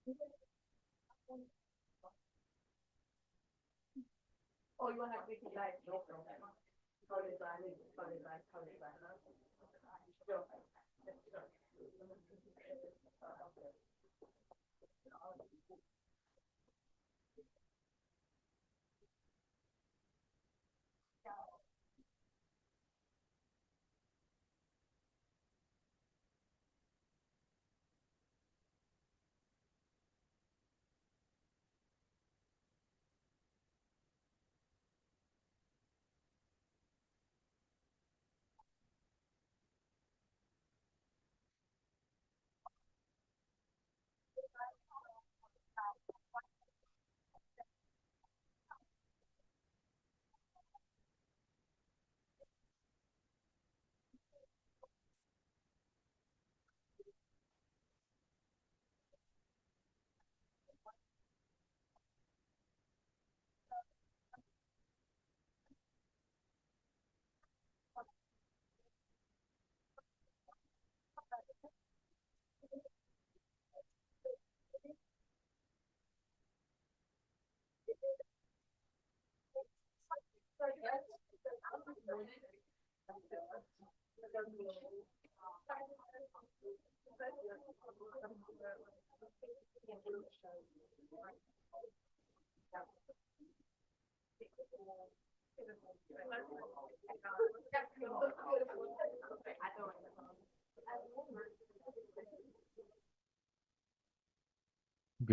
Good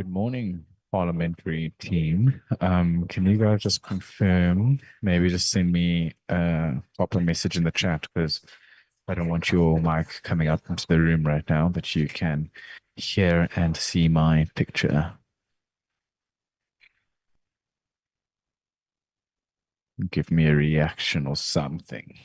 morning, parliamentary team. Can you guys just confirm, maybe just send me a proper message in the chat because I don't want your mic coming up into the room right now, that you can hear and see my picture. Give me a reaction or something.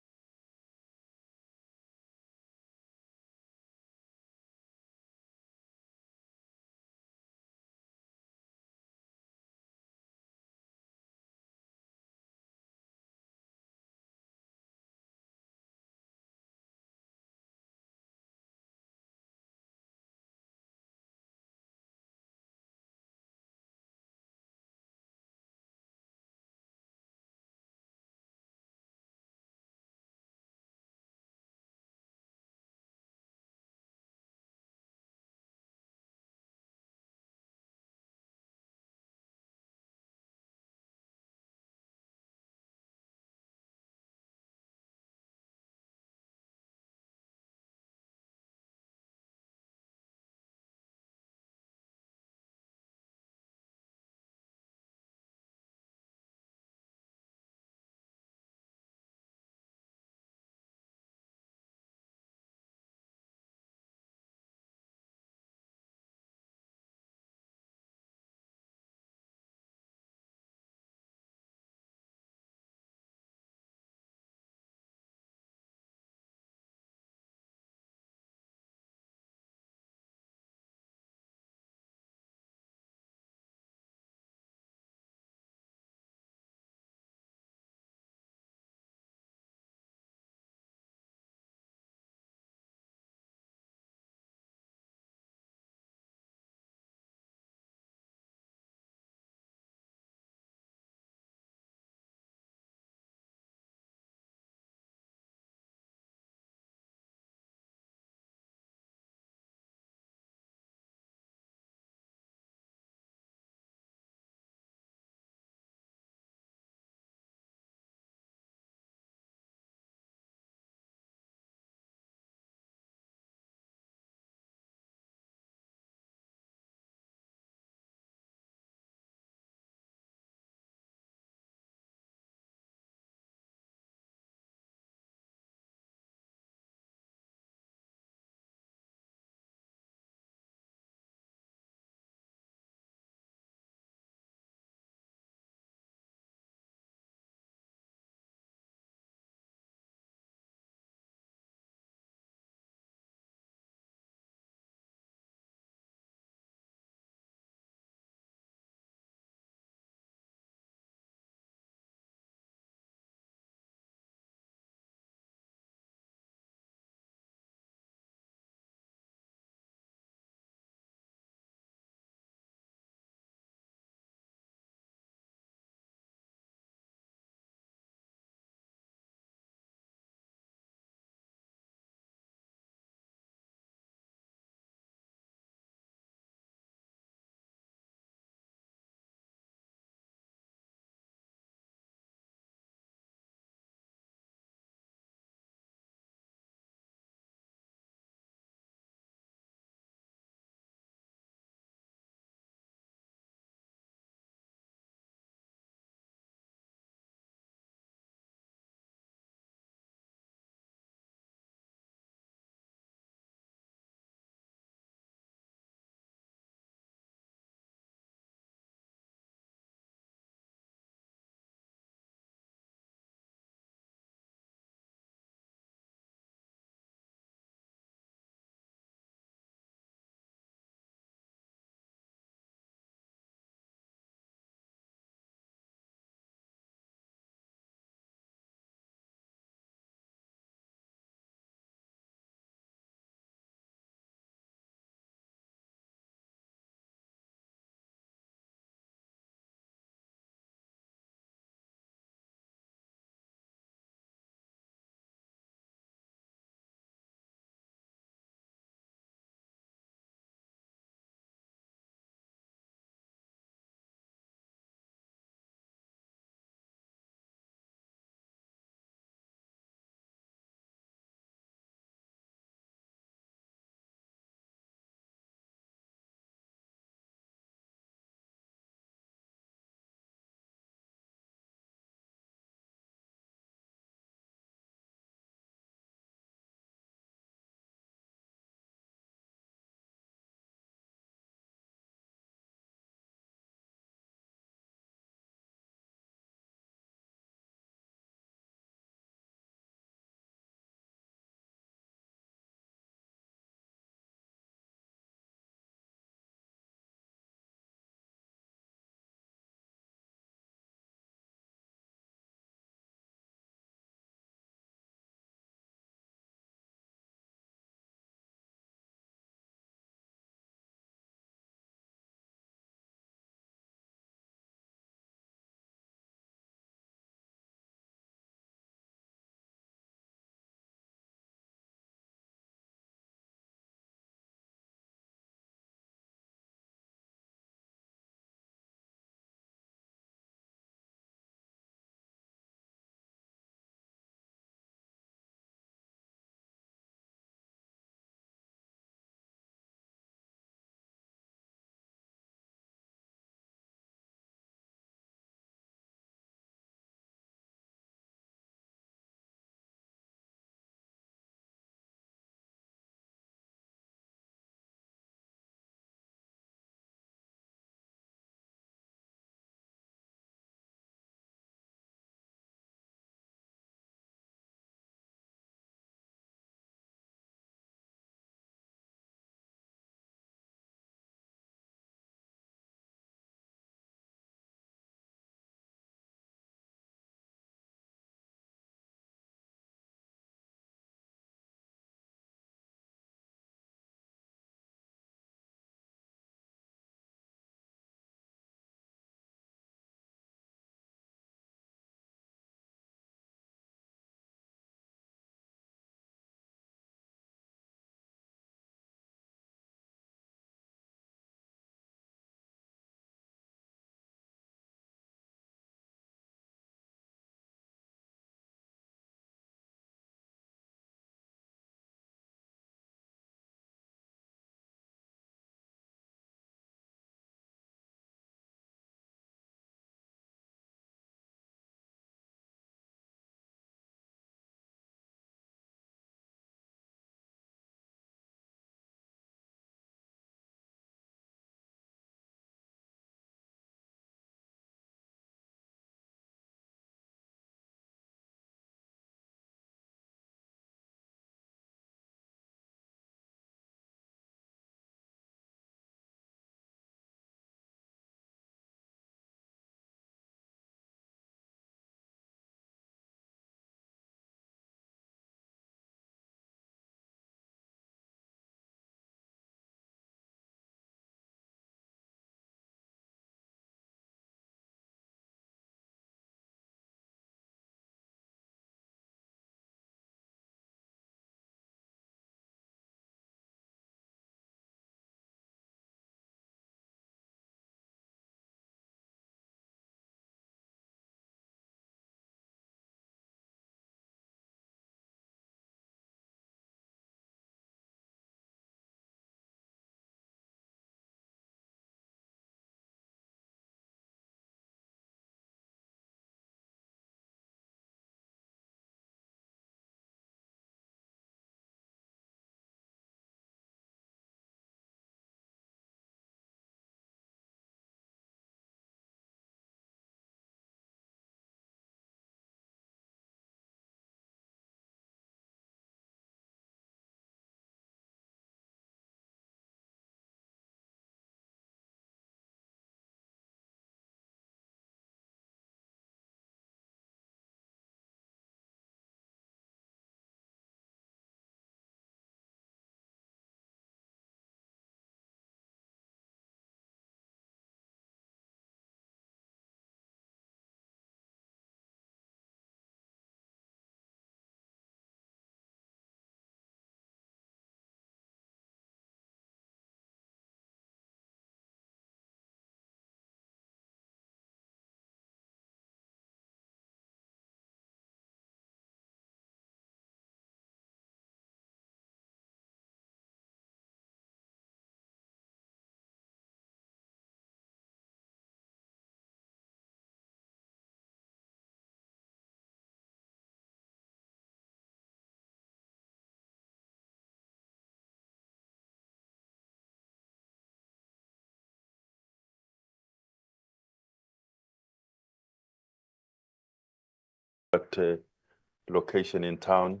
location in town.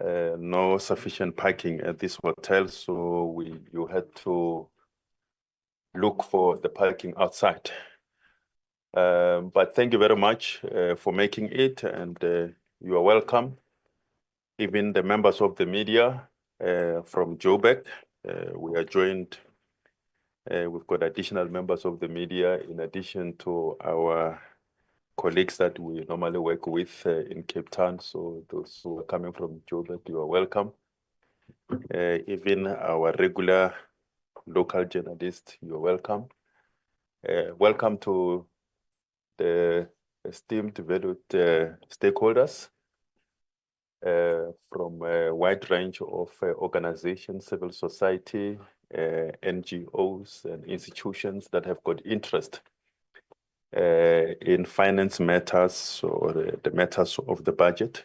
No sufficient parking at this hotel, so you had to look for the parking outside. But thank you very much for making it, and you are welcome. Even the members of the media from Joburg, we are joined. We've got additional members of the media in addition to our colleagues that we normally work with in Cape Town. So those who are coming from Joburg, you are welcome. Even our regular local journalists, you are welcome. Welcome to the esteemed, valued stakeholders from a wide range of organizations, civil society, NGOs and institutions that have got interest in finance matters or the matters of the budget.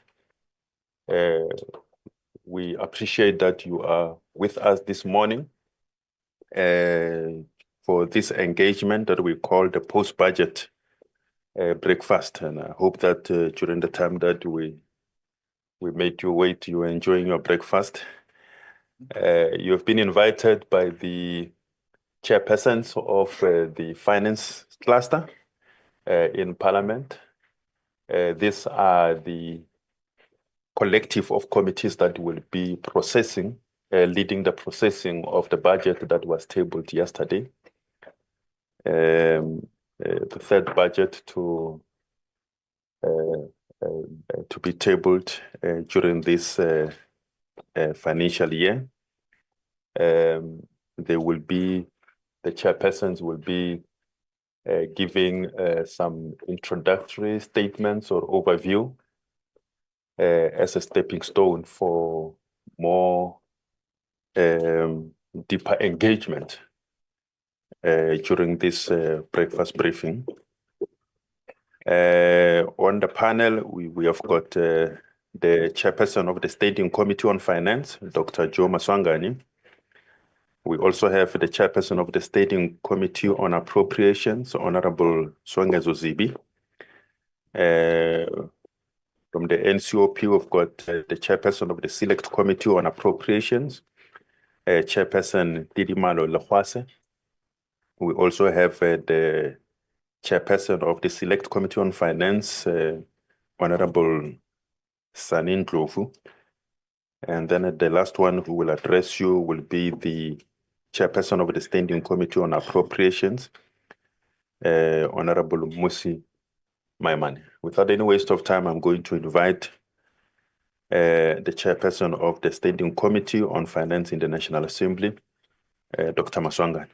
We appreciate that you are with us this morning for this engagement that we call the post-budget breakfast. And I hope that during the time that we made you wait, you are enjoying your breakfast. You have been invited by the chairpersons of the finance cluster in Parliament. These are the collective of committees that will be processing, leading the processing of the budget that was tabled yesterday. The third budget to be tabled during this financial year. The chairpersons will be giving some introductory statements or overview as a stepping stone for more deeper engagement during this breakfast briefing. On the panel, we have got the chairperson of the Standing Committee on Finance, Dr. Joe Maswanganyi. We also have the chairperson of the Standing Committee on Appropriations, Honorable Songezo Zibi. From the NCOP, we've got the chairperson of the Select Committee on Appropriations, Chairperson Tidimalo Legwase. We also have the chairperson of the Select Committee on Finance, Honorable Sanin Ndlovu. And then the last one who will address you will be the chairperson of the Standing Committee on Appropriations, Honorable Musi Maimane. Without any waste of time, I'm going to invite the chairperson of the Standing Committee on Finance in the National Assembly, Dr. Maswanganyi.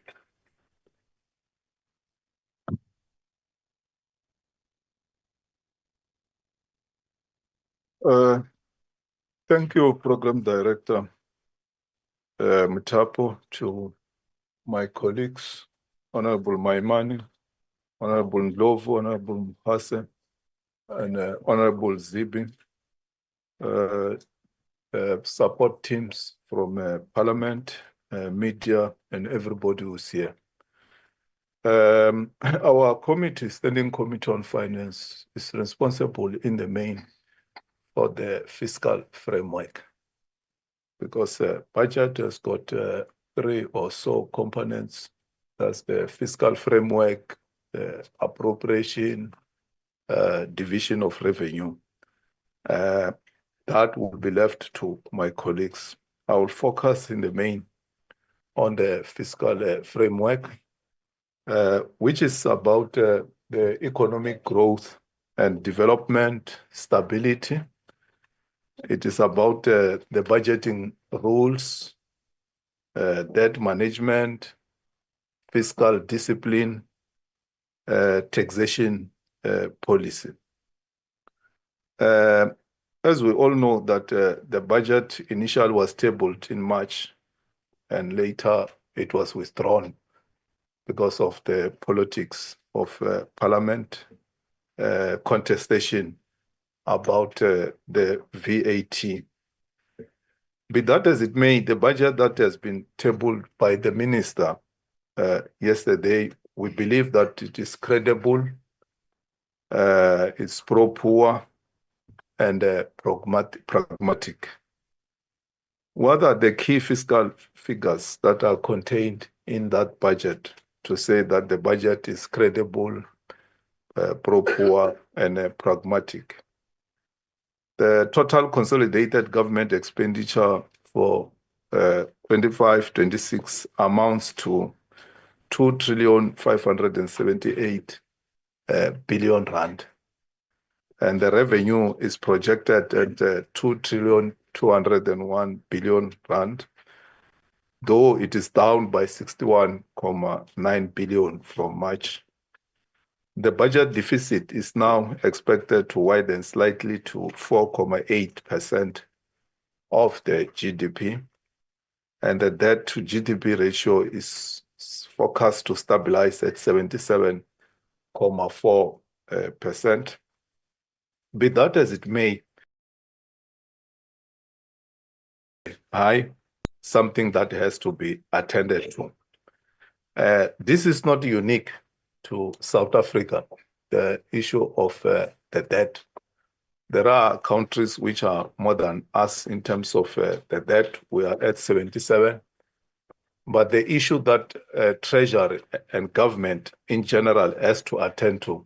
Thank you, Program Director Mutapo, to my colleagues, Honorable Maimane, Honorable Ndlovu, Honorable Mpase, and Honorable Zibi, support teams from Parliament, media, and everybody who's here. Our committee, Standing Committee on Finance, is responsible in the main for the fiscal framework, because budget has got 3 or so components. That's the fiscal framework, appropriation, division of revenue. That will be left to my colleagues. I will focus in the main on the fiscal framework, which is about the economic growth and development, stability. It is about the budgeting rules, debt management, fiscal discipline, taxation policy. As we all know that the budget initially was tabled in March and later it was withdrawn because of the politics of Parliament contestation about the VAT. Be that as it may, the budget that has been tabled by the minister yesterday, we believe that it is credible, It's pro-poor and pragmatic. What are the key fiscal figures that are contained in that budget to say that the budget is credible, pro-poor, and pragmatic? The total consolidated government expenditure for 25-26 amounts to 2,578 billion rand. And the revenue is projected at 2,201 billion rand, though it is down by 61.9 billion from March. The budget deficit is now expected to widen slightly to 4.8% of the GDP, and the debt to GDP ratio is forecast to stabilize at 77.4%. Be that as it may, high, something that has to be attended to. This is not unique to South Africa, the issue of the debt. There are countries which are more than us in terms of the debt. We are at 77. But the issue that Treasury and government in general has to attend to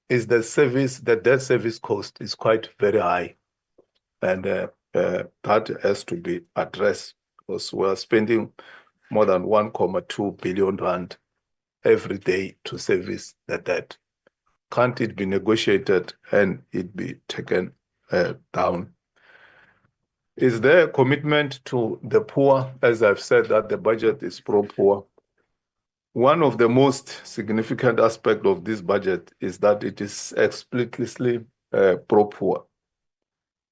is the debt service cost is quite very high. And that has to be addressed because we are spending more than 1.2 billion rand every day to service the debt. Can't it be negotiated and it be taken down? Is there a commitment to the poor? As I've said, that the budget is pro-poor. One of the most significant aspects of this budget is that it is explicitly pro-poor.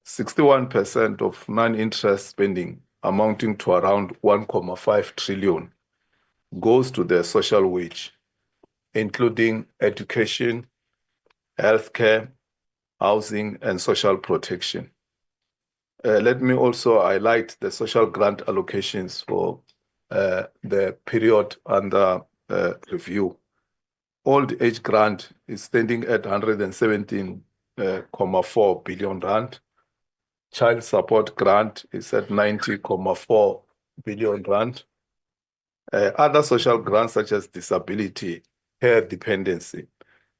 61% of non-interest spending, amounting to around 1.5 trillion, goes to the social wage, including education, healthcare, housing, and social protection. Let me also highlight the social grant allocations for the period under review. Old age grant is standing at 117.4 billion rand. Child support grant is at 90.4 billion rand. Other social grants such as disability, care dependency,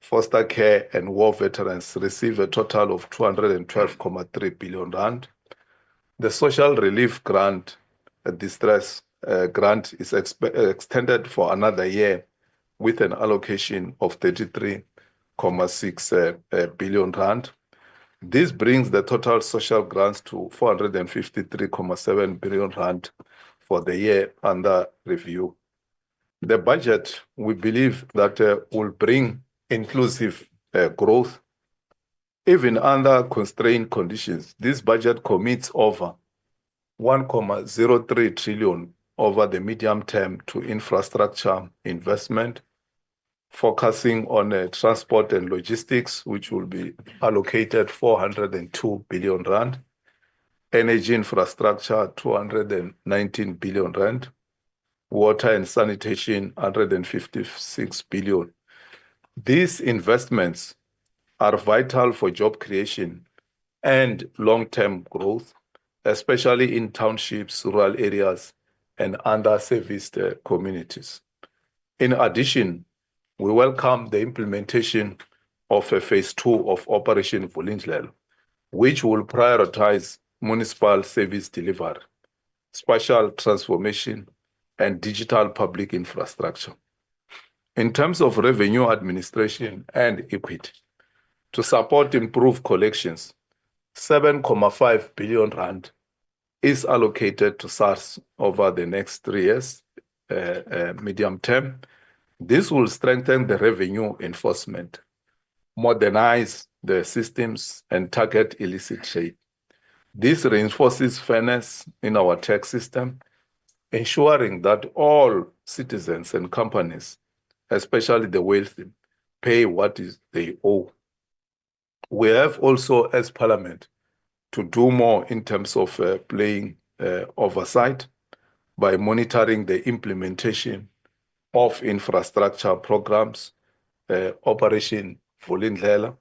foster care, and war veterans receive a total of 212.3 billion rand. The social relief grant, distress grant, is extended for another year with an allocation of 33.6 billion rand. This brings the total social grants to 453.7 billion rand for the year under review. The budget, we believe that will bring inclusive growth. Even under constrained conditions, this budget commits over 1.03 trillion over the medium term to infrastructure investment, focusing on transport and logistics, which will be allocated 402 billion rand, energy infrastructure 219 billion rand, water and sanitation 156 billion. These investments are vital for job creation and long-term growth, especially in townships, rural areas, and under-serviced communities. In addition, we welcome the implementation of a phase 2 of Operation Vulindlela, which will prioritize municipal service delivery, spatial transformation, and digital public infrastructure. In terms of revenue administration and equity, to support improved collections, 7.5 billion rand is allocated to SARS over the next 3 years, medium term. This will strengthen the revenue enforcement, modernize the systems, and target illicit trade. This reinforces fairness in our tax system, ensuring that all citizens and companies, especially the wealthy, pay what they owe. We have also, as Parliament, to do more in terms of playing oversight by monitoring the implementation of infrastructure programs, Operation Vulindlela,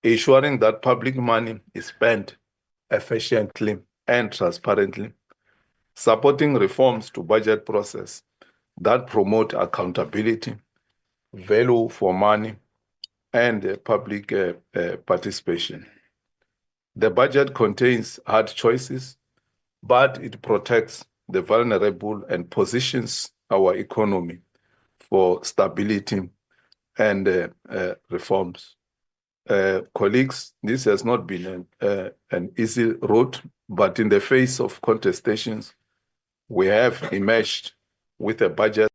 ensuring that public money is spent efficiently and transparently, supporting reforms to budget process that promote accountability, value for money, and public participation. The budget contains hard choices, but it protects the vulnerable and positions our economy for stability and reforms. Colleagues, this has not been an easy road, but in the face of contestations, we have emerged with a budget,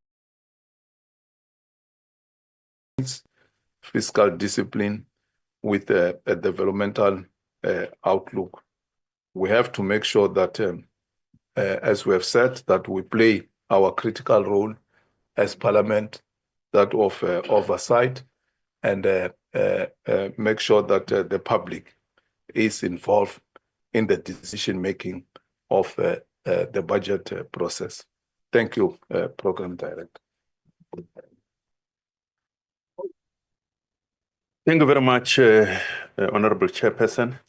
fiscal discipline, with a developmental outlook. We have to make sure that, as we have said, that we play our critical role as Parliament, that of oversight, and make sure that the public is involved in the decision-making of the budget process. Thank you, Program Director. Thank you very much, Honorable Chairperson.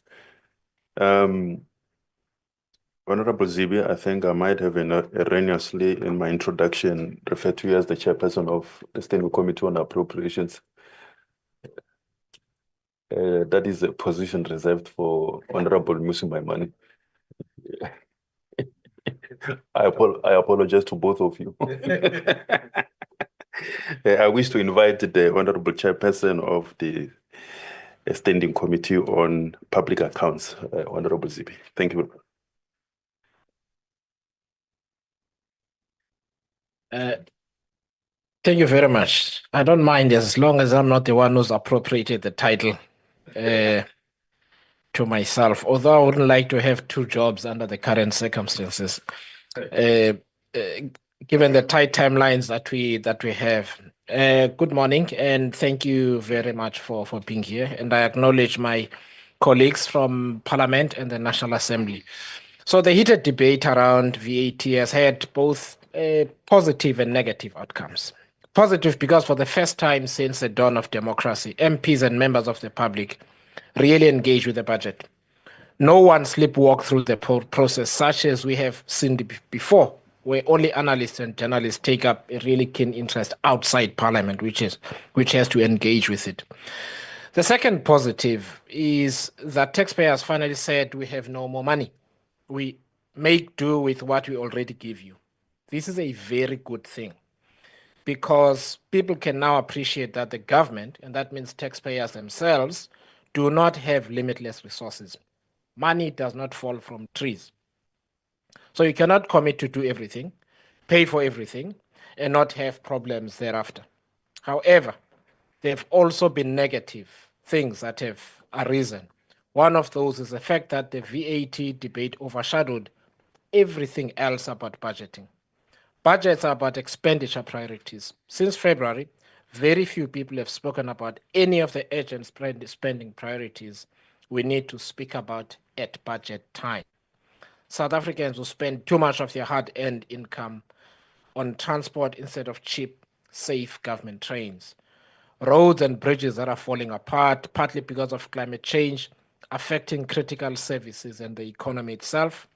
Honorable Zibi, I think I might have erroneously in my introduction referred to you as the Chairperson of the Standing Committee on Appropriations. That is a position reserved for Honorable Maswanganyi. I apologize to both of you. I wish to invite the Honorable Chairperson of the Standing Committee on Public Accounts, Honorable Zibi. Thank you. Thank you very much. I don't mind as long as I'm not the one who's appropriated the title to myself, although I wouldn't like to have two jobs under the current circumstances. Given the tight timelines that we have. Good morning, and thank you very much for being here. And I acknowledge my colleagues from Parliament and the National Assembly. So the heated debate around VAT has had both positive and negative outcomes. Positive because for the first time since the dawn of democracy, MPs and members of the public really engage with the budget. No one sleepwalk through the process such as we have seen before, where only analysts and journalists take up a really keen interest outside Parliament, which has to engage with it. The second positive is that taxpayers finally said we have no more money. We make do with what we already give you. This is a very good thing because people can now appreciate that the government, and that means taxpayers themselves, do not have limitless resources. Money does not fall from trees. So you cannot commit to do everything, pay for everything, and not have problems thereafter. However, there have also been negative things that have arisen. One of those is the fact that the VAT debate overshadowed everything else about budgeting. Budgets are about expenditure priorities. Since February, very few people have spoken about any of the urgent spending priorities we need to speak about at budget time. South Africans will spend too much of their hard-earned income on transport instead of cheap, safe government trains. Roads and bridges that are falling apart, partly because of climate change, affecting critical services and the economy itself.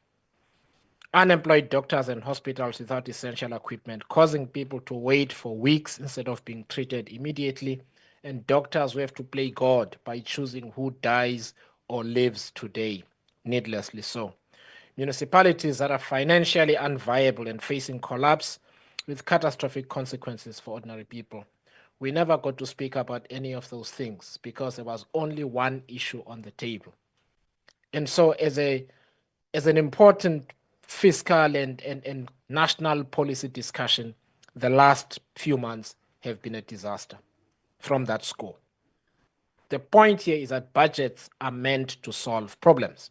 Unemployed doctors and hospitals without essential equipment, causing people to wait for weeks instead of being treated immediately, and doctors who have to play God by choosing who dies or lives today, needlessly so. Municipalities that are financially unviable and facing collapse with catastrophic consequences for ordinary people. We never got to speak about any of those things because there was only one issue on the table. And so as an important fiscal and national policy discussion, the last few months have been a disaster from that score. The point here is that budgets are meant to solve problems.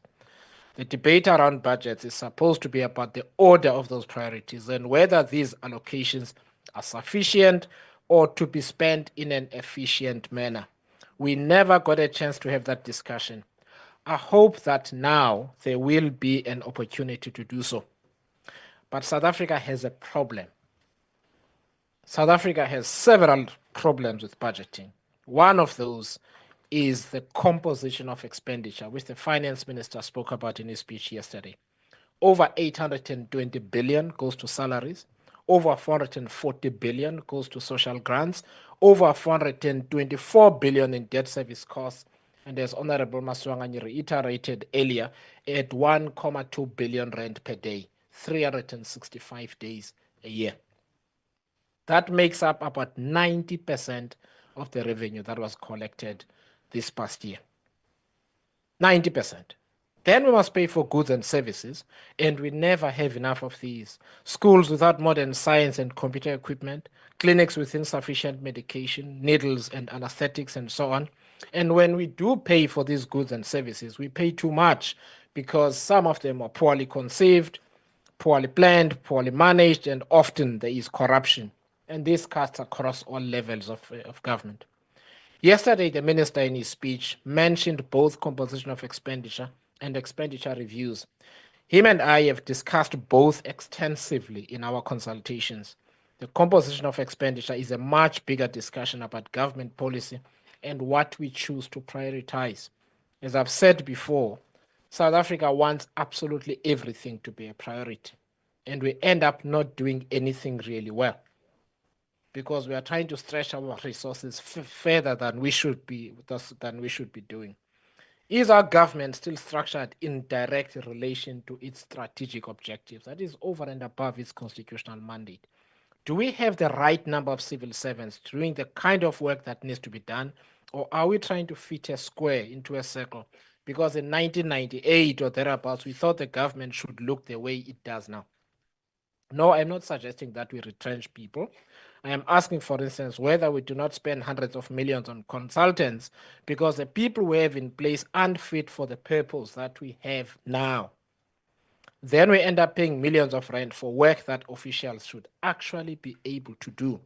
The debate around budgets is supposed to be about the order of those priorities and whether these allocations are sufficient or to be spent in an efficient manner. We never got a chance to have that discussion. I hope that now there will be an opportunity to do so. But South Africa has a problem. South Africa has several problems with budgeting. One of those is the composition of expenditure, which the finance minister spoke about in his speech yesterday. Over 820 billion goes to salaries, over 440 billion goes to social grants, over 424 billion in debt service costs, and as Honorable Maswanganyi reiterated earlier, at 1.2 billion rand per day, 365 days a year. That makes up about 90% of the revenue that was collected this past year. 90%. Then we must pay for goods and services, and we never have enough of these. Schools without modern science and computer equipment, clinics with insufficient medication, needles and anesthetics, and so on. And when we do pay for these goods and services, we pay too much because some of them are poorly conceived, poorly planned, poorly managed, and often there is corruption. And this cuts across all levels of government. Yesterday, the minister in his speech mentioned both composition of expenditure and expenditure reviews. Him and I have discussed both extensively in our consultations. The composition of expenditure is a much bigger discussion about government policy and what we choose to prioritize. As I've said before, South Africa wants absolutely everything to be a priority, and we end up not doing anything really well because we are trying to stretch our resources further than we should be doing. Is our government still structured in direct relation to its strategic objectives? That is over and above its constitutional mandate. Do we have the right number of civil servants doing the kind of work that needs to be done? Or are we trying to fit a square into a circle? Because in 1998 or thereabouts, we thought the government should look the way it does now. No, I'm not suggesting that we retrench people. I am asking, for instance, whether we do not spend hundreds of millions on consultants because the people we have in place aren't fit for the purpose that we have now. Then we end up paying millions of rand for work that officials should actually be able to do.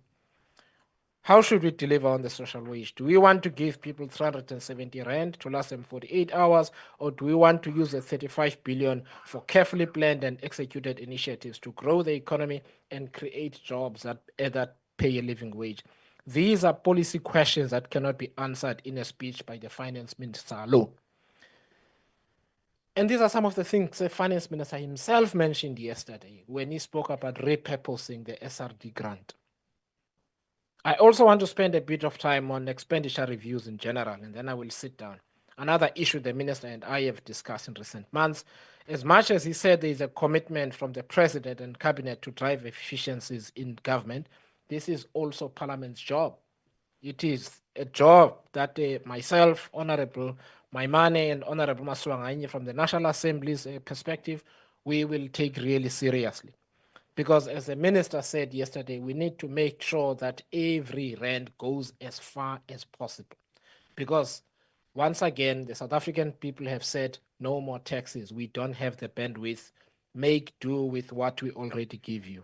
How should we deliver on the social wage? Do we want to give people 370 rand to last them 48 hours, or do we want to use the 35 billion for carefully planned and executed initiatives to grow the economy and create jobs that pay a living wage? These are policy questions that cannot be answered in a speech by the finance minister alone. And these are some of the things the finance minister himself mentioned yesterday when he spoke about repurposing the SRD grant. I also want to spend a bit of time on expenditure reviews in general, and then I will sit down. Another issue the minister and I have discussed in recent months, as much as he said there is a commitment from the president and cabinet to drive efficiencies in government, this is also Parliament's job. It is a job that myself, Honorable Maimane and Honorable Maswanganyi from the National Assembly's perspective, we will take really seriously. Because as the minister said yesterday, we need to make sure that every rand goes as far as possible. Because once again, the South African people have said, no more taxes. We don't have the bandwidth. Make do with what we already give you.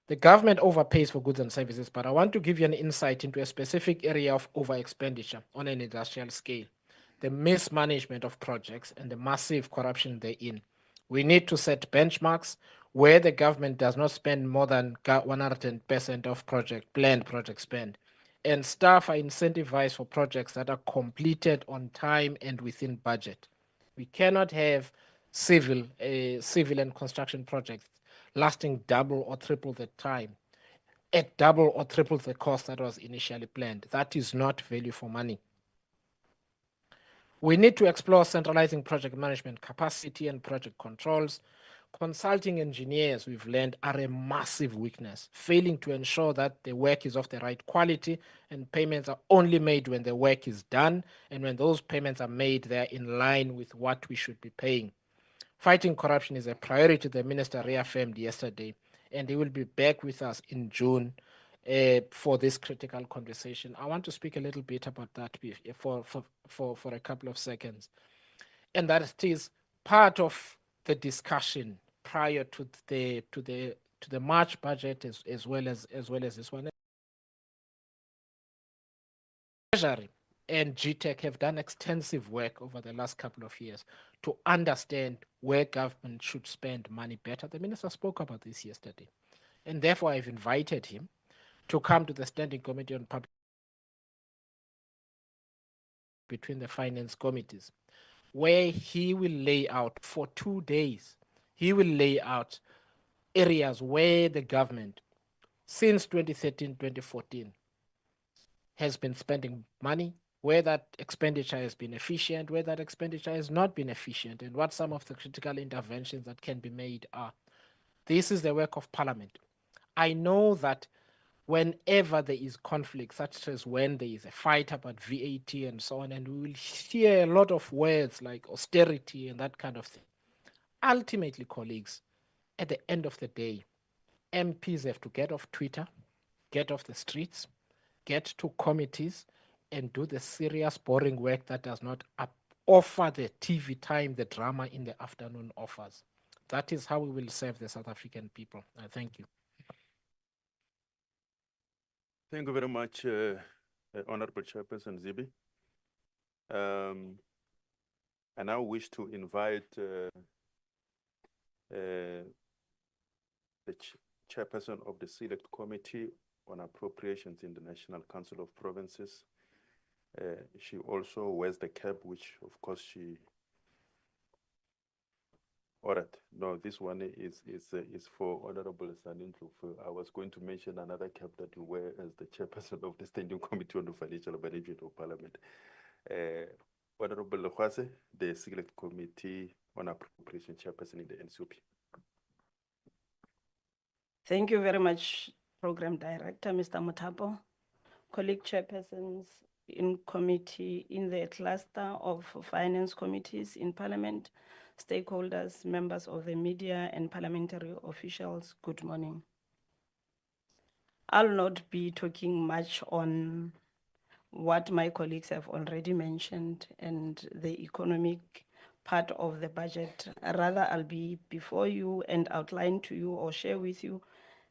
The government overpays for goods and services, but I want to give you an insight into a specific area of over expenditure on an industrial scale. The mismanagement of projects and the massive corruption therein. We need to set benchmarks where the government does not spend more than 100% of planned project spend. And staff are incentivized for projects that are completed on time and within budget. We cannot have civil and construction projects lasting double or triple the time at double or triple the cost that was initially planned. That is not value for money. We need to explore centralizing project management capacity and project controls. Consulting engineers, we've learned, are a massive weakness, failing to ensure that the work is of the right quality and payments are only made when the work is done, and when those payments are made, they're in line with what we should be paying. Fighting corruption is a priority the minister reaffirmed yesterday, and he will be back with us in June for this critical conversation. I want to speak a little bit about that for a couple of seconds. And that is part of the discussion prior to the March budget as well as this one. Treasury and GTech have done extensive work over the last couple of years to understand where government should spend money better. The minister spoke about this yesterday. And therefore, I've invited him to come to the Standing Committee on Public between the finance committees, where he will lay out for 2 days, he will lay out areas where the government, since 2013, 2014, has been spending money, where that expenditure has been efficient, where that expenditure has not been efficient, and what some of the critical interventions that can be made are. This is the work of Parliament. I know that whenever there is conflict, such as when there is a fight about VAT and so on, and we will hear a lot of words like austerity and that kind of thing. Ultimately, colleagues, at the end of the day, MPs have to get off Twitter, get off the streets, get to committees, and do the serious, boring work that does not offer the TV time, the drama in the afternoon offers. That is how we will serve the South African people. I thank you. Thank you very much, Honorable Chairperson Zibi. I now wish to invite the Chairperson of the Select Committee on Appropriations in the National Council of Provinces. She also wears the cap, which of course she. All right, no, this one is for Honorable Sanindlu. I was going to mention another cap that you wear as the Chairperson of the Standing Committee on the Financial Management of Parliament. Honorable Legwase, the Select Committee on Appropriation Chairperson in the NCOP. Thank you very much, Program Director, Mr. Mutapo, colleague chairpersons in committee, in the cluster of finance committees in Parliament, stakeholders, members of the media, and parliamentary officials, good morning. I'll not be talking much on what my colleagues have already mentioned and the economic part of the budget. Rather, I'll be before you and outline to you or share with you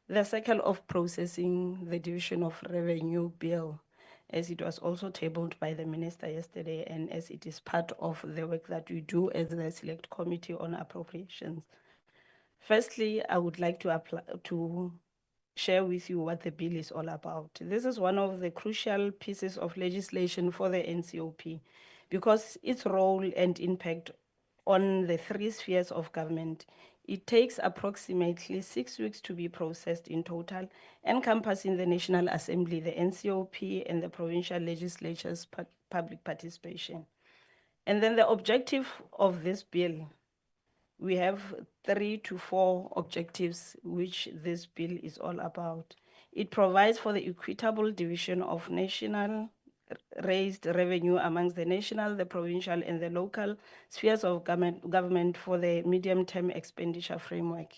the cycle of processing the Division of Revenue bill, as it was also tabled by the Minister yesterday, and as it is part of the work that we do as the Select Committee on Appropriations. Firstly, I would like to share with you what the bill is all about. This is one of the crucial pieces of legislation for the NCOP because its role and impact on the 3 spheres of government. It takes approximately 6 weeks to be processed in total, encompassing the National Assembly, the NCOP, and the provincial legislatures' public participation. And then the objective of this bill, we have 3 to 4 objectives which this bill is all about. It provides for the equitable division of national raised revenue amongst the national, the provincial, and the local spheres of government for the medium-term expenditure framework.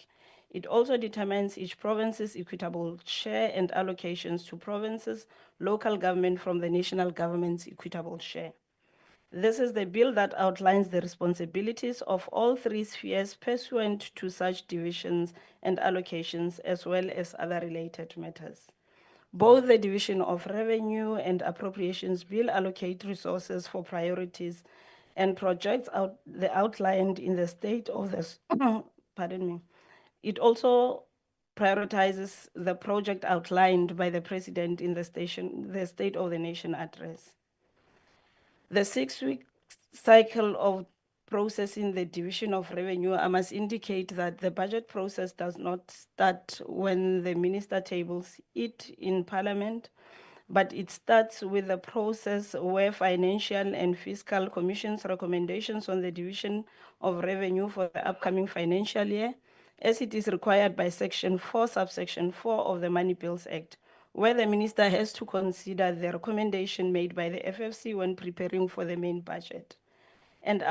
It also determines each province's equitable share and allocations to provinces, local government from the national government's equitable share. This is the bill that outlines the responsibilities of all 3 spheres pursuant to such divisions and allocations, as well as other related matters. Both the Division of Revenue and Appropriations bill allocate resources for priorities and projects outlined in the state of the, pardon me. It also prioritizes the project outlined by the President in the State of the Nation address. The 6-week cycle of processing the Division of Revenue, I must indicate that the budget process does not start when the minister tables it in Parliament, but it starts with the process where Financial and Fiscal Commission's recommendations on the Division of Revenue for the upcoming financial year, as it is required by Section 4, subsection 4 of the Money Bills Act, where the minister has to consider the recommendation made by the FFC when preparing for the main budget. And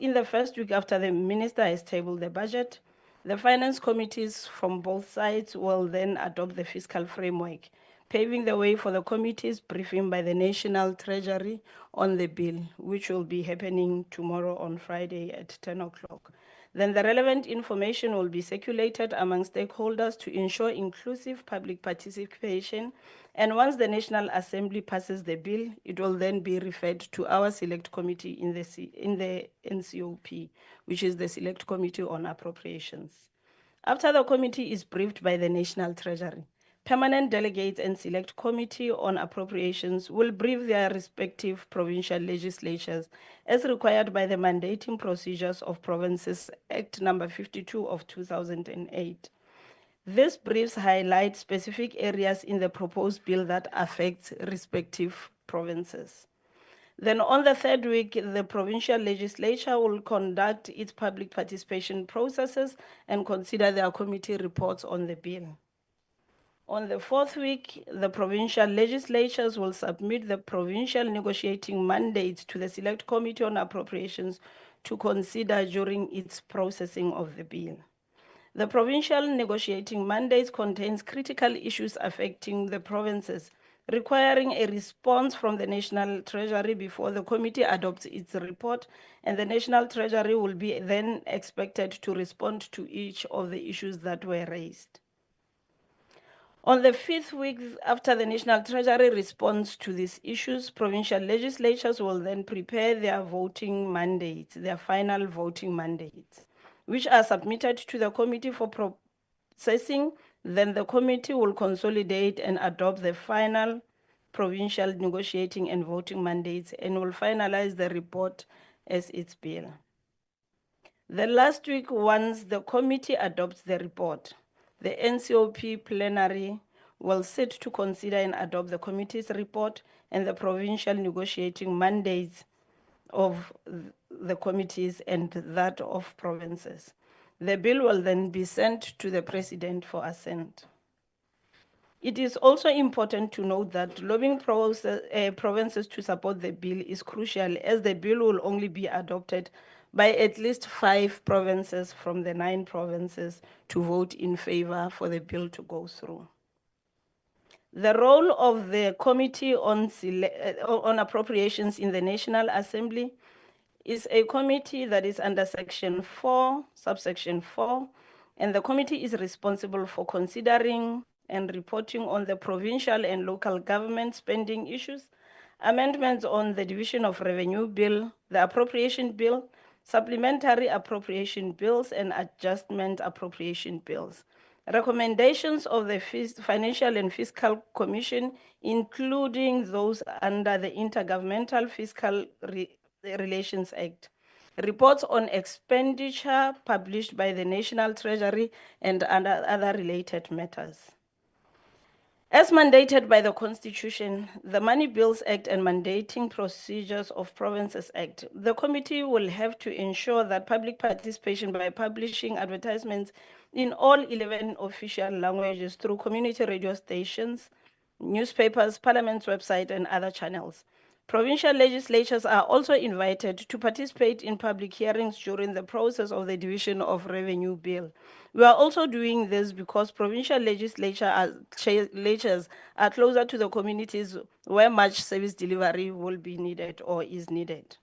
in the first week after the minister has tabled the budget, the finance committees from both sides will then adopt the fiscal framework, paving the way for the committee's briefing by the National Treasury on the bill, which will be happening tomorrow on Friday at 10 o'clock. Then the relevant information will be circulated among stakeholders to ensure inclusive public participation. And once the National Assembly passes the bill, it will then be referred to our Select Committee in the NCOP, which is the Select Committee on Appropriations. After the committee is briefed by the National Treasury, permanent delegates and select committee on appropriations will brief their respective provincial legislatures as required by the mandating procedures of Provinces Act number 52 of 2008. These briefs highlight specific areas in the proposed bill that affect respective provinces. Then on the third week, the provincial legislature will conduct its public participation processes and consider their committee reports on the bill. On the fourth week, the provincial legislatures will submit the provincial negotiating mandates to the Select Committee on Appropriations to consider during its processing of the bill. The provincial negotiating mandates contains critical issues affecting the provinces, requiring a response from the National Treasury before the committee adopts its report, and the National Treasury will be then expected to respond to each of the issues that were raised. On the fifth week after the National Treasury responds to these issues, provincial legislatures will then prepare their voting mandates, their final voting mandates, which are submitted to the committee for processing. Then the committee will consolidate and adopt the final provincial negotiating and voting mandates and will finalize the report as its bill. The last week, once the committee adopts the report, the NCOP plenary will sit to consider and adopt the committee's report and the provincial negotiating mandates of the committees and that of provinces. The bill will then be sent to the president for assent. It is also important to note that lobbying provinces to support the bill is crucial, as the bill will only be adopted by at least 5 provinces from the 9 provinces to vote in favor for the bill to go through. The role of the Committee on Appropriations in the National Assembly is a committee that is under Section 4, subsection 4, and the committee is responsible for considering and reporting on the provincial and local government spending issues, amendments on the Division of Revenue Bill, the Appropriation Bill, supplementary appropriation bills, and adjustment appropriation bills. Recommendations of the Financial and Fiscal Commission, including those under the Intergovernmental Fiscal Relations Act. Reports on expenditure published by the National Treasury and other related matters. As mandated by the Constitution, the Money Bills Act and Mandating Procedures of Provinces Act, the committee will have to ensure that public participation by publishing advertisements in all 11 official languages through community radio stations, newspapers, Parliament's website, and other channels. Provincial legislatures are also invited to participate in public hearings during the process of the Division of Revenue Bill. We are also doing this because provincial legislatures are closer to the communities where much service delivery will be needed or is needed.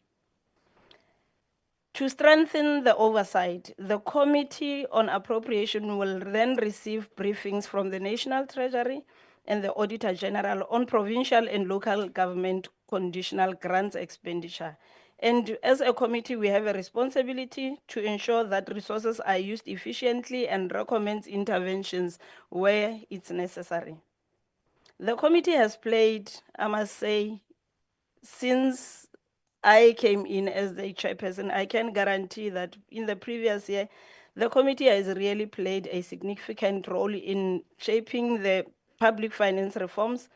To strengthen the oversight, the Committee on Appropriation will then receive briefings from the National Treasury and the Auditor General on provincial and local government conditional grants expenditure. And as a committee, we have a responsibility to ensure that resources are used efficiently and recommends interventions where it's necessary. The committee has played, I must say, since I came in as the chairperson, I can guarantee that in the previous year, the committee has really played a significant role in shaping the public finance reforms,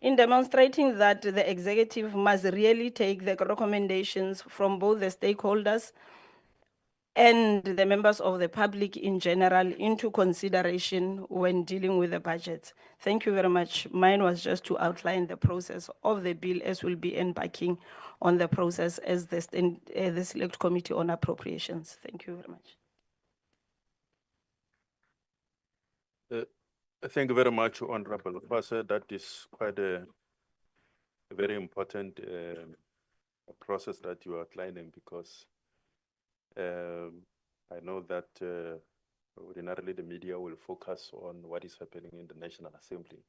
in demonstrating that the executive must really take the recommendations from both the stakeholders and the members of the public in general into consideration when dealing with the budget. Thank you very much. Mine was just to outline the process of the bill as we'll be embarking on the process as the Select Committee on Appropriations. Thank you very much. Thank you very much, Honorable Legwase. That is quite a very important process that you are outlining, because I know that ordinarily the media will focus on what is happening in the National Assembly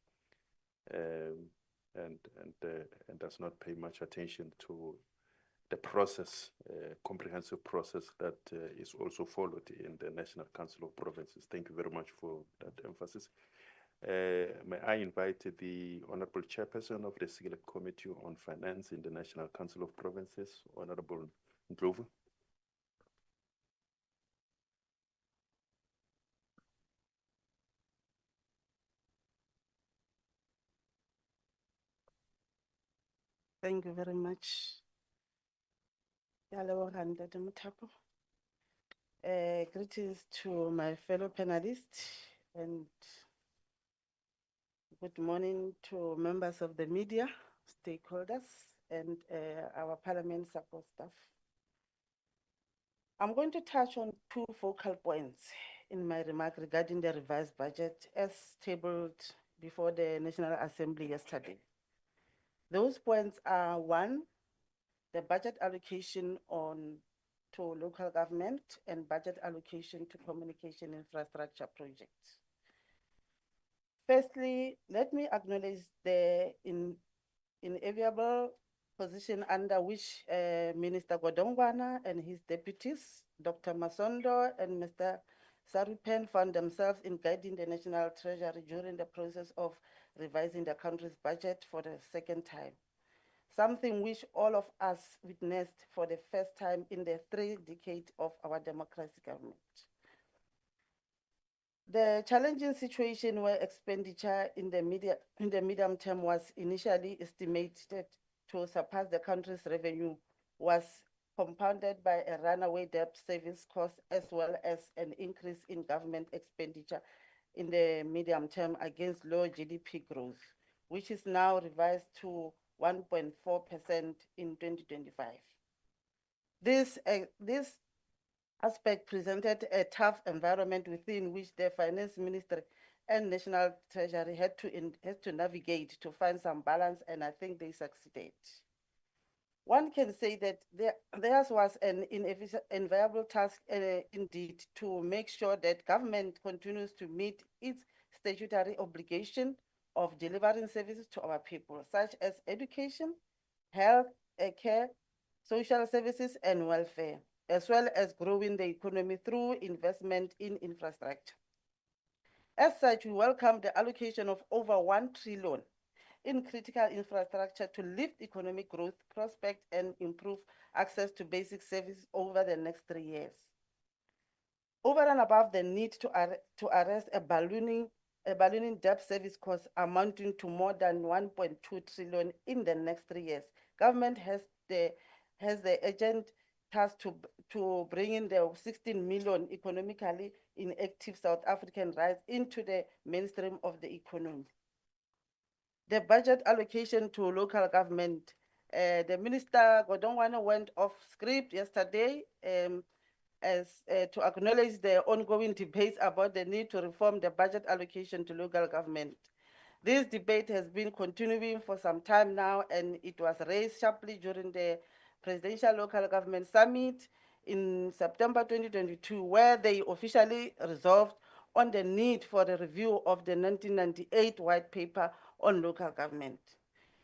and does not pay much attention to the process, comprehensive process that is also followed in the National Council of Provinces. Thank you very much for that emphasis. May I invite the Honorable Chairperson of the Select Committee on Finance in the National Council of Provinces, Honorable Ndlovu. Thank you very much. Greetings to my fellow panelists and good morning to members of the media, stakeholders, and our parliament support staff. I'm going to touch on two focal points in my remark regarding the revised budget as tabled before the National Assembly yesterday. Those points are: one, the budget allocation to local government and budget allocation to communication infrastructure projects. Firstly, let me acknowledge the inevitable position under which Minister Godongwana and his deputies, Dr. Masondo and Mr. Sarupen, found themselves in guiding the National Treasury during the process of revising the country's budget for the second time, something which all of us witnessed for the first time in the 3 decades of our democracy government. The challenging situation where expenditure in the medium term was initially estimated to surpass the country's revenue was compounded by a runaway debt service cost as well as an increase in government expenditure in the medium term against low GDP growth, which is now revised to 1.4% in 2025. This aspect presented a tough environment within which the Finance Ministry and National Treasury had to navigate to find some balance, and I think they succeeded. One can say that theirs was an inviable task indeed to make sure that government continues to meet its statutory obligation of delivering services to our people, such as education, health, care, social services, and welfare, as well as growing the economy through investment in infrastructure. As such, we welcome the allocation of over 1 trillion in critical infrastructure to lift economic growth prospects and improve access to basic services over the next 3 years. Over and above the need to arrest a ballooning debt service cost amounting to more than 1.2 trillion in the next 3 years, government has the urgent task to bring in the 16 million economically inactive South African rights into the mainstream of the economy. The budget allocation to local government, the Minister Godongwana went off script yesterday to acknowledge the ongoing debates about the need to reform the budget allocation to local government. This debate has been continuing for some time now, and it was raised sharply during the Presidential Local Government Summit in September 2022, where they officially resolved on the need for a review of the 1998 White Paper on local government.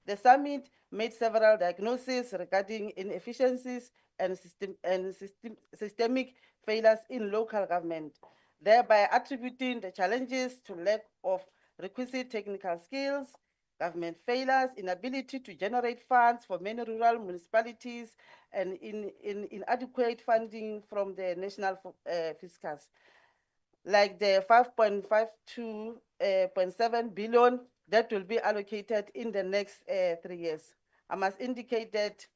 The summit made several diagnoses regarding inefficiencies and systemic failures in local government, thereby attributing the challenges to lack of requisite technical skills, government failures, inability to generate funds for many rural municipalities, and inadequate funding from the national fiscals, like the 5.52.7 billion that will be allocated in the next 3 years. I must indicate that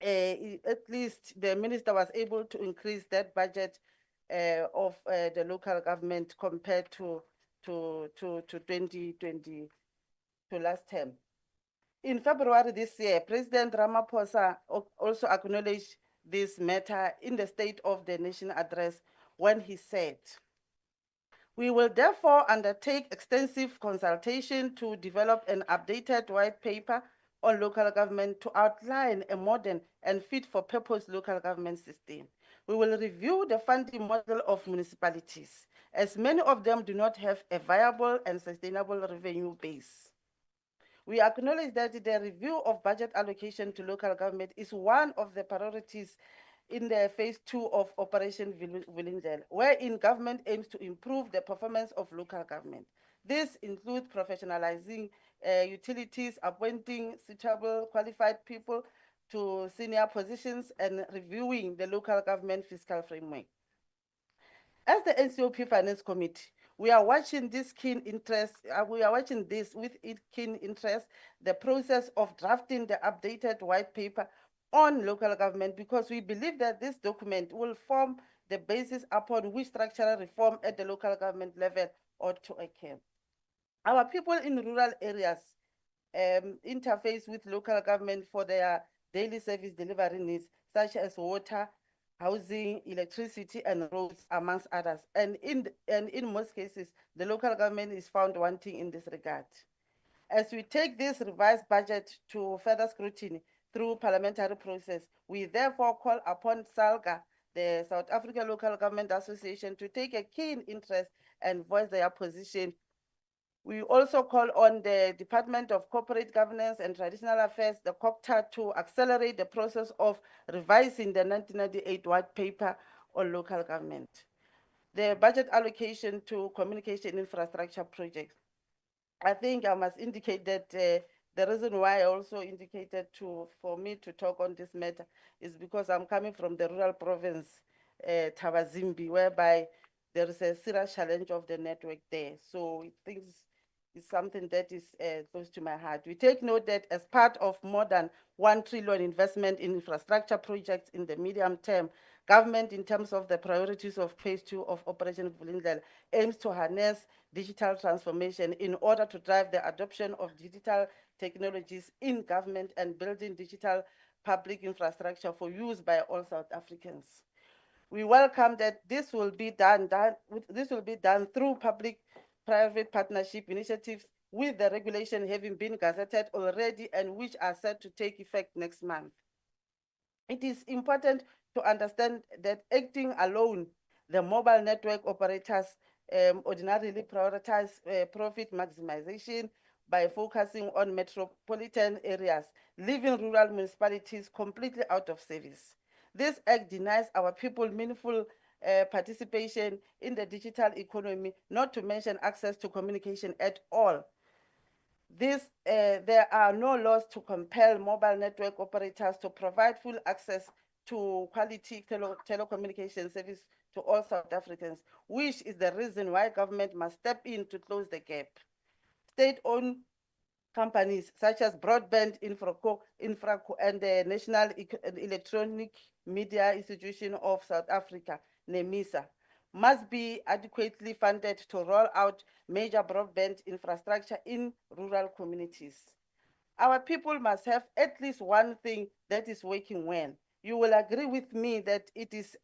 at least the minister was able to increase that budget of the local government compared to 2020 to last term. In February this year, President Ramaphosa also acknowledged this matter in the State of the Nation address when he said, "We will therefore undertake extensive consultation to develop an updated white paper on local government to outline a modern and fit-for-purpose local government system. We will review the funding model of municipalities, as many of them do not have a viable and sustainable revenue base. We acknowledge that the review of budget allocation to local government is one of the priorities in the phase 2 of Operation Vulindlela, wherein government aims to improve the performance of local government. This includes professionalizing utilities, appointing suitable qualified people to senior positions, and reviewing the local government fiscal framework. As the NCOP Finance Committee, we are watching this keen interest. We are watching this with keen interest, the process of drafting the updated white paper on local government, because we believe that this document will form the basis upon which structural reform at the local government level ought to occur. Our people in rural areas interface with local government for their daily service delivery needs, such as water, housing, electricity, and roads, amongst others. And in most cases, the local government is found wanting in this regard. As we take this revised budget to further scrutiny through parliamentary process, we therefore call upon SALGA, the South African Local Government Association, to take a keen interest and voice their position. We also call on the Department of Corporate Governance and Traditional Affairs, the COCTA, to accelerate the process of revising the 1998 white paper on local government. The budget allocation to communication infrastructure projects. I think I must indicate that the reason why I also indicated for me to talk on this matter is because I'm coming from the rural province, Tabazimbi, whereby there is a serious challenge of the network there. So things is something that is close to my heart. We take note that as part of more than 1 trillion investment in infrastructure projects in the medium term, government, in terms of the priorities of phase 2 of Operation Vulindlela, aims to harness digital transformation in order to drive the adoption of digital technologies in government and building digital public infrastructure for use by all South Africans. We welcome that this will be done through public-private partnership initiatives, with the regulation having been gazetted already and which are set to take effect next month. It is important to understand that acting alone, the mobile network operators ordinarily prioritize profit maximization by focusing on metropolitan areas, leaving rural municipalities completely out of service. This act denies our people meaningful participation in the digital economy, not to mention access to communication at all. There are no laws to compel mobile network operators to provide full access to quality telecommunication service to all South Africans, which is the reason why government must step in to close the gap. State-owned companies such as Broadband Infraco and the National Electronic Media Institution of South Africa, NEMISA, must be adequately funded to roll out major broadband infrastructure in rural communities. Our people must have at least one thing that is working well. You will agree with me that it is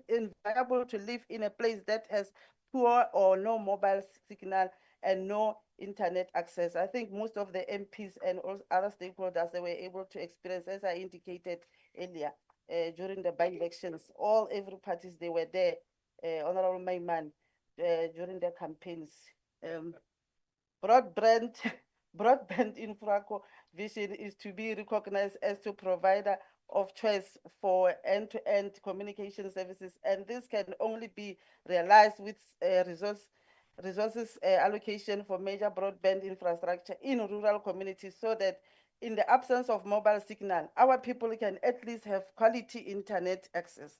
inviable to live in a place that has poor or no mobile signal and no internet access. I think most of the MPs and other stakeholders, they were able to experience, as I indicated earlier, during the by-elections, every parties, they were there, Honorable Mayman, during the campaigns. Broadband Infraco vision is to be recognized as the provider of choice for end-to-end communication services, and this can only be realized with resources allocation for major broadband infrastructure in rural communities, so that in the absence of mobile signal, our people can at least have quality internet access.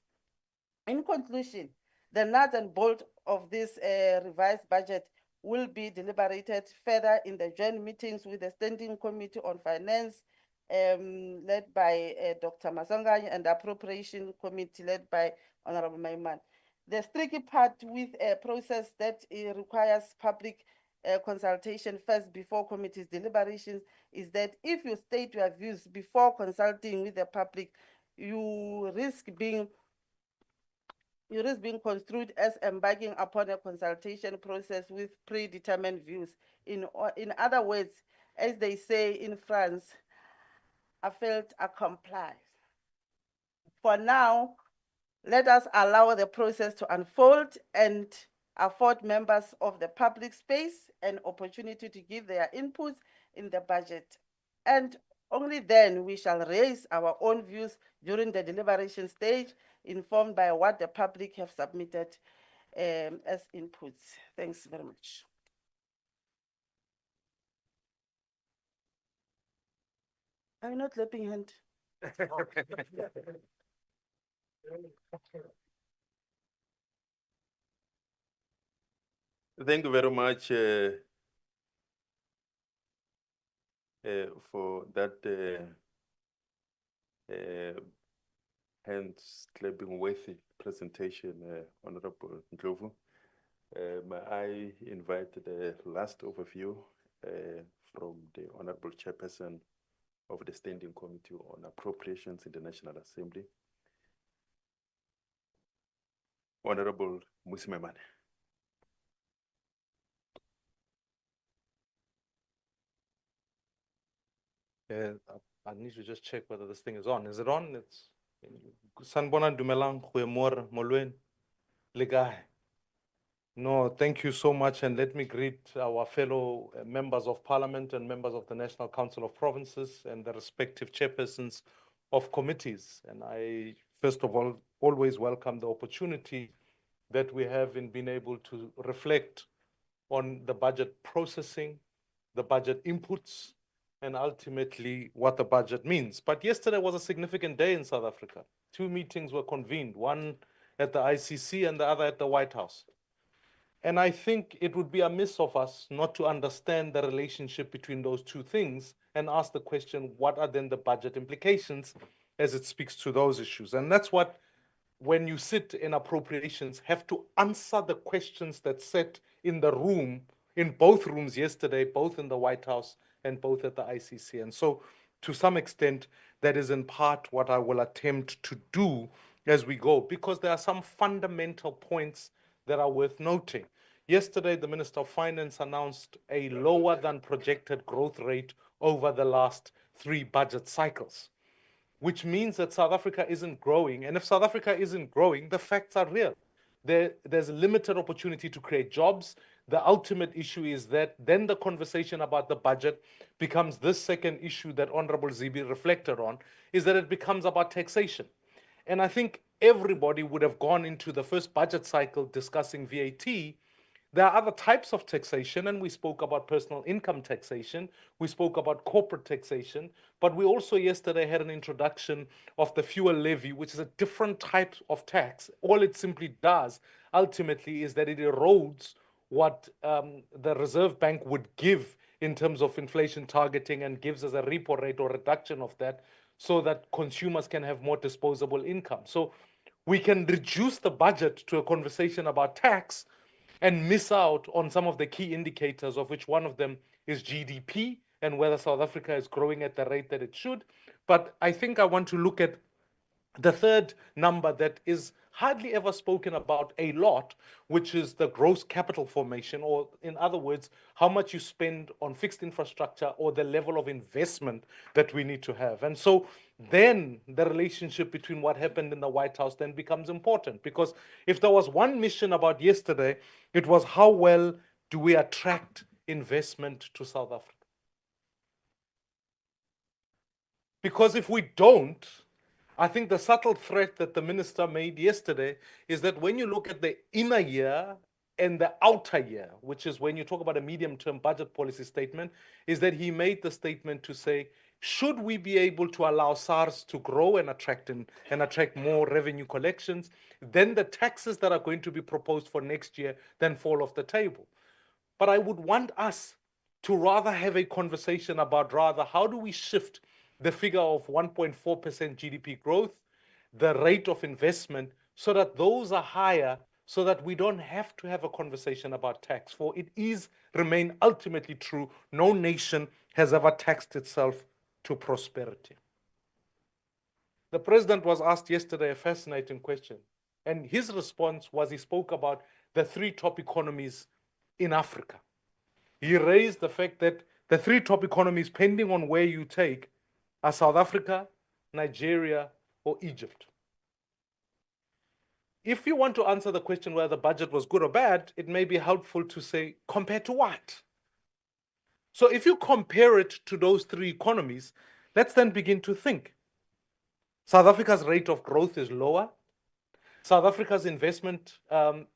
In conclusion, the nuts and bolts of this revised budget will be deliberated further in the joint meetings with the Standing Committee on Finance, led by Dr. Maswanganyi, and the Appropriation Committee led by Honorable Mayman. The tricky part with a process that requires public consultation first before committee's deliberations is that if you state your views before consulting with the public, you risk being construed as embarking upon a consultation process with predetermined views. In other words, as they say in France, I felt I comply. For now, let us allow the process to unfold and afford members of the public space an opportunity to give their inputs in the budget. And only then we shall raise our own views during the deliberation stage, informed by what the public have submitted as inputs. Thanks very much. Are you not clapping hand? Thank you very much for that hands clapping worthy presentation, Honorable Ndlovu. May I invite the last overview from the Honorable Chairperson of the Standing Committee on Appropriations in the National Assembly, Honorable Musimaimane. I need to just check whether this thing is on. Is it on? It's Sanbona Dumelang, Goeiemôre, Molweni, le kae? No, thank you so much, and let me greet our fellow members of Parliament and members of the National Council of Provinces and the respective chairpersons of committees. And I, first of all, always welcome the opportunity that we have in being able to reflect on the budget processing, the budget inputs, and ultimately what the budget means. But yesterday was a significant day in South Africa. 2 meetings were convened, one at the ICC and the other at the White House. And I think it would be amiss of us not to understand the relationship between those two things and ask the question, what are then the budget implications as it speaks to those issues? And that's what, when you sit in appropriations, have to answer the questions that sat in the room, in both rooms yesterday, both in the White House and both at the ICC. And so to some extent, that is in part what I will attempt to do as we go, because there are some fundamental points that are worth noting. Yesterday, the Minister of Finance announced a lower than projected growth rate over the last 3 budget cycles, which means that South Africa isn't growing. And if South Africa isn't growing, the facts are real. There's limited opportunity to create jobs. The ultimate issue is that then the conversation about the budget becomes this second issue that Honorable Zibi reflected on, is that it becomes about taxation. And I think everybody would have gone into the first budget cycle discussing VAT. There are other types of taxation, and we spoke about personal income taxation, we spoke about corporate taxation, but we also yesterday had an introduction of the fuel levy, which is a different type of tax. All it simply does ultimately is that it erodes what the Reserve Bank would give in terms of inflation targeting and gives us a repo rate or reduction of that so that consumers can have more disposable income. So we can reduce the budget to a conversation about tax and miss out on some of the key indicators, of which one of them is GDP and whether South Africa is growing at the rate that it should. But I think I want to look at the third number that is hardly ever spoken about a lot, which is the gross capital formation, or in other words, how much you spend on fixed infrastructure or the level of investment that we need to have. And so then the relationship between what happened in the White House then becomes important, because if there was one mission about yesterday, it was how well do we attract investment to South Africa? Because if we don't, I think the subtle threat that the minister made yesterday is that when you look at the inner year and the outer year, which is when you talk about a medium-term budget policy statement, is that he made the statement to say, should we be able to allow SARS to grow and attract more revenue collections, then the taxes that are going to be proposed for next year then fall off the table. But I would want us to rather have a conversation about how do we shift the figure of 1.4% GDP growth, the rate of investment, so that those are higher, so that we don't have to have a conversation about tax. For it is remain ultimately true, no nation has ever taxed itself to prosperity. The president was asked yesterday a fascinating question, and his response was he spoke about the 3 top economies in Africa. He raised the fact that the 3 top economies, depending on where you take, are South Africa, Nigeria, or Egypt. If you want to answer the question whether the budget was good or bad, it may be helpful to say, compared to what? So if you compare it to those 3 economies, let's then begin to think. South Africa's rate of growth is lower. South Africa's investment,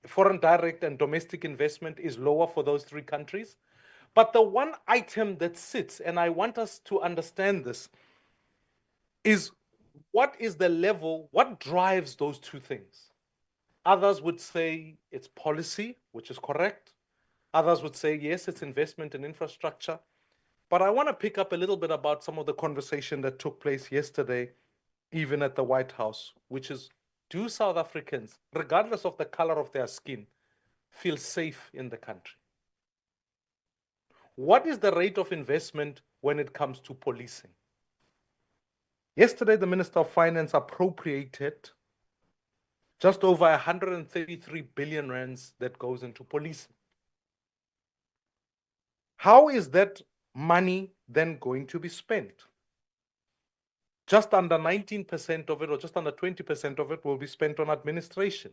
foreign direct and domestic investment, is lower for those 3 countries. But the one item that sits, and I want us to understand this, is what is the level, what drives those two things? Others would say it's policy, which is correct. Others would say, yes, it's investment in infrastructure. But I want to pick up a little bit about some of the conversation that took place yesterday, even at the White House, which is, do South Africans, regardless of the color of their skin, feel safe in the country? What is the rate of investment when it comes to policing? Yesterday, the Minister of Finance appropriated just over 133 billion rands that goes into policing. How is that money then going to be spent? Just under 19% of it, or just under 20% of it, will be spent on administration.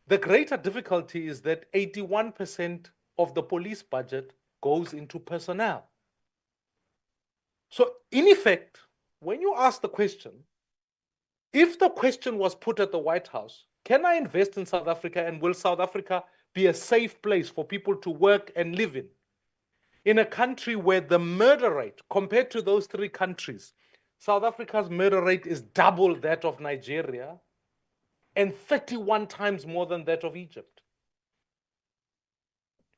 The greater difficulty is that 81% of the police budget goes into personnel. So, in effect, when you ask the question, if the question was put at the White House, can I invest in South Africa and will South Africa be a safe place for people to work and live in? In a country where the murder rate, compared to those three countries, South Africa's murder rate is double that of Nigeria and 31 times more than that of Egypt.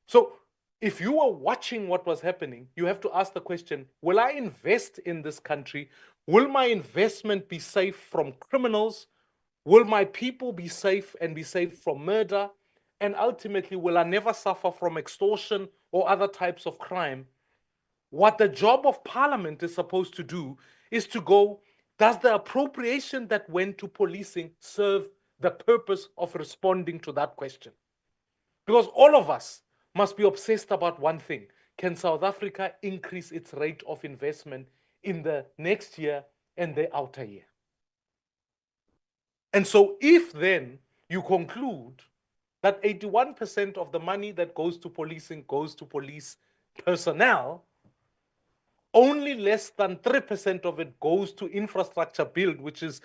So if you were watching what was happening, you have to ask the question, will I invest in this country? Will my investment be safe from criminals? Will my people be safe and be safe from murder? And ultimately, will I never suffer from extortion or other types of crime? What the job of Parliament is supposed to do is to go, does the appropriation that went to policing serve the purpose of responding to that question? Because all of us must be obsessed about one thing. Can South Africa increase its rate of investment in the next year and the outer year? And so if then you conclude that 81% of the money that goes to policing goes to police personnel, only less than 3% of it goes to infrastructure build, which is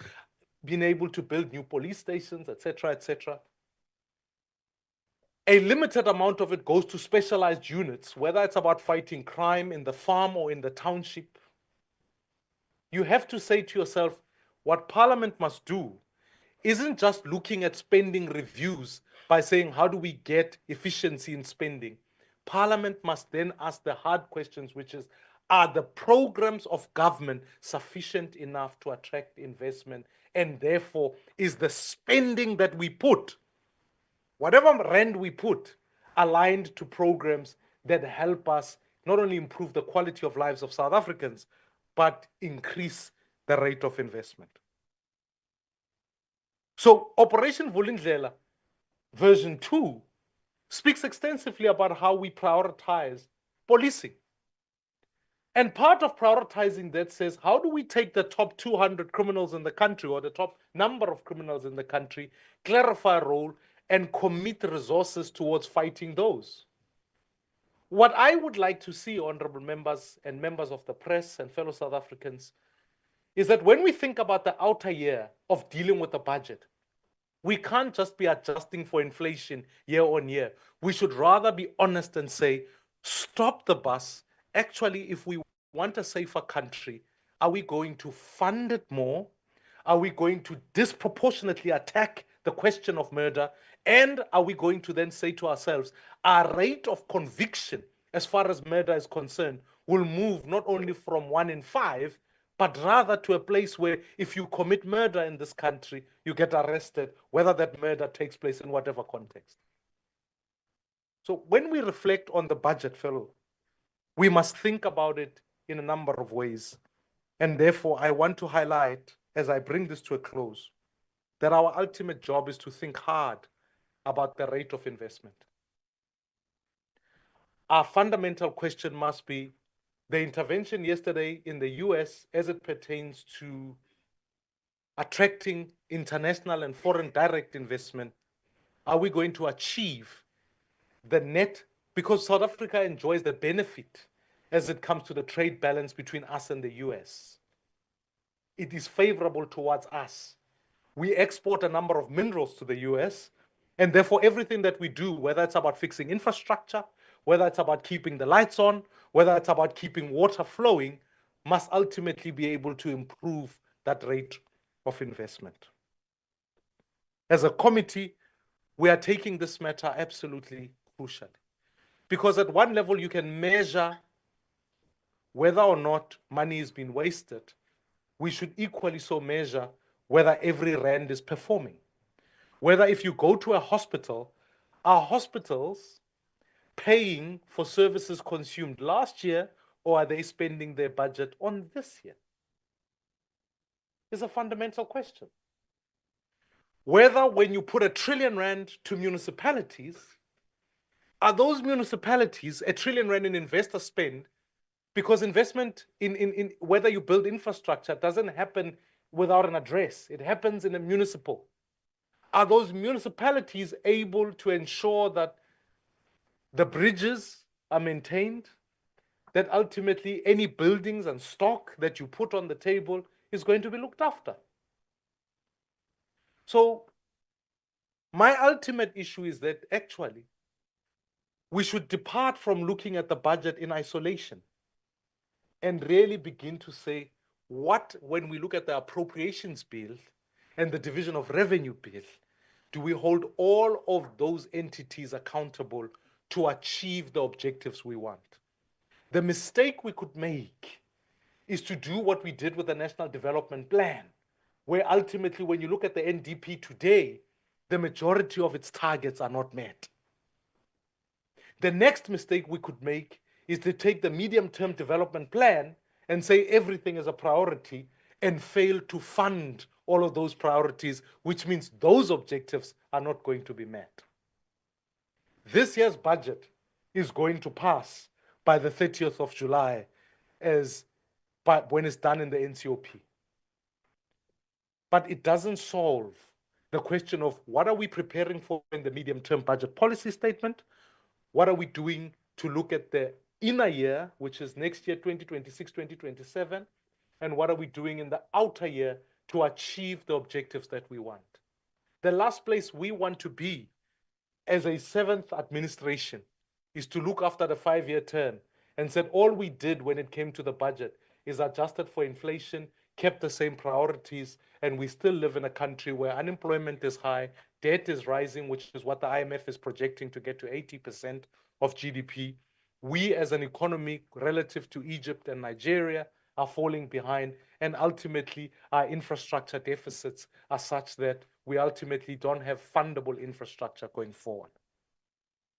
being able to build new police stations, etc., etc. A limited amount of it goes to specialized units, whether it's about fighting crime in the farm or in the township. You have to say to yourself, what Parliament must do isn't just looking at spending reviews by saying, how do we get efficiency in spending? Parliament must then ask the hard questions, which is, are the programs of government sufficient enough to attract investment? And therefore, is the spending that we put, whatever rand we put, aligned to programs that help us not only improve the quality of lives of South Africans, but increase the rate of investment? So Operation Vulindlela version 2 speaks extensively about how we prioritize policing. And part of prioritizing that says, how do we take the top 200 criminals in the country, or the top number of criminals in the country, clarify a role, and commit resources towards fighting those? What I would like to see, honorable members and members of the press and fellow South Africans, is that when we think about the outer year of dealing with the budget, we can't just be adjusting for inflation year on year. We should rather be honest and say, stop the bus. Actually, if we want a safer country, are we going to fund it more? Are we going to disproportionately attack the question of murder? And are we going to then say to ourselves, our rate of conviction as far as murder is concerned will move not only from 1 in 5, but rather to a place where if you commit murder in this country, you get arrested, whether that murder takes place in whatever context. So when we reflect on the budget, fellow, we must think about it in a number of ways. And therefore, I want to highlight, as I bring this to a close, that our ultimate job is to think hard about the rate of investment. Our fundamental question must be, the intervention yesterday in the US as it pertains to attracting international and foreign direct investment, are we going to achieve the net? Because South Africa enjoys the benefit as it comes to the trade balance between us and the US. It is favorable towards us. We export a number of minerals to the US, and therefore everything that we do, whether it's about fixing infrastructure, whether it's about keeping the lights on, whether it's about keeping water flowing, must ultimately be able to improve that rate of investment. As a committee, we are taking this matter absolutely crucial, because at one level you can measure whether or not money is being wasted. We should equally so measure whether every rand is performing. Whether if you go to a hospital, are hospitals paying for services consumed last year, or are they spending their budget on this year? It's a fundamental question. Whether when you put R1 trillion to municipalities, are those municipalities R1 trillion in investor spend? Because investment in whether you build infrastructure doesn't happen without an address. It happens in a municipal. Are those municipalities able to ensure that the bridges are maintained, that ultimately any buildings and stock that you put on the table is going to be looked after? So my ultimate issue is that actually we should depart from looking at the budget in isolation and really begin to say when we look at the appropriations bill and the division of revenue bill, do we hold all of those entities accountable to achieve the objectives we want? The mistake we could make is to do what we did with the National Development Plan, where ultimately when you look at the NDP today, the majority of its targets are not met. The next mistake we could make is to take the medium-term development plan and say everything is a priority and fail to fund all of those priorities, which means those objectives are not going to be met. This year's budget is going to pass by the 30th of July when it's done in the NCOP. But it doesn't solve the question of what are we preparing for in the medium-term budget policy statement? What are we doing to look at the inner year, which is next year, 2026, 2027? And what are we doing in the outer year to achieve the objectives that we want? The last place we want to be as a seventh administration is to look after the 5-year term and said all we did when it came to the budget is adjusted for inflation, kept the same priorities, and we still live in a country where unemployment is high, debt is rising, which is what the IMF is projecting to get to 80% of GDP. We as an economy relative to Egypt and Nigeria are falling behind, and ultimately our infrastructure deficits are such that we ultimately don't have fundable infrastructure going forward.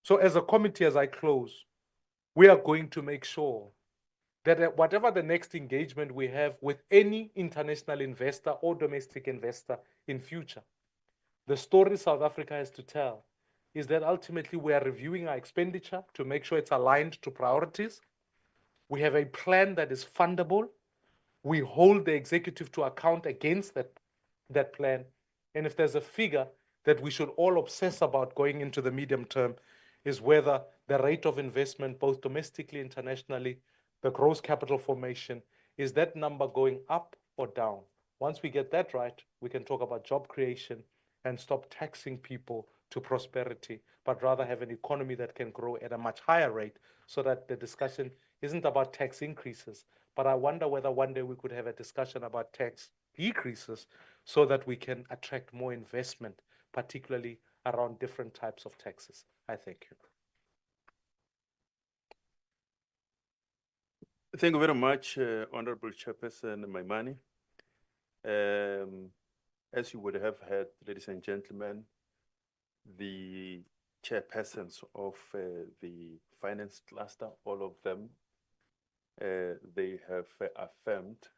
So as a committee, as I close, we are going to make sure that whatever the next engagement we have with any international investor or domestic investor in future, the story South Africa has to tell is that ultimately we are reviewing our expenditure to make sure it's aligned to priorities. We have a plan that is fundable. We hold the executive to account against that plan. And if there's a figure that we should all obsess about going into the medium term, is whether the rate of investment, both domestically, internationally, the gross capital formation, is that number going up or down? Once we get that right, we can talk about job creation and stop taxing people to prosperity, but rather have an economy that can grow at a much higher rate, so that the discussion isn't about tax increases. But I wonder whether one day we could have a discussion about tax decreases so that we can attract more investment, particularly around different types of taxes. I thank you. Thank you very much, Honorable Chairperson Maimane. As you would have heard, ladies and gentlemen, the chairpersons of the finance cluster, all of them, they have affirmed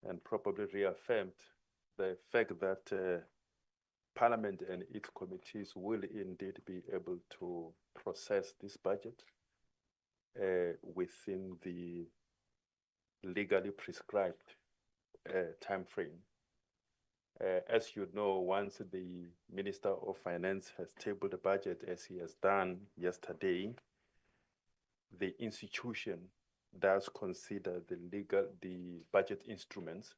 and probably reaffirmed the fact that Parliament and its committees will indeed be able to process this budget within the legally prescribed time frame. As you know, once the Minister of Finance has tabled the budget, as he has done yesterday, the institution does consider the budget instruments,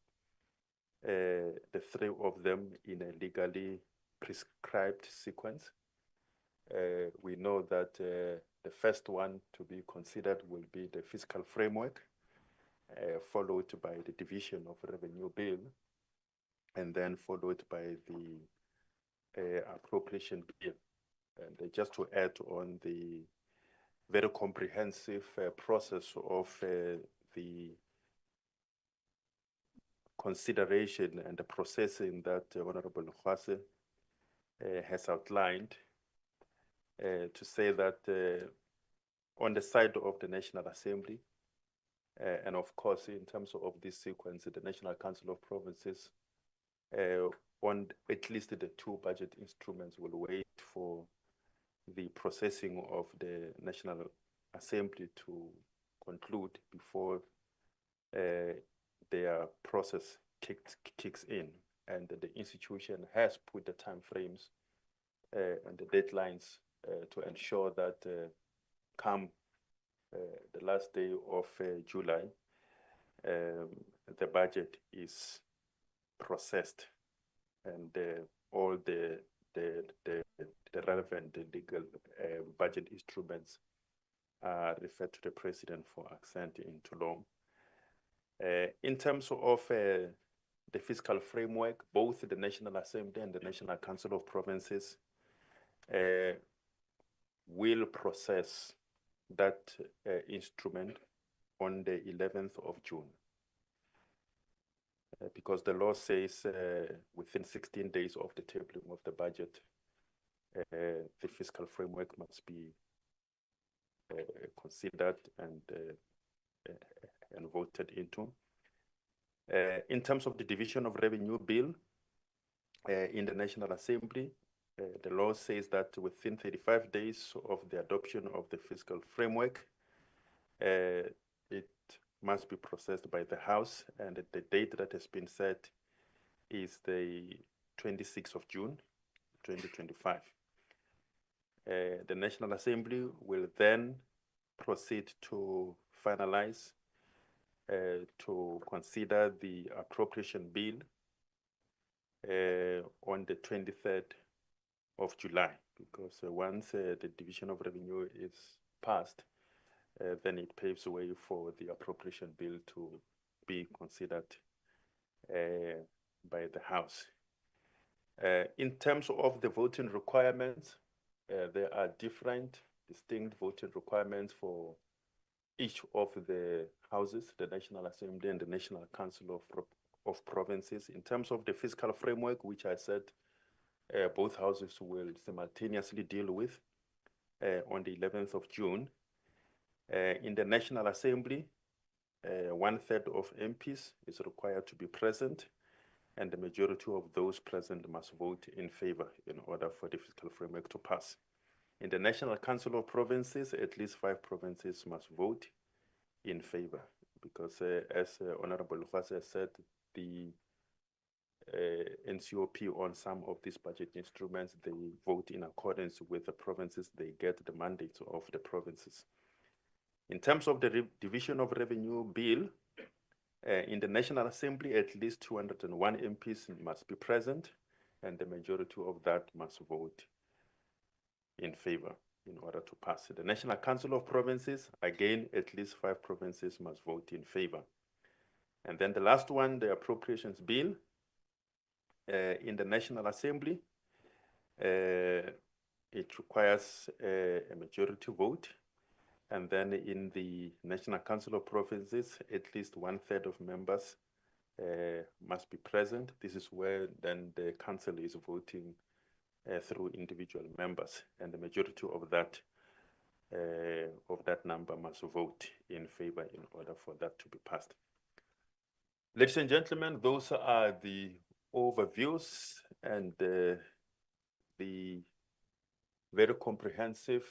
the 3 of them, in a legally prescribed sequence. We know that the first one to be considered will be the fiscal framework. followed by the division of revenue bill, and then followed by the appropriation bill. And just to add on the very comprehensive process of the consideration and the processing that Honorable Legwase has outlined, to say that on the side of the National Assembly, and of course, in terms of this sequence, the National Council of Provinces, on at least the two budget instruments, will wait for the processing of the National Assembly to conclude before their process kicks in. And the institution has put the time frames and the deadlines to ensure that come the last day of July, the budget is processed and all the relevant legal budget instruments are referred to the President for assent into law. In terms of the fiscal framework, both the National Assembly and the National Council of Provinces will process that instrument on the 11th of June. Because the law says within 16 days of the tabling of the budget, the fiscal framework must be considered and voted into. In terms of the division of revenue bill in the National Assembly, the law says that within 35 days of the adoption of the fiscal framework, it must be processed by the House, and the date that has been set is the 26th of June, 2025. The National Assembly will then proceed to finalize, to consider the appropriation bill on the 23rd of July, because once the division of revenue is passed, then it paves the way for the appropriation bill to be considered by the House. In terms of the voting requirements, there are different distinct voting requirements for each of the houses, the National Assembly and the National Council of Provinces. In terms of the fiscal framework, which I said both houses will simultaneously deal with on the 11th of June. In the National Assembly, 1/3 of MPs is required to be present, and the majority of those present must vote in favor in order for the fiscal framework to pass. In the National Council of Provinces, at least 5 provinces must vote in favor, because as Honorable Legwase said, the NCOP on some of these budget instruments, they vote in accordance with the provinces, they get the mandates of the provinces. In terms of the division of revenue bill, in the National Assembly, at least 201 MPs must be present, and the majority of that must vote in favor in order to pass. The National Council of Provinces, again, at least 5 provinces must vote in favor. And then the last one, the appropriations bill, in the National Assembly, it requires a majority vote. And then in the National Council of Provinces, at least 1/3 of members must be present. This is where then the council is voting through individual members, and the majority of that number must vote in favor in order for that to be passed. Ladies and gentlemen, those are the overviews and the very comprehensive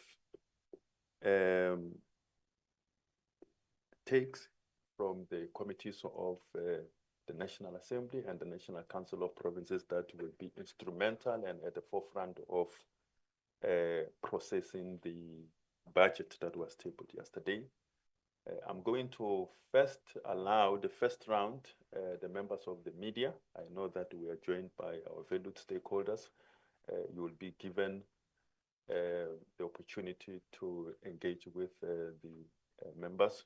takes from the committees of the National Assembly and the National Council of Provinces that will be instrumental and at the forefront of processing the budget that was tabled yesterday. I'm going to first allow the first round, the members of the media. I know that we are joined by our valued stakeholders. You will be given the opportunity to engage with the members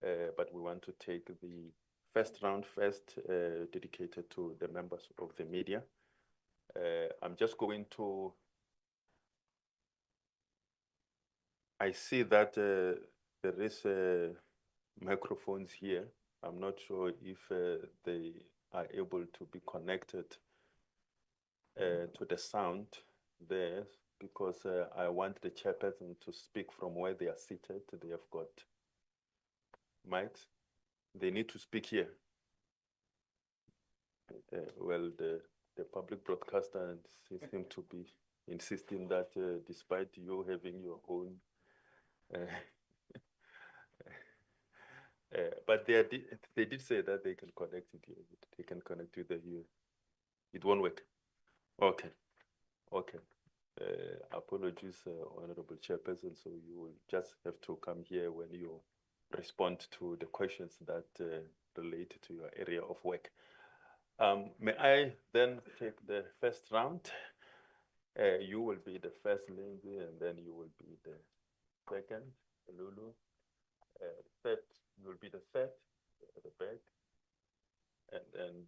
but we want to take the first round first, dedicated to the members of the media. I'm just going to, I see that there is microphones here. I'm not sure if they are able to be connected to the sound there, because I want the chairperson to speak from where they are seated. They have got mics. They need to speak here. Well, the public broadcaster seems to be insisting that despite you having your own, but they did say that they can connect it here. They can connect with the here. It won't work. Okay. Okay. Apologies, Honorable Chairperson. So you will just have to come here when you respond to the questions that relate to your area of work. May I then take the first round? You will be the first, Lindsay, and then you will be the second, Lulu. Third, you will be the third at the back. And then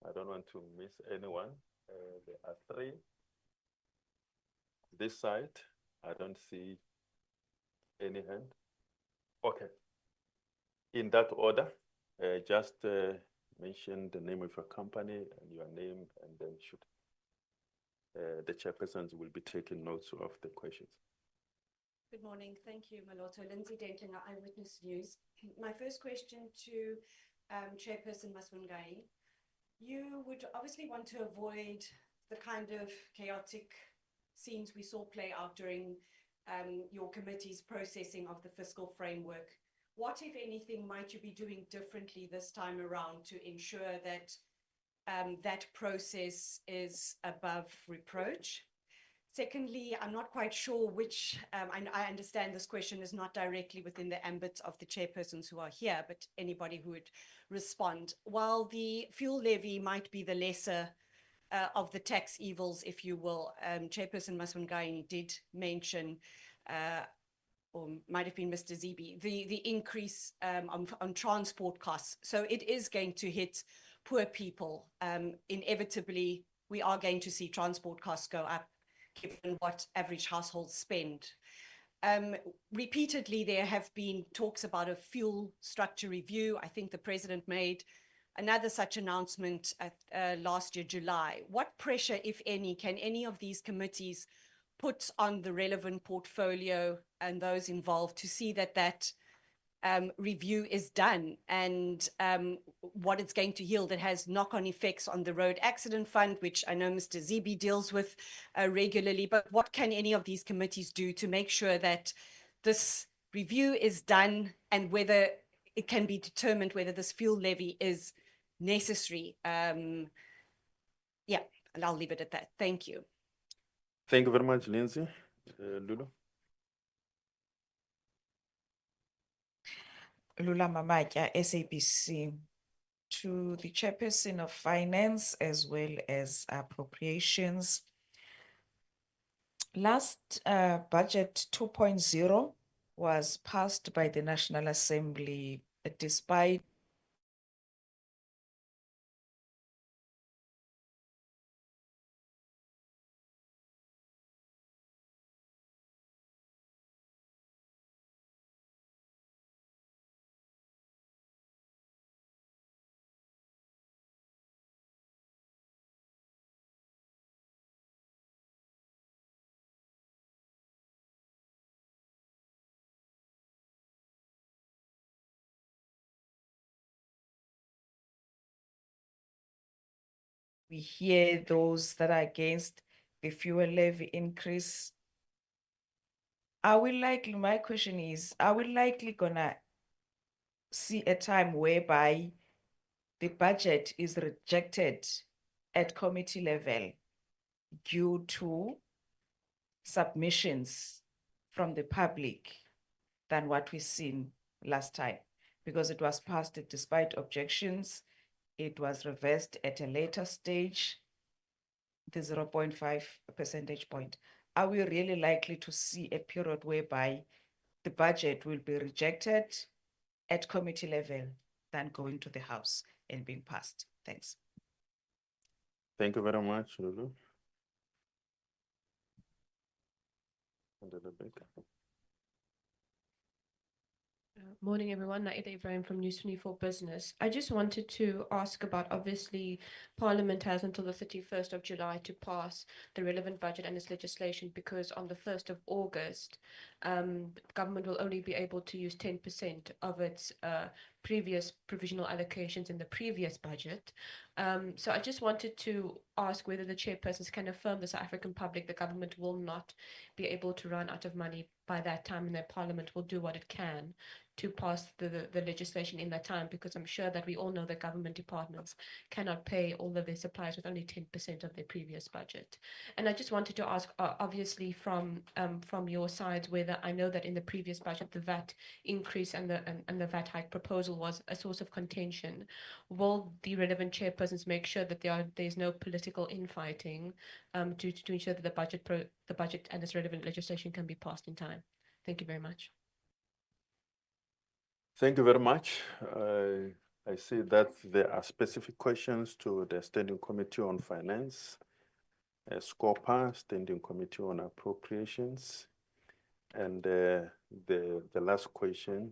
I don't want to miss anyone. There are three. This side, I don't see any hand. Okay. In that order, just mention the name of your company and your name, and then should the chairpersons will be taking notes of the questions. Good morning. Thank you, Maloto. Lindsay Dentlinger, Eyewitness News. My first question to Chairperson Maswanganyi. You would obviously want to avoid the kind of chaotic scenes we saw play out during your committee's processing of the fiscal framework. What, if anything, might you be doing differently this time around to ensure that that process is above reproach? Secondly, I'm not quite sure which, I understand this question is not directly within the ambit of the chairpersons who are here, but anybody who would respond. While the fuel levy might be the lesser of the tax evils, if you will, Chairperson Maswanganyi did mention, or might have been Mr. Zibi, the increase on transport costs. So it is going to hit poor people. Inevitably, we are going to see transport costs go up, given what average households spend. Repeatedly, there have been talks about a fuel structure review. I think the president made another such announcement at, last year, July. What pressure, if any, can any of these committees put on the relevant portfolio and those involved to see that that review is done, and what it's going to yield? It has knock-on effects on the road accident fund, which I know Mr. Zibi deals with regularly, but what can any of these committees do to make sure that this review is done, and whether it can be determined whether this fuel levy is necessary? Yeah, and I'll leave it at that. Thank you. Thank you very much, Lindsay. Lulu. Lula Mamatya, SABC. To the Chairperson of Finance as well as Appropriations. Last budget 2.0 was passed by the National Assembly despite we hear those that are against the fuel levy increase. Are we likely, my question is, are we likely gonna see a time whereby the budget is rejected at committee level due to submissions from the public than what we've seen last time? Because it was passed despite objections, it was reversed at a later stage, the 0.5 percentage point. Are we really likely to see a period whereby the budget will be rejected at committee level than going to the House and being passed. Thanks. Thank you very much, Lulu. Morning, everyone. Naida Ibrahim from News 24 Business. I just wanted to ask about, obviously, Parliament has until the 31st of July to pass the relevant budget and its legislation, because on the 1st of August, government will only be able to use 10% of its previous provisional allocations in the previous budget. So I just wanted to ask whether the chairpersons can affirm the South African public the government will not be able to run out of money by that time, and that Parliament will do what it can to pass the legislation in that time, because I'm sure that we all know that government departments cannot pay all of their suppliers with only 10% of their previous budget. And I just wanted to ask, obviously from your side, whether I know that in the previous budget the VAT increase and the VAT hike proposal was a source of contention. Will the relevant chairpersons make sure that there's no political infighting to ensure that the budget and its relevant legislation can be passed in time? Thank you very much. Thank you very much. I see that there are specific questions to the Standing Committee on Finance, SCOPA, Standing Committee on Appropriations, and the last question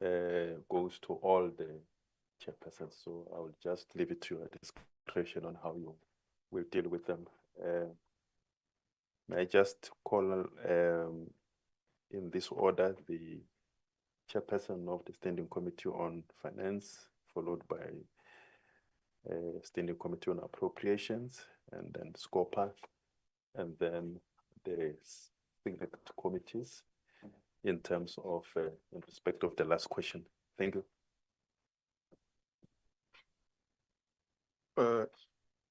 goes to all the chairpersons. So I will just leave it to your discretion on how you will deal with them. May I just call in this order the Chairperson of the Standing Committee on Finance, followed by Standing Committee on Appropriations, and then SCOPA, and then the select committees in terms of, in respect of the last question. Thank you.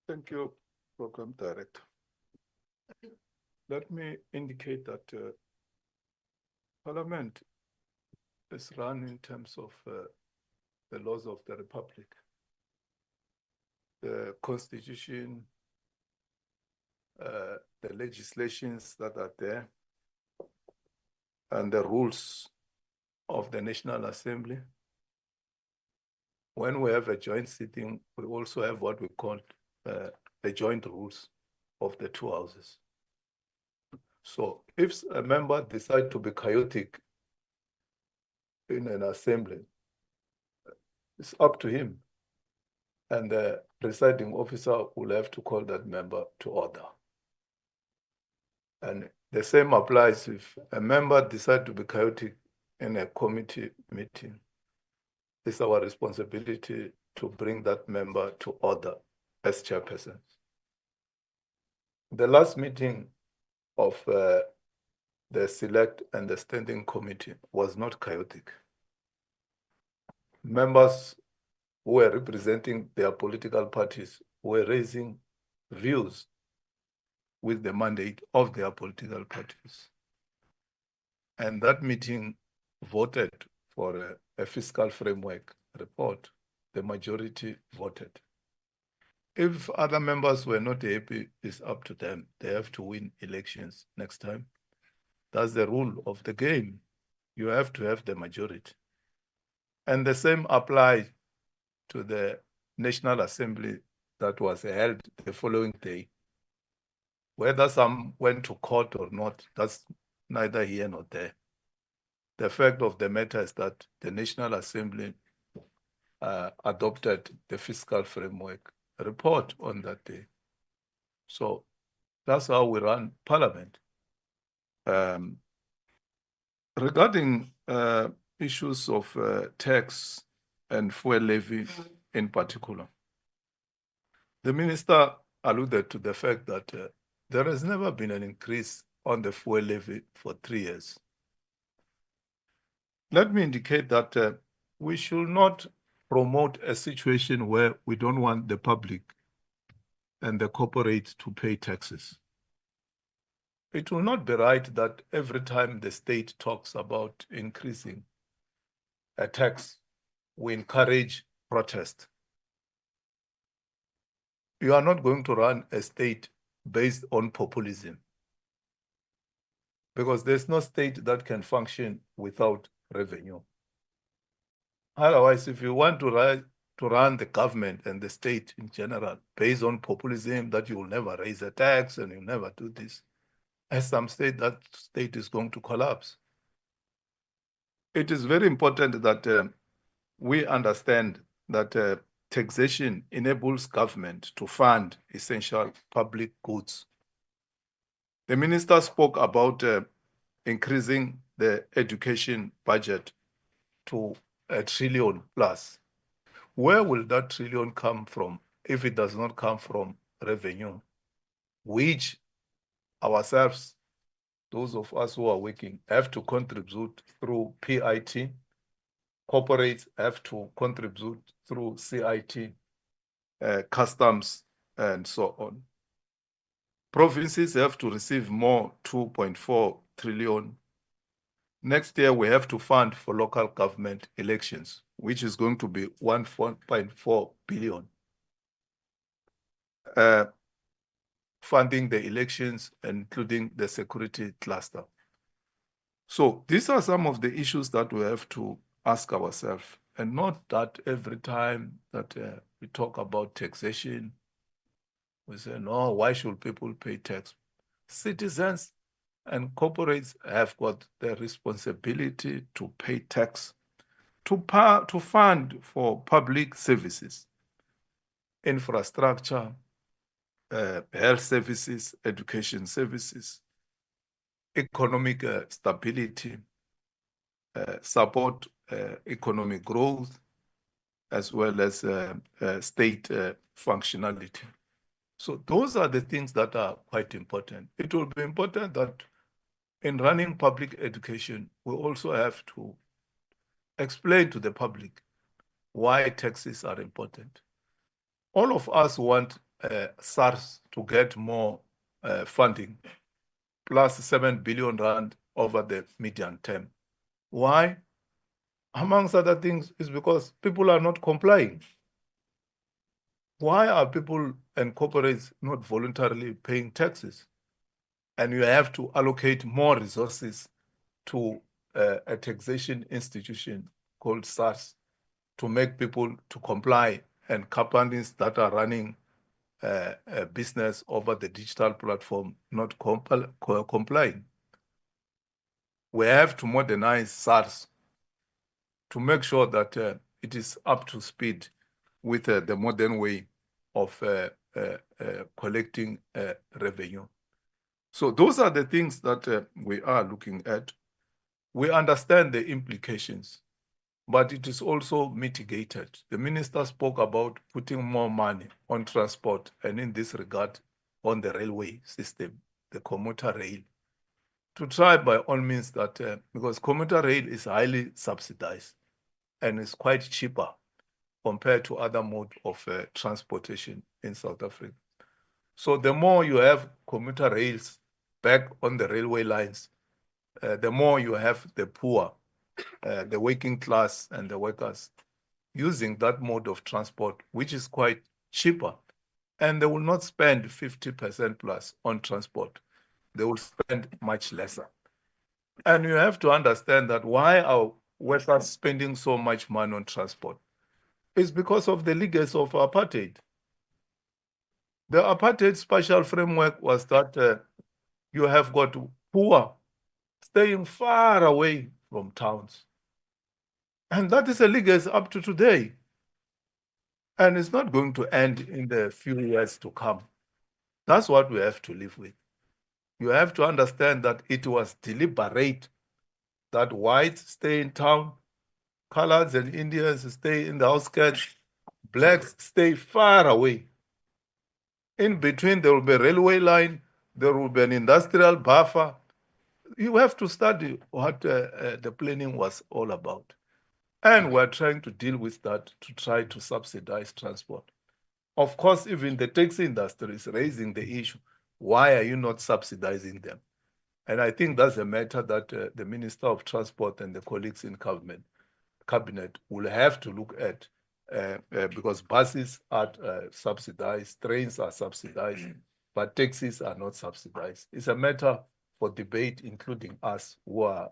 Thank you, Program Director. Let me indicate that Parliament is run in terms of the laws of the Republic, the Constitution, the legislations that are there, and the rules of the National Assembly. When we have a joint sitting, we also have what we call the joint rules of the two houses. So if a member decides to be chaotic in an assembly, it's up to him. And the presiding officer will have to call that member to order. And the same applies if a member decides to be chaotic in a committee meeting. It's our responsibility to bring that member to order as chairperson. The last meeting of the select and the standing committee was not chaotic. Members who were representing their political parties were raising views with the mandate of their political parties. And that meeting voted for a fiscal framework report. The majority voted. If other members were not happy, it's up to them. They have to win elections next time. That's the rule of the game. You have to have the majority. And the same applies to the National Assembly that was held the following day. Whether some went to court or not, that's neither here nor there. The fact of the matter is that the National Assembly adopted the fiscal framework report on that day. So that's how we run Parliament. Regarding issues of tax and fuel levy in particular, the minister alluded to the fact that there has never been an increase on the fuel levy for 3 years. Let me indicate that we should not promote a situation where we don't want the public and the corporate to pay taxes. It will not be right that every time the state talks about increasing a tax, we encourage protest. You are not going to run a state based on populism, because there's no state that can function without revenue. Otherwise, if you want to run the government and the state in general based on populism, that you will never raise a tax and you never do this, at some state, that state is going to collapse. It is very important that we understand that taxation enables government to fund essential public goods. The minister spoke about increasing the education budget to $1 trillion plus. Where will that trillion come from if it does not come from revenue, which ourselves, those of us who are working, have to contribute through PIT, corporates have to contribute through CIT, customs, and so on. Provinces have to receive more, 2.4 trillion. Next year, we have to fund for local government elections, which is going to be 1.4 billion. Funding the elections, including the security cluster. So these are some of the issues that we have to ask ourselves, and not that every time that we talk about taxation, we say, no, why should people pay tax? Citizens and corporates have got the responsibility to pay tax, to fund for public services, infrastructure, health services, education services, economic stability, support economic growth, as well as state functionality. So those are the things that are quite important. It will be important that in running public education, we also have to explain to the public why taxes are important. All of us want SARS to get more funding, plus 7 billion rand over the medium term. Why? Amongst other things, is because people are not complying. Why are people and corporates not voluntarily paying taxes? And you have to allocate more resources to a taxation institution called SARS to make people to comply, and companies that are running a business over the digital platform not complying. We have to modernize SARS to make sure that it is up to speed with the modern way of collecting revenue. So those are the things that we are looking at. We understand the implications, but it is also mitigated. The minister spoke about putting more money on transport, and in this regard, on the railway system, the commuter rail, to try by all means that, because commuter rail is highly subsidized and is quite cheaper compared to other mode of transportation in South Africa. So the more you have commuter rails back on the railway lines, the more you have the poor, the working class and the workers using that mode of transport, which is quite cheaper. And they will not spend 50% plus on transport. They will spend much lesser. And you have to understand that why are workers spending so much money on transport? It's because of the legacy of apartheid. The apartheid special framework was that you have got poor staying far away from towns. And that is a legacy up to today. And it's not going to end in the few years to come. That's what we have to live with. You have to understand that it was deliberate that whites stay in town, coloreds and Indians stay in the outskirts, blacks stay far away. In between, there will be a railway line, there will be an industrial buffer. You have to study what the planning was all about. And we're trying to deal with that to try to subsidize transport. Of course, even the taxi industry is raising the issue. Why are you not subsidizing them? And I think that's a matter that the Minister of Transport and the colleagues in cabinet will have to look at because buses are subsidized, trains are subsidized, but taxis are not subsidized. It's a matter for debate, including us who are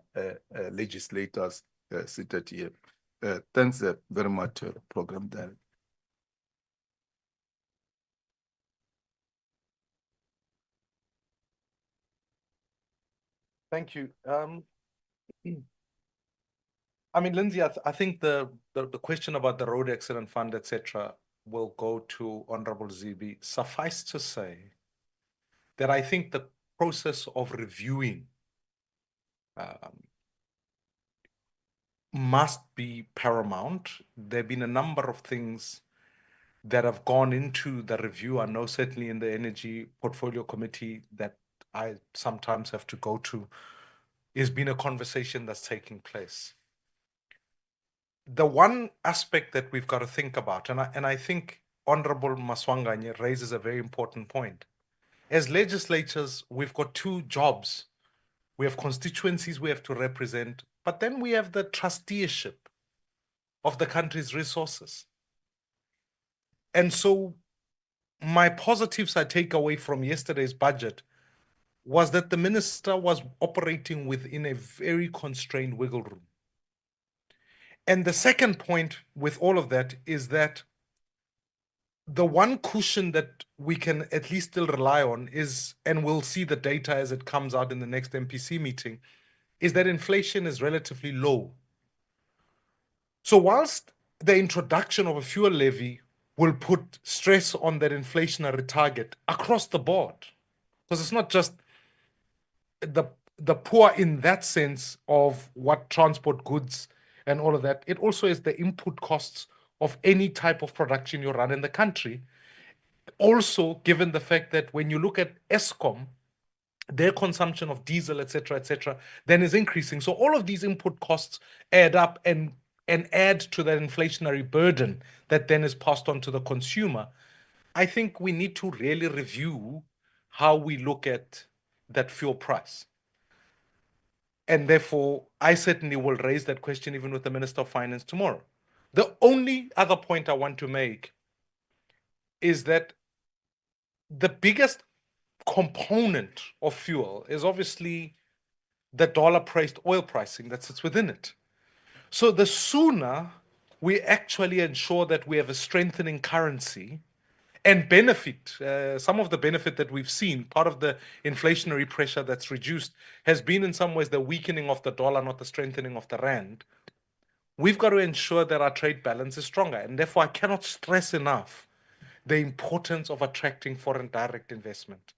legislators seated here. Thanks very much, Program Director. Thank you. I mean, Lindsay, I think the question about the road accident fund, etc., will go to Honorable Zibi. Suffice to say that I think the process of reviewing must be paramount. There have been a number of things that have gone into the review. I know certainly in the Energy Portfolio Committee that I sometimes have to go to. It's been a conversation that's taking place. The one aspect that we've got to think about, and I think Honorable Maswanganyi raises a very important point. As legislators, we've got two jobs. We have constituencies we have to represent, but then we have the trusteeship of the country's resources. And so my positives I take away from yesterday's budget was that the minister was operating within a very constrained wiggle room. And the second point with all of that is that the one cushion that we can at least still rely on is, and we'll see the data as it comes out in the next MPC meeting, is that inflation is relatively low. So whilst the introduction of a fuel levy will put stress on that inflationary target across the board, because it's not just the poor in that sense of what transport goods and all of that, it also is the input costs of any type of production you run in the country. Also, given the fact that when you look at Eskom, their consumption of diesel, etc., then is increasing. So all of these input costs add up and add to that inflationary burden that then is passed on to the consumer. I think we need to really review how we look at that fuel price. And therefore, I certainly will raise that question even with the Minister of Finance tomorrow. The only other point I want to make is that the biggest component of fuel is obviously the dollar-priced oil pricing that sits within it. So the sooner we actually ensure that we have a strengthening currency and benefit, some of the benefit that we've seen, part of the inflationary pressure that's reduced has been in some ways the weakening of the dollar, not the strengthening of the rand. We've got to ensure that our trade balance is stronger. And therefore, I cannot stress enough the importance of attracting foreign direct investment,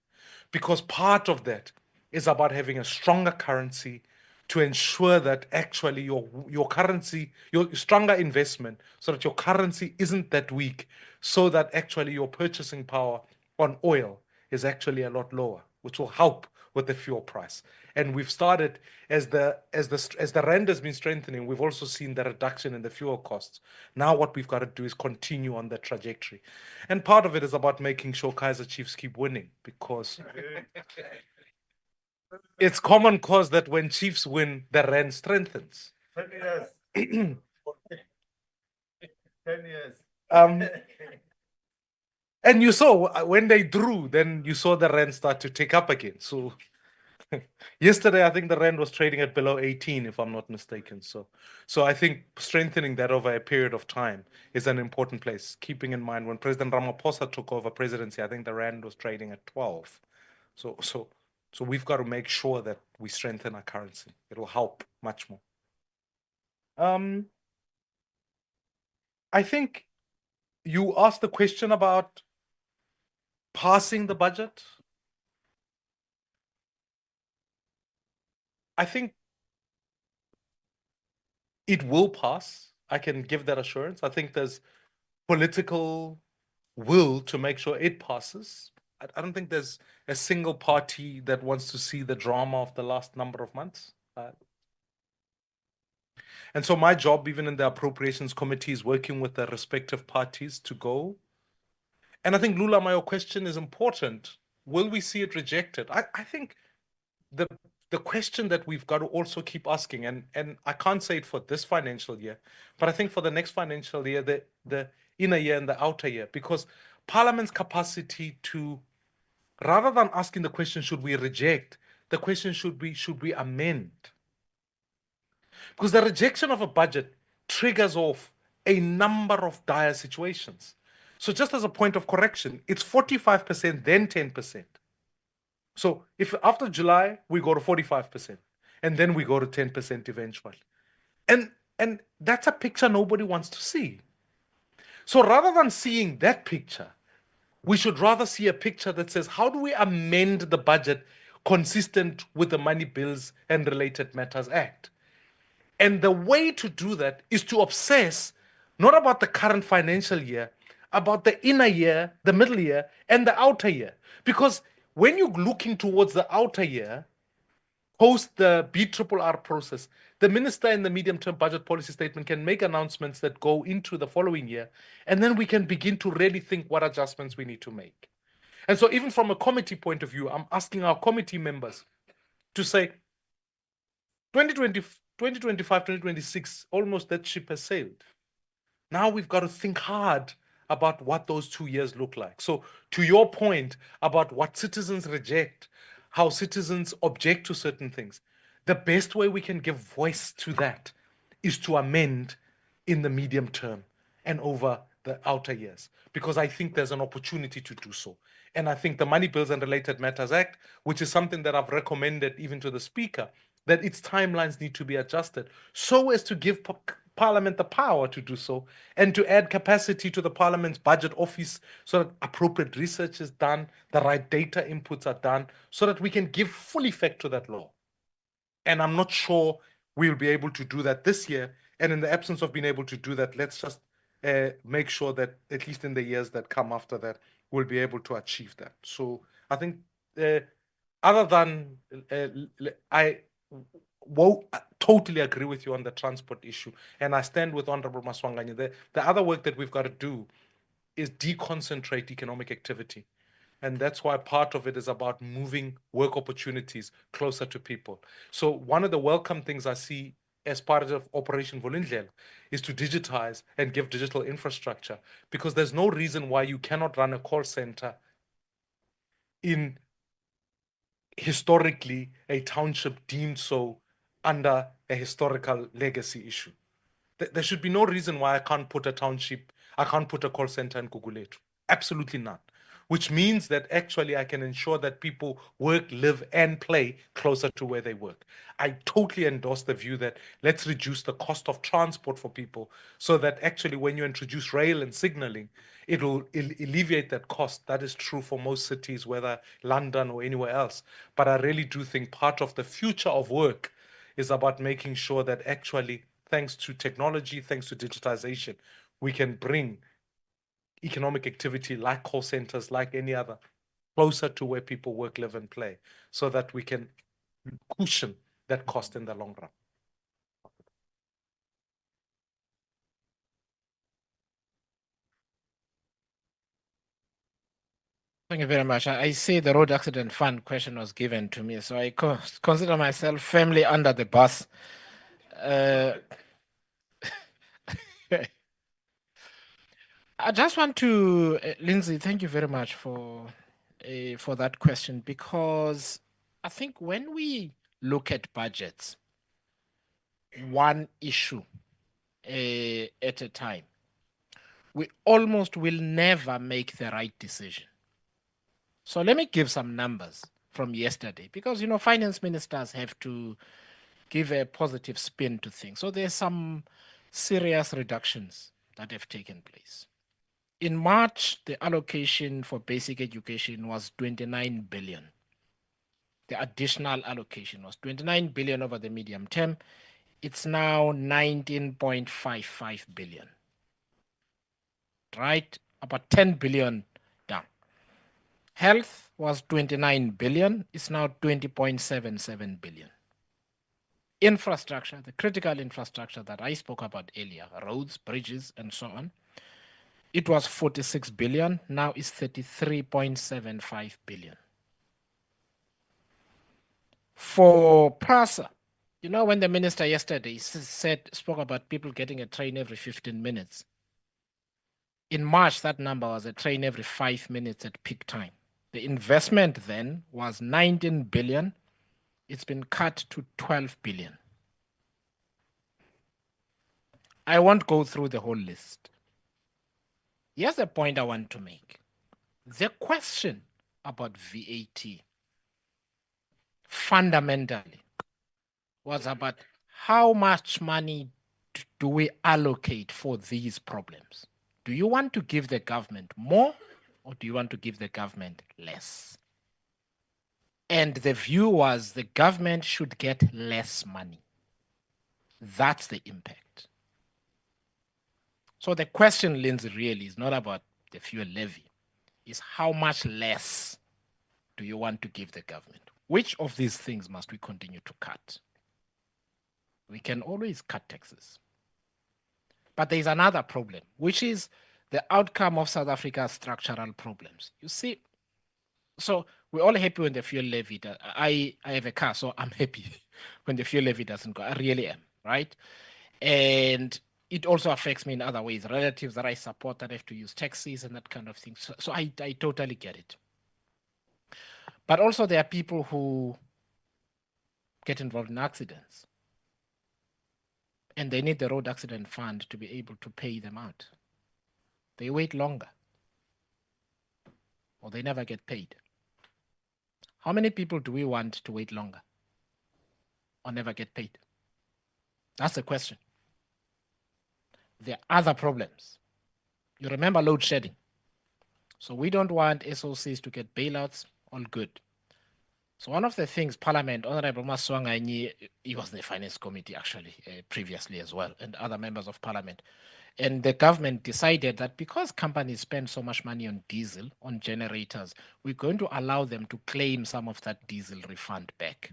because part of that is about having a stronger currency to ensure that actually your currency, your stronger investment, so that your currency isn't that weak, so that actually your purchasing power on oil is actually a lot lower, which will help with the fuel price. And we've started, as the rand has been strengthening, we've also seen the reduction in the fuel costs. Now what we've got to do is continue on that trajectory. And part of it is about making sure Kaizer Chiefs keep winning, because it's common cause that when Chiefs win, the rand strengthens. 10 years. 10 years. And you saw when they drew, then you saw the rand start to take up again. So yesterday, I think the rand was trading at below 18, if I'm not mistaken. So I think strengthening that over a period of time is an important place. Keeping in mind when President Ramaphosa took over presidency, I think the rand was trading at 12. So we've got to make sure that we strengthen our currency. It'll help much more. I think you asked the question about passing the budget. I think it will pass. I can give that assurance. I think there's political will to make sure it passes. I don't think there's a single party that wants to see the drama of the last number of months. And so my job, even in the Appropriations Committee, is working with the respective parties to go. And I think, Lula, my question is important. Will we see it rejected? I think the question that we've got to also keep asking, and I can't say it for this financial year, but I think for the next financial year, the inner year and the outer year, because Parliament's capacity to, rather than asking the question, should we reject, the question should be, should we amend? Because the rejection of a budget triggers off a number of dire situations. So just as a point of correction, it's 45%, then 10%. So if after July, we go to 45%, and then we go to 10% eventually. And that's a picture nobody wants to see. So rather than seeing that picture, we should rather see a picture that says, how do we amend the budget consistent with the Money Bills and Related Matters Act? And the way to do that is to obsess not about the current financial year, about the inner year, the middle year, and the outer year. Because when you're looking towards the outer year, post the BRRR process, the minister in the medium-term budget policy statement can make announcements that go into the following year, and then we can begin to really think what adjustments we need to make. And so even from a committee point of view, I'm asking our committee members to say, 2025, 2026, almost that ship has sailed. Now we've got to think hard about what those 2 years look like. So to your point about what citizens reject, how citizens object to certain things, the best way we can give voice to that is to amend in the medium term and over the outer years, because I think there's an opportunity to do so. And I think the Money Bills and Related Matters Act, which is something that I've recommended even to the Speaker, that its timelines need to be adjusted so as to give Parliament the power to do so, and to add capacity to the Parliament's budget office so that appropriate research is done, the right data inputs are done, so that we can give full effect to that law. And I'm not sure we'll be able to do that this year. And in the absence of being able to do that, let's just make sure that at least in the years that come after that, we'll be able to achieve that. So I think other than I totally agree with you on the transport issue, and I stand with Honorable Maswanganyi. The other work that we've got to do is deconcentrate economic activity. And that's why part of it is about moving work opportunities closer to people. So one of the welcome things I see as part of Operation Vulindlela is to digitize and give digital infrastructure, because there's no reason why you cannot run a call center in historically a township deemed so under a historical legacy issue. There should be no reason why I can't put a call center in Gugulethu. Absolutely none. Which means that actually I can ensure that people work, live, and play closer to where they work. I totally endorse the view that let's reduce the cost of transport for people, so that actually when you introduce rail and signaling, it'll alleviate that cost. That is true for most cities, whether London or anywhere else. But I really do think part of the future of work is about making sure that actually, thanks to technology, thanks to digitization, we can bring economic activity like call centers, like any other, closer to where people work, live, and play, so that we can cushion that cost in the long run. Thank you very much. I see the road accident fund question was given to me, so I consider myself firmly under the bus. I just want to, Lindsay, thank you very much for that question, because I think when we look at budgets, one issue at a time, we almost will never make the right decision. So let me give some numbers from yesterday, because, finance ministers have to give a positive spin to things. So there's some serious reductions that have taken place. In March, the allocation for basic education was 29 billion. The additional allocation was 29 billion over the medium term. It's now 19.55 billion. Right? About 10 billion down. Health was 29 billion. It's now 20.77 billion. Infrastructure, the critical infrastructure that I spoke about earlier, roads, bridges, and so on, it was 46 billion. Now it's 33.75 billion. For PRASA, when the minister yesterday spoke about people getting a train every 15 minutes. In March, that number was a train every 5 minutes at peak time. The investment then was 19 billion. It's been cut to 12 billion. I won't go through the whole list. Here's the point I want to make. The question about VAT fundamentally was about how much money do we allocate for these problems? Do you want to give the government more or do you want to give the government less? And the view was the government should get less money. That's the impact. So the question, Lindsay, really is not about the fuel levy, is how much less do you want to give the government? Which of these things must we continue to cut? We can always cut taxes. But there's another problem, which is the outcome of South Africa's structural problems. You see, so we're all happy when the fuel levy does. I have a car, so I'm happy when the fuel levy doesn't go. I really am, right? And it also affects me in other ways. Relatives that I support that have to use taxis and that kind of thing. So I totally get it. But also there are people who get involved in accidents. And they need the road accident fund to be able to pay them out. They wait longer. Or they never get paid. How many people do we want to wait longer? Or never get paid? That's the question. There are other problems. You remember load shedding. So we don't want SOCs to get bailouts, all good. So one of the things Parliament, Honorable Maswanganyi, he was in the Finance Committee actually previously as well, and other members of Parliament. And the government decided that because companies spend so much money on diesel, on generators, we're going to allow them to claim some of that diesel refund back.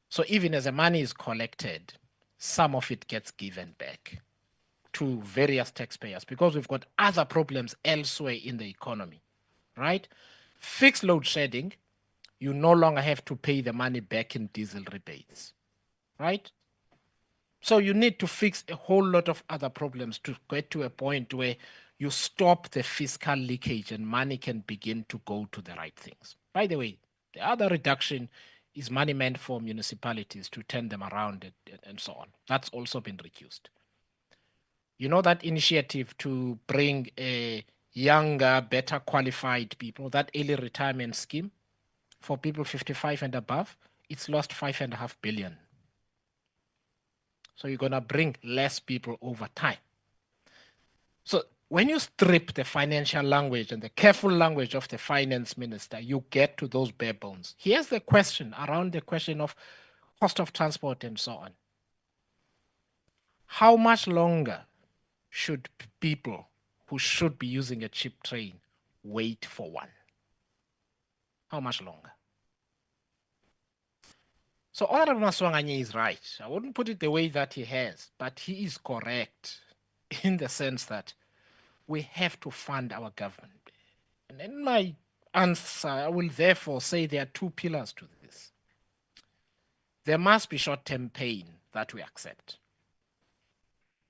So even as the money is collected, some of it gets given back to various taxpayers because we've got other problems elsewhere in the economy, right? Fixed load shedding, you no longer have to pay the money back in diesel rebates, right? So you need to fix a whole lot of other problems to get to a point where you stop the fiscal leakage and money can begin to go to the right things. By the way, the other reduction is money meant for municipalities to turn them around and so on. That's also been reduced. You know that initiative to bring a younger, better qualified people, that early retirement scheme for people 55 and above, it's lost 5.5 billion. So you're going to bring less people over time. So when you strip the financial language and the careful language of the finance minister, you get to those bare bones. Here's the question around the question of cost of transport and so on. How much longer should people who should be using a cheap train wait for one? How much longer? So Honorable Maswanganyi is right. I wouldn't put it the way that he has, but he is correct in the sense that we have to fund our government. And in my answer, I will therefore say there are two pillars to this. There must be short-term pain that we accept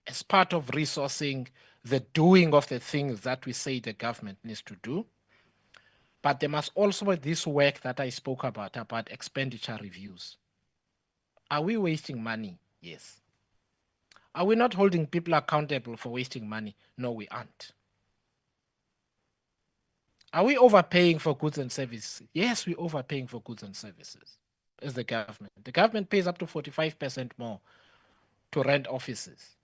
as part of resourcing the doing of the things that we say the government needs to do. But there must also be this work that I spoke about expenditure reviews. Are we wasting money? Yes. Are we not holding people accountable for wasting money? No, we aren't. Are we overpaying for goods and services? Yes, we're overpaying for goods and services as the government. The government pays up to 45% more to rent offices.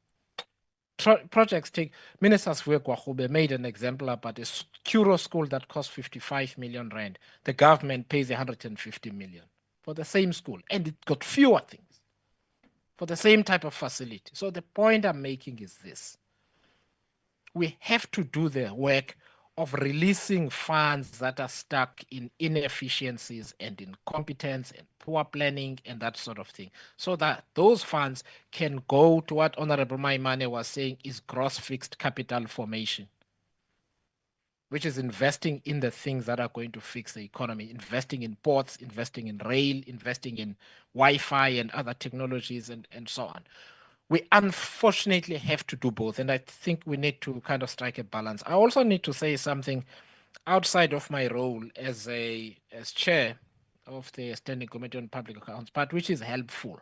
Projects take, Ministers Kwakube made an example about a Curo school that costs 55 million rand. The government pays 150 million for the same school, and it got fewer things for the same type of facility. So the point I'm making is this. We have to do the work of releasing funds that are stuck in inefficiencies and incompetence and poor planning and that sort of thing, so that those funds can go to what Honorable Maimane was saying is gross fixed capital formation, which is investing in the things that are going to fix the economy, investing in ports, investing in rail, investing in Wi-Fi and other technologies and so on. We unfortunately have to do both, and I think we need to kind of strike a balance. I also need to say something outside of my role as chair of the Standing Committee on Public Accounts, but which is helpful.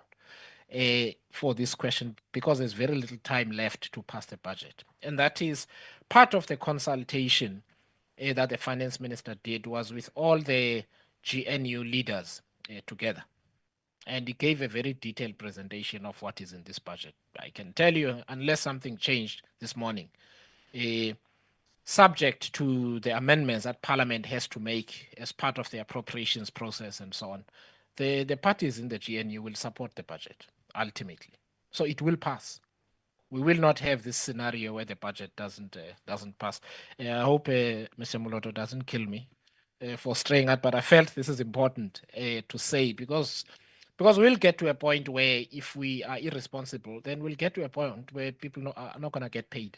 for this question because there's very little time left to pass the budget. And that is part of the consultation that the finance minister did was with all the GNU leaders together. And he gave a very detailed presentation of what is in this budget. I can tell you, unless something changed this morning, subject to the amendments that Parliament has to make as part of the appropriations process and so on, the parties in the GNU will support the budget ultimately. So it will pass. We will not have this scenario where the budget doesn't pass. I hope Mr. Moloto doesn't kill me for straying out, but I felt this is important to say because we'll get to a point where if we are irresponsible, then we'll get to a point where people are not going to get paid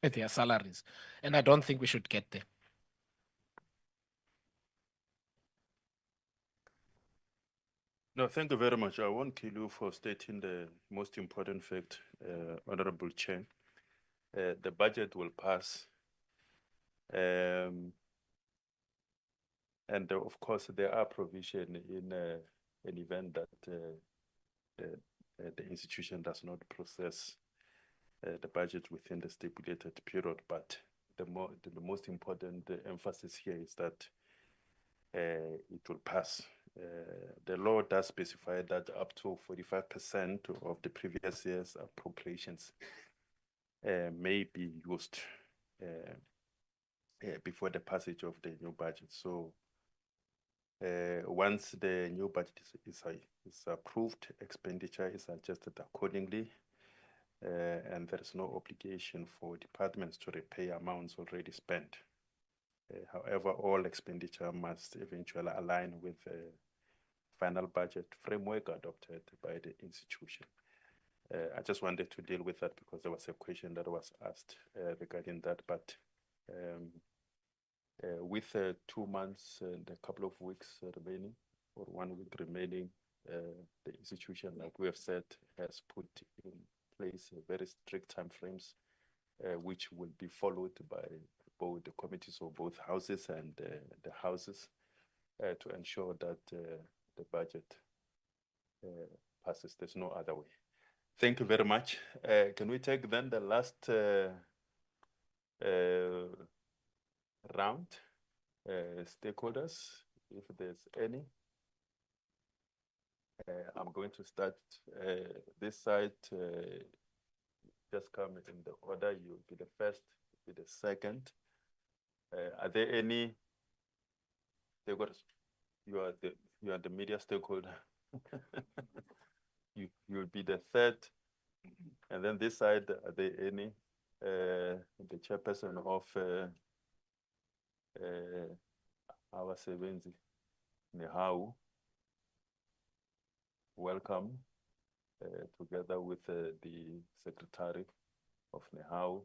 their salaries, and I don't think we should get there. No, thank you very much. I won't kill you for stating the most important fact, Honorable Chair. The budget will pass. And of course, there are provisions in an event that the institution does not process the budget within the stipulated period. But the most important emphasis here is that it will pass. The law does specify that up to 45% of the previous year's appropriations may be used before the passage of the new budget. So once the new budget is approved, expenditure is adjusted accordingly, and there is no obligation for departments to repay amounts already spent. However, all expenditure must eventually align with the final budget framework adopted by the institution. I just wanted to deal with that because there was a question that was asked regarding that, but with 2 months and a couple of weeks remaining, or 1 week remaining, the institution, like we have said, has put in place very strict timeframes, which will be followed by both the committees of both houses and the houses to ensure that the budget passes. There's no other way. Thank you very much. Can we take then the last round, stakeholders, if there's any? I'm going to start this side. Just come in the order. You'll be the first, be the second. Are there any stakeholders? You are the media stakeholder. You'll be the third. And then this side, are there any? The chairperson of our Sevenzi, Nehau. Welcome, together with the secretary of Nehau,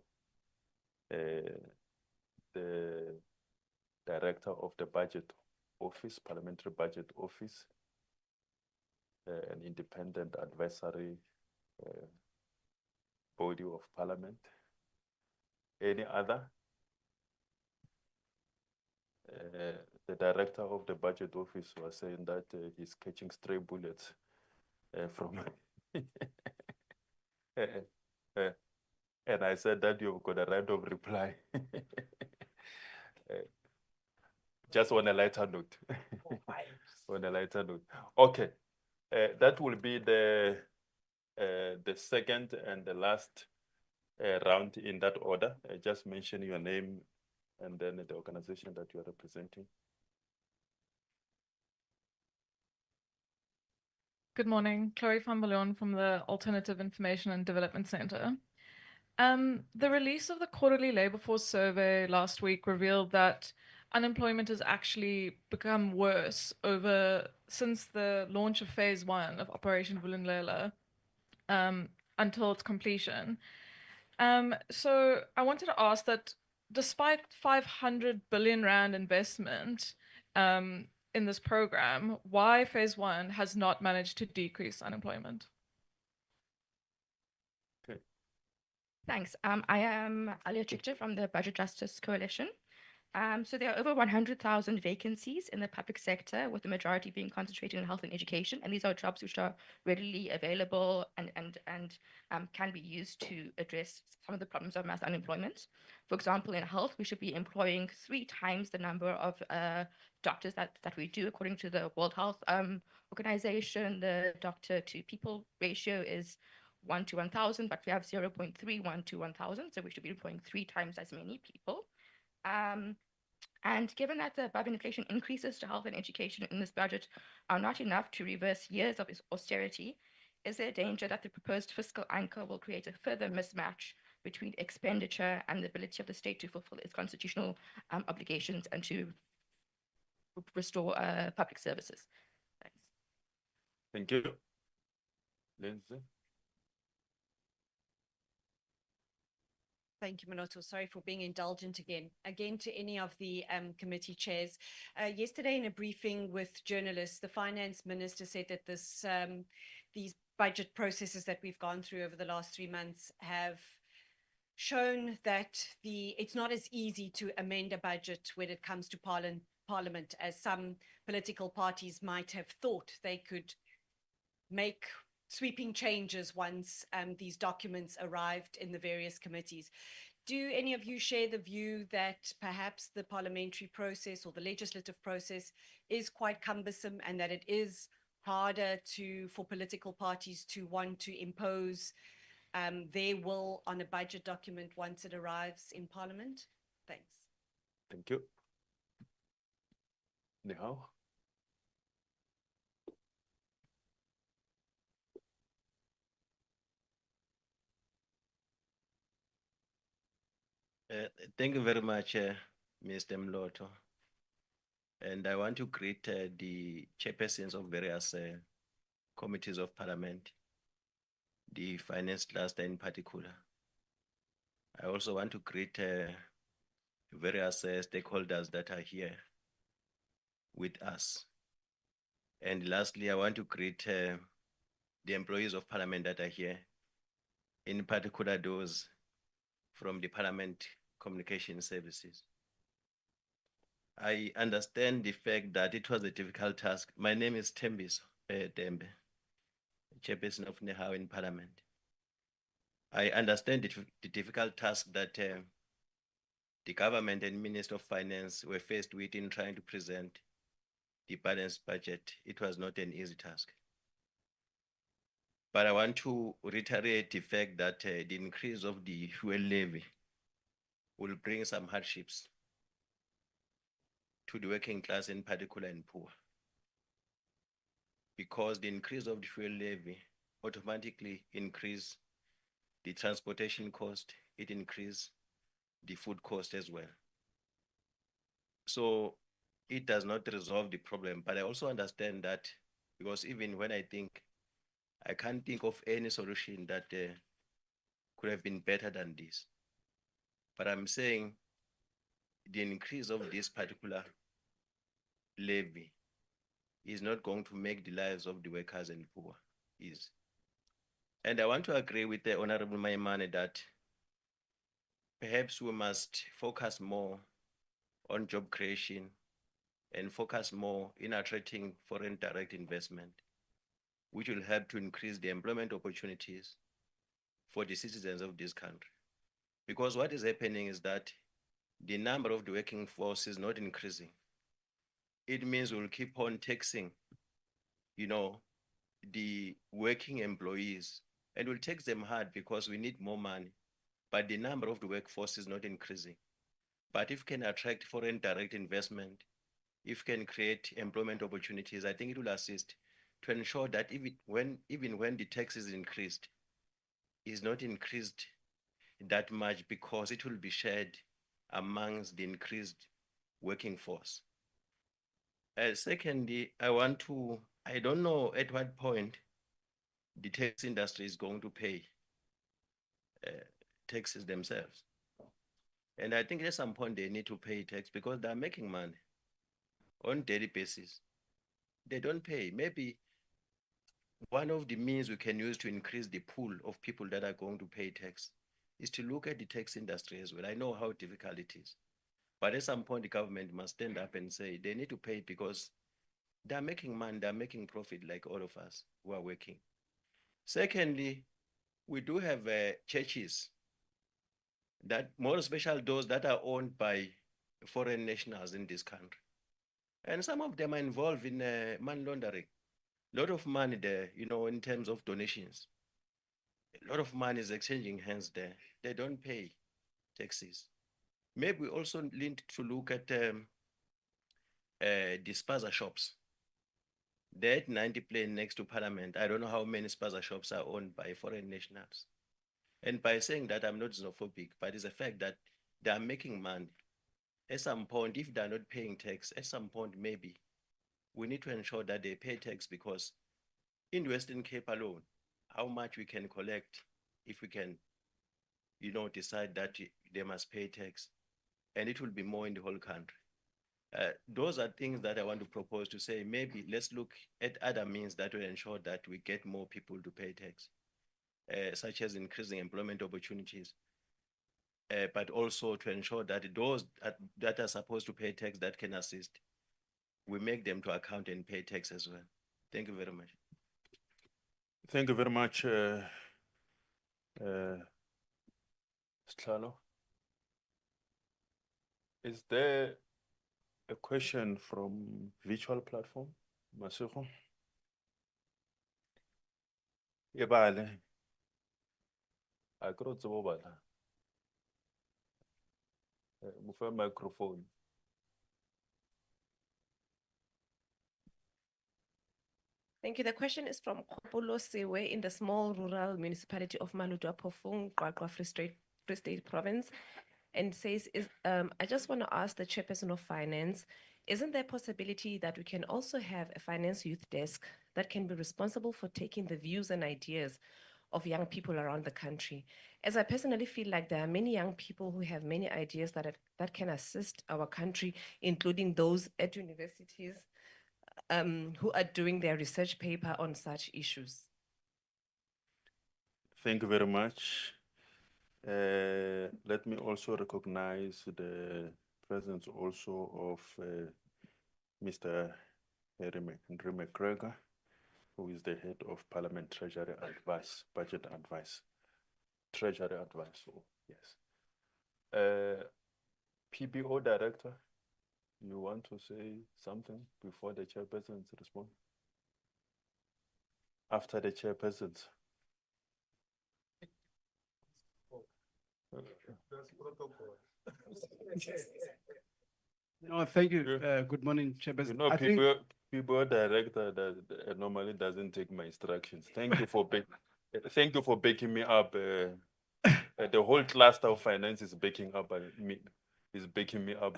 the director of the budget office, parliamentary budget office, an independent advisory body of parliament. Any other? The director of the budget office was saying that he's catching stray bullets from and I said that you've got a right of reply. Just on a lighter note. On a lighter note. Okay, that will be the second and the last round in that order. Just mention your name and then the organization that you are representing. Good morning, Chloe van Ballon from the Alternative Information and Development Center. The release of the quarterly labor force survey last week revealed that unemployment has actually become worse since the launch of phase 1 of Operation Vulindlela until its completion. So I wanted to ask that despite 500 billion rand investment in this program, why phase 1 has not managed to decrease unemployment? Thanks. I am Alia Chikcha from the Budget Justice Coalition. So there are over 100,000 vacancies in the public sector, with the majority being concentrated in health and education. And these are jobs which are readily available and can be used to address some of the problems of mass unemployment. For example, in health, we should be employing 3 times the number of doctors that we do, according to the World Health Organization. The doctor to people ratio is 1 to 1,000, but we have 0.31 to 1,000. So we should be employing 3 times as many people. And given that the above inflation increases to health and education in this budget are not enough to reverse years of austerity, is there a danger that the proposed fiscal anchor will create a further mismatch between expenditure and the ability of the state to fulfill its constitutional obligations and to restore public services? Thanks. Thank you. Lindsay? Thank you, Maloto. Sorry for being indulgent again. Again, to any of the committee chairs. Yesterday in a briefing with journalists, the finance minister said that these budget processes that we've gone through over the last 3 months have shown that it's not as easy to amend a budget when it comes to parliament as some political parties might have thought. They could make sweeping changes once these documents arrived in the various committees. Do any of you share the view that perhaps the parliamentary process or the legislative process is quite cumbersome and that it is harder for political parties to want to impose their will on a budget document once it arrives in Parliament? Thanks. Thank you. Nihao? Thank you very much, Mr. Mloto. And I want to greet the chairpersons of various committees of Parliament, the finance cluster in particular. I also want to greet various stakeholders that are here with us. And lastly, I want to greet the employees of Parliament that are here, in particular those from the Parliament Communication Services. I understand the fact that it was a difficult task. My name is Tembiso Dembe, Chairperson of Nehao in Parliament. I understand the difficult task that the government and Minister of Finance were faced with in trying to present the balanced budget. It was not an easy task. But I want to reiterate the fact that the increase of the fuel levy will bring some hardships to the working class, in particular and poor. Because the increase of the fuel levy automatically increase the transportation cost, it increases the food cost as well. So it does not resolve the problem, but I also understand that, because even when I can't think of any solution that could have been better than this. But I'm saying the increase of this particular levy is not going to make the lives of the workers and poor easy. And I want to agree with the Honorable Maimane that perhaps we must focus more on job creation and focus more in attracting foreign direct investment, which will help to increase the employment opportunities for the citizens of this country. Because what is happening is that the number of the working force is not increasing. It means we'll keep on taxing, the working employees, and we'll tax them hard because we need more money, but the number of the workforce is not increasing. But if we can attract foreign direct investment, if we can create employment opportunities, I think it will assist to ensure that even when the tax is increased, is not increased that much because it will be shared amongst the increased working force. Secondly, I don't know at what point the tax industry is going to pay taxes themselves. And I think at some point they need to pay tax because they're making money on a daily basis. They don't pay. Maybe one of the means we can use to increase the pool of people that are going to pay tax is to look at the tax industry as well. I know how difficult it is, But at some point, the government must stand up and say they need to pay because they're making money, they're making profit like all of us who are working. Secondly, we do have churches that, more especially those that are owned by foreign nationals in this country. And some of them are involved in money laundering. A lot of money there, you know, in terms of donations. A lot of money is exchanging hands there. They don't pay taxes. Maybe we also need to look at the spaza shops. That 90 plane next to Parliament, I don't know how many spaza shops are owned by foreign nationals. And by saying that, I'm not xenophobic, but it's a fact that they are making money. At some point, if they're not paying tax, at some point, maybe we need to ensure that they pay tax, because in Western Cape alone, how much we can collect if we can, you know, decide that they must pay tax, and it will be more in the whole country. Those are things that I want to propose to say, maybe let's look at other means that will ensure that we get more people to pay tax, such as increasing employment opportunities, but also to ensure that those that are supposed to pay tax that can assist, we make them to account and pay tax as well. Thank you very much. Thank you very much, Sihlalo. Is there a question from virtual platform? Masuko? Yebale. I got the mobile. Move microphone. Thank you. The question is from Kopolo Sewe in the small rural municipality of Maludwa-Phofung, Qwaqwa, Free State Province, and says, I just want to ask the Chairperson of Finance, isn't there a possibility that we can also have a finance youth desk that can be responsible for taking the views and ideas of young people around the country? As I personally feel like there are many young people who have many ideas that can assist our country, including those at universities who are doing their research paper on such issues. Thank you very much. Let me also recognize the presence also of Mr. Henry McGregor, who is the head of Parliament Treasury Advice, Budget Advice, Treasury Advice. Oh, yes. PBO Director, you want to say something before the chairpersons respond? After the chairpersons. No, thank you. Good morning, Chairperson. You know, PBO Director that normally doesn't take my instructions. Thank you for thank you for backing me up. The whole cluster of finance is backing up me. Is backing me up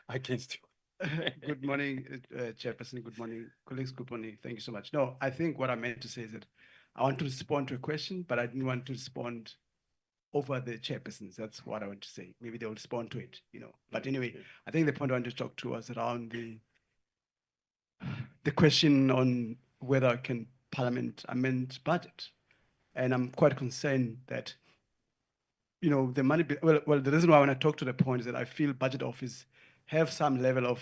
against you. Good morning, Chairperson. Good morning, colleagues. Good morning. Thank you so much. No, I think what I meant to say is that I want to respond to a question, but I didn't want to respond over the chairpersons. That's what I want to say. Maybe they'll respond to it, you know. But anyway, I think the point I want to talk to was around the question on whether can Parliament amend budget. And I'm quite concerned that, you know, the money, well, the reason why I want to talk to the point is that I feel Budget Office have some level of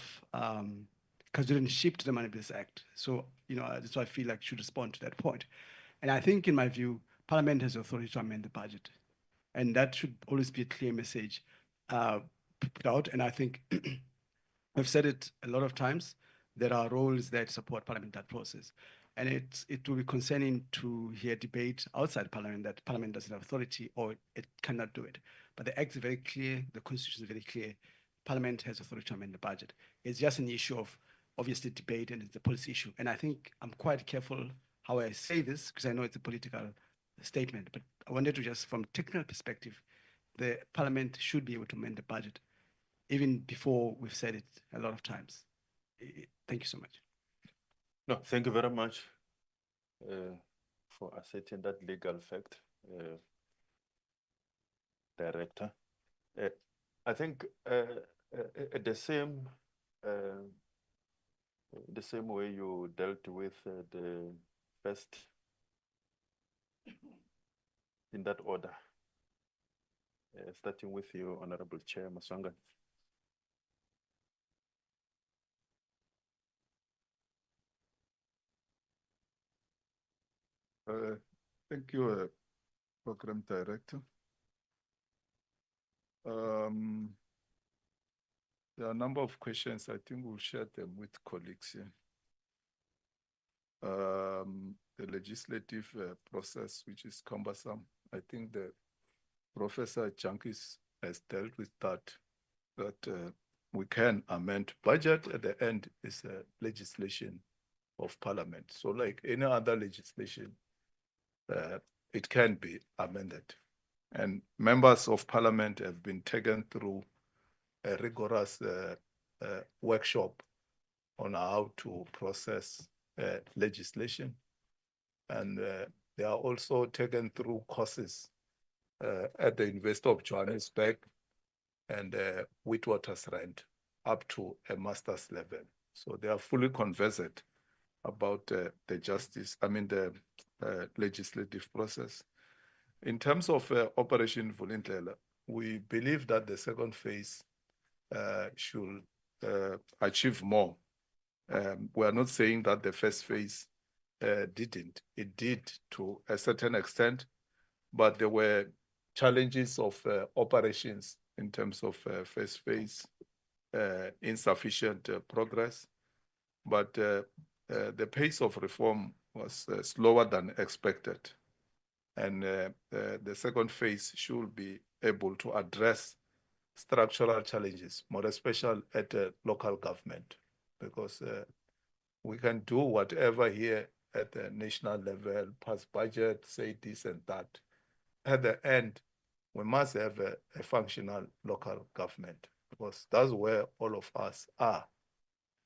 custodianship to the Money Bills Act. So, you know, that's why I feel like I should respond to that point. And I think, in my view, Parliament has authority to amend the budget. And that should always be a clear message put out. And I think I've said it a lot of times, there are roles that support Parliament in that process. And it will be concerning to hear debate outside Parliament that Parliament doesn't have authority or it cannot do it. But the Act is very clear, the Constitution is very clear. Parliament has authority to amend the budget. It's just an issue of, obviously, debate, and it's a policy issue. And I think I'm quite careful how I say this, because I know it's a political statement, but I wanted to just, from a technical perspective, the Parliament should be able to amend the budget, even before we've said it a lot of times. Thank you so much. No, thank you very much for asserting that legal fact, Director. I think the same way you dealt with the first in that order, starting with you, Honorable Chair Maswanganyi. Thank you, Program Director. There are a number of questions. I think we'll share them with colleagues here. The legislative process, which is cumbersome. I think the Professor Jankis has dealt with that we can amend budget. At the end is legislation of Parliament. So like any other legislation, it can be amended. And members of Parliament have been taken through a rigorous workshop on how to process legislation. And they are also taken through courses at the University of Johannesburg and Witwatersrand up to a master's level. So they are fully conversant about the legislative process. In terms of Operation Vulindlela, we believe that the second phase should achieve more. We are not saying that the first phase didn't. It did to a certain extent, but there were challenges of operations in terms of first phase, insufficient progress. But the pace of reform was slower than expected. And the second phase should be able to address structural challenges, more especially at local government, because we can do whatever here at the national level, pass budget, say this and that. At the end, we must have a functional local government, because that's where all of us are.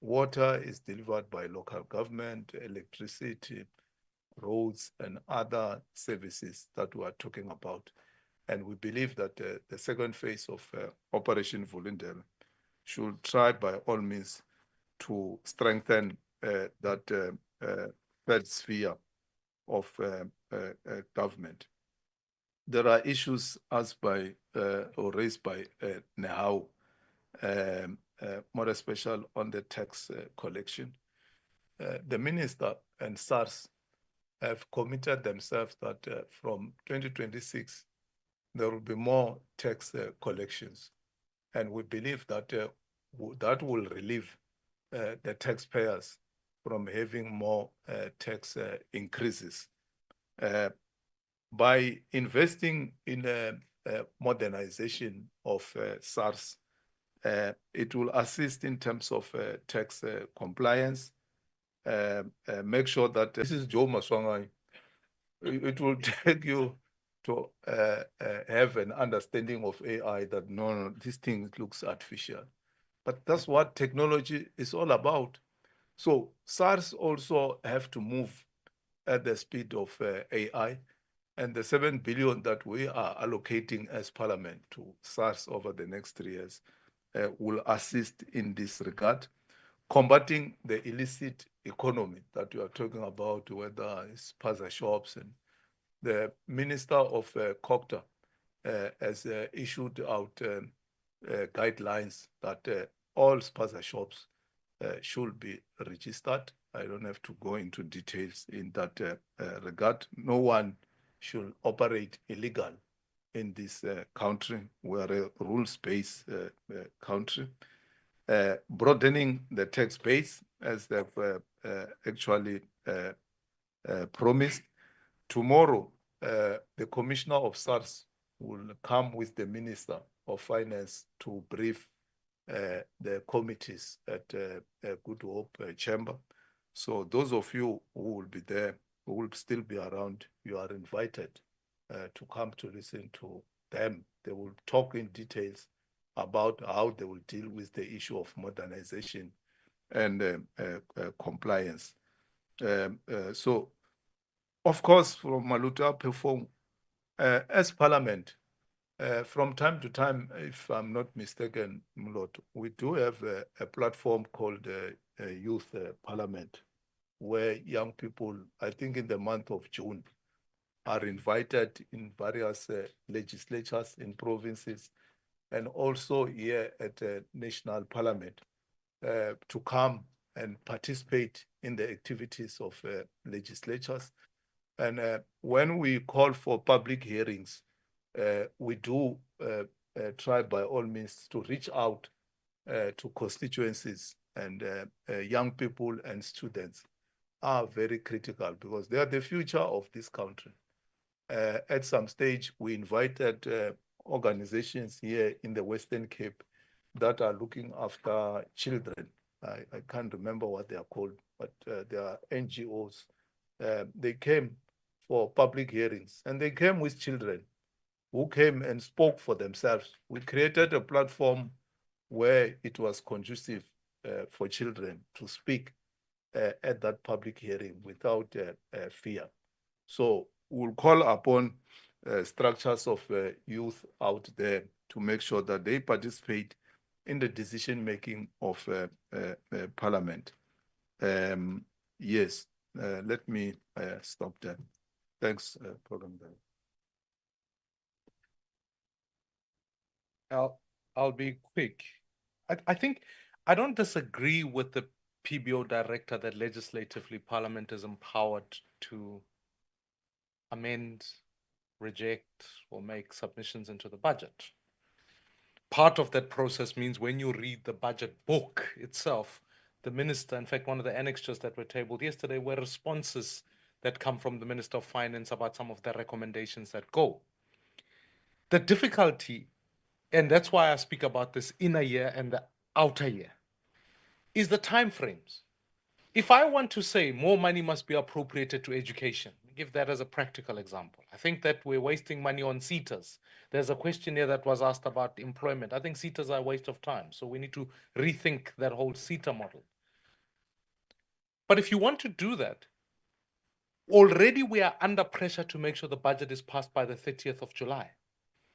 Water is delivered by local government, electricity, roads, and other services that we are talking about. And we believe that the second phase of Operation Vulindlela should try by all means to strengthen that third sphere of government. There are issues asked by or raised by Nehau, more especially on the tax collection. The minister and SARS have committed themselves that from 2026, there will be more tax collections. And we believe that that will relieve the taxpayers from having more tax increases. By investing in modernization of SARS, it will assist in terms of tax compliance, make sure that this is Joe Maswanganyi. It will take you to have an understanding of AI that no, this thing looks artificial. But that's what technology is all about. So SARS also have to move at the speed of AI, and the 7 billion that we are allocating as Parliament to SARS over the next 3 years will assist in this regard, combating the illicit economy that we are talking about, whether it's spaza shops. And the Minister of COPTA has issued out guidelines that all spaza shops should be registered. I don't have to go into details in that regard. No one should operate illegal in this country. We are a rules-based country. Broadening the tax base, as they've actually promised. Tomorrow, the Commissioner of SARS will come with the Minister of Finance to brief the committees at Good Hope Chamber. So those of you who will be there, who will still be around, you are invited to come to listen to them. They will talk in details about how they will deal with the issue of modernization and compliance. So, of course, from Maluta Perform, as Parliament, from time to time, if I'm not mistaken, Mulot, we do have a platform called Youth Parliament, where young people, I think in the month of June, are invited in various legislatures in provinces and also here at the National Parliament to come and participate in the activities of legislatures. And when we call for public hearings, we do try by all means to reach out to constituencies, and young people and students are very critical because they are the future of this country. At some stage, we invited organizations here in the Western Cape that are looking after children. I can't remember what they are called, but they are NGOs. They came for public hearings, and they came with children who came and spoke for themselves. We created a platform where it was conducive for children to speak at that public hearing without fear. So we'll call upon structures of youth out there to make sure that they participate in the decision-making of Parliament. Yes, let me stop there. Thanks, Program Director. I'll be quick. I think I don't disagree with the PBO director that legislatively Parliament is empowered to amend, reject, or make submissions into the budget. Part of that process means when you read the budget book itself, the minister, in fact, one of the annexures that were tabled yesterday were responses that come from the Minister of Finance about some of the recommendations that go. The difficulty, and that's why I speak about this inner year and the outer year, is the timeframes. If I want to say more money must be appropriated to education, give that as a practical example. I think that we're wasting money on SETAs. There's a question here that was asked about employment. I think SETAs are a waste of time. So we need to rethink that whole SETA model. But if you want to do that, already we are under pressure to make sure the budget is passed by the 30th of July.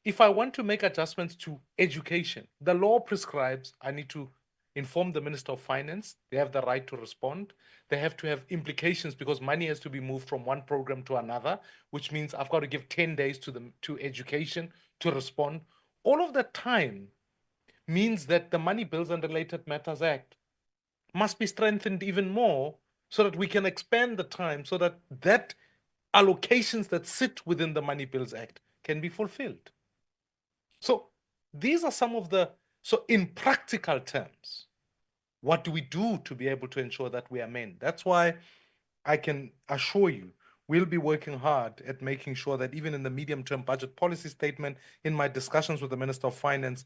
If I want to make adjustments to education, the law prescribes I need to inform the Minister of Finance. They have the right to respond. They have to have implications because money has to be moved from one program to another, which means I've got to give 10 days to education to respond. All of that time means that the Money Bills and Related Matters Act must be strengthened even more so that we can expand the time so that allocations that sit within the Money Bills Act can be fulfilled. So these are some of so in practical terms, what do we do to be able to ensure that we amend? That's why I can assure you, we'll be working hard at making sure that even in the medium-term budget policy statement, in my discussions with the Minister of Finance,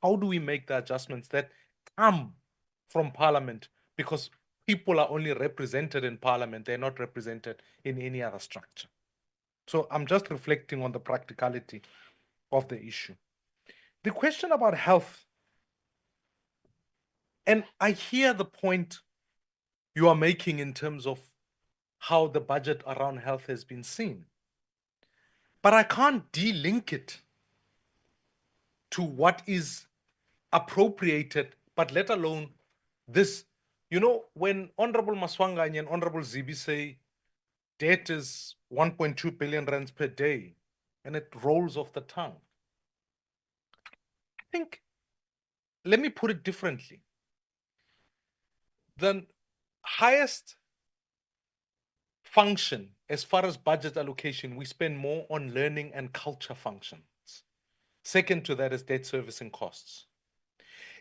how do we make the adjustments that come from Parliament? Because people are only represented in Parliament, they're not represented in any other structure. So I'm just reflecting on the practicality of the issue. The question about health, and I hear the point you are making in terms of how the budget around health has been seen. But I can't de-link it to what is appropriated, but let alone this. You know, when Honorable Maswanganyi and Honorable Zibi say debt is 1.2 billion rands per day, and it rolls off the tongue. I think, let me put it differently. The highest function as far as budget allocation, we spend more on learning and culture functions. Second to that is debt servicing costs.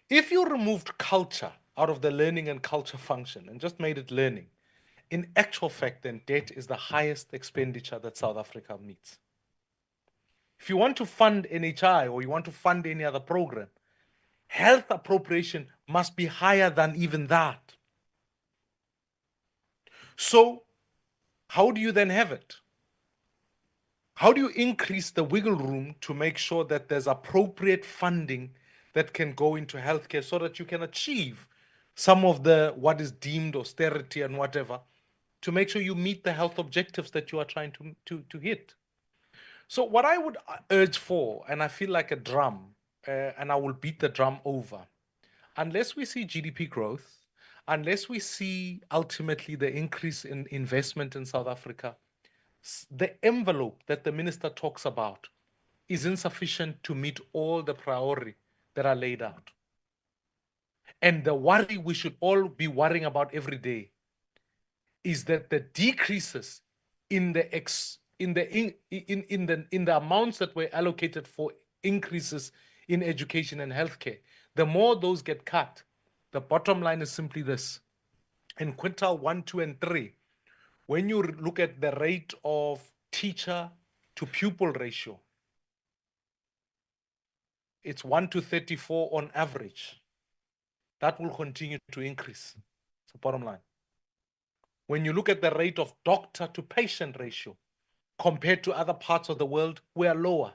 If you removed culture out of the learning and culture function and just made it learning, in actual fact, then debt is the highest expenditure that South Africa meets. If you want to fund NHI or you want to fund any other program, health appropriation must be higher than even that. So how do you then have it? How do you increase the wiggle room to make sure that there's appropriate funding that can go into healthcare so that you can achieve some of what is deemed austerity and whatever, to make sure you meet the health objectives that you are trying to hit? So what I would urge for, and I feel like a drum, and I will beat the drum over, unless we see GDP growth, unless we see ultimately the increase in investment in South Africa, the envelope that the minister talks about is insufficient to meet all the priority that are laid out. And the worry we should all be worrying about every day is that the decreases in the amounts that were allocated for increases in education and healthcare. The more those get cut, the bottom line is simply this. In quintile 1, 2, and 3, when you look at the rate of teacher to pupil ratio, it's 1 to 34 on average. That will continue to increase. It's the bottom line. When you look at the rate of doctor to patient ratio, compared to other parts of the world, we are lower.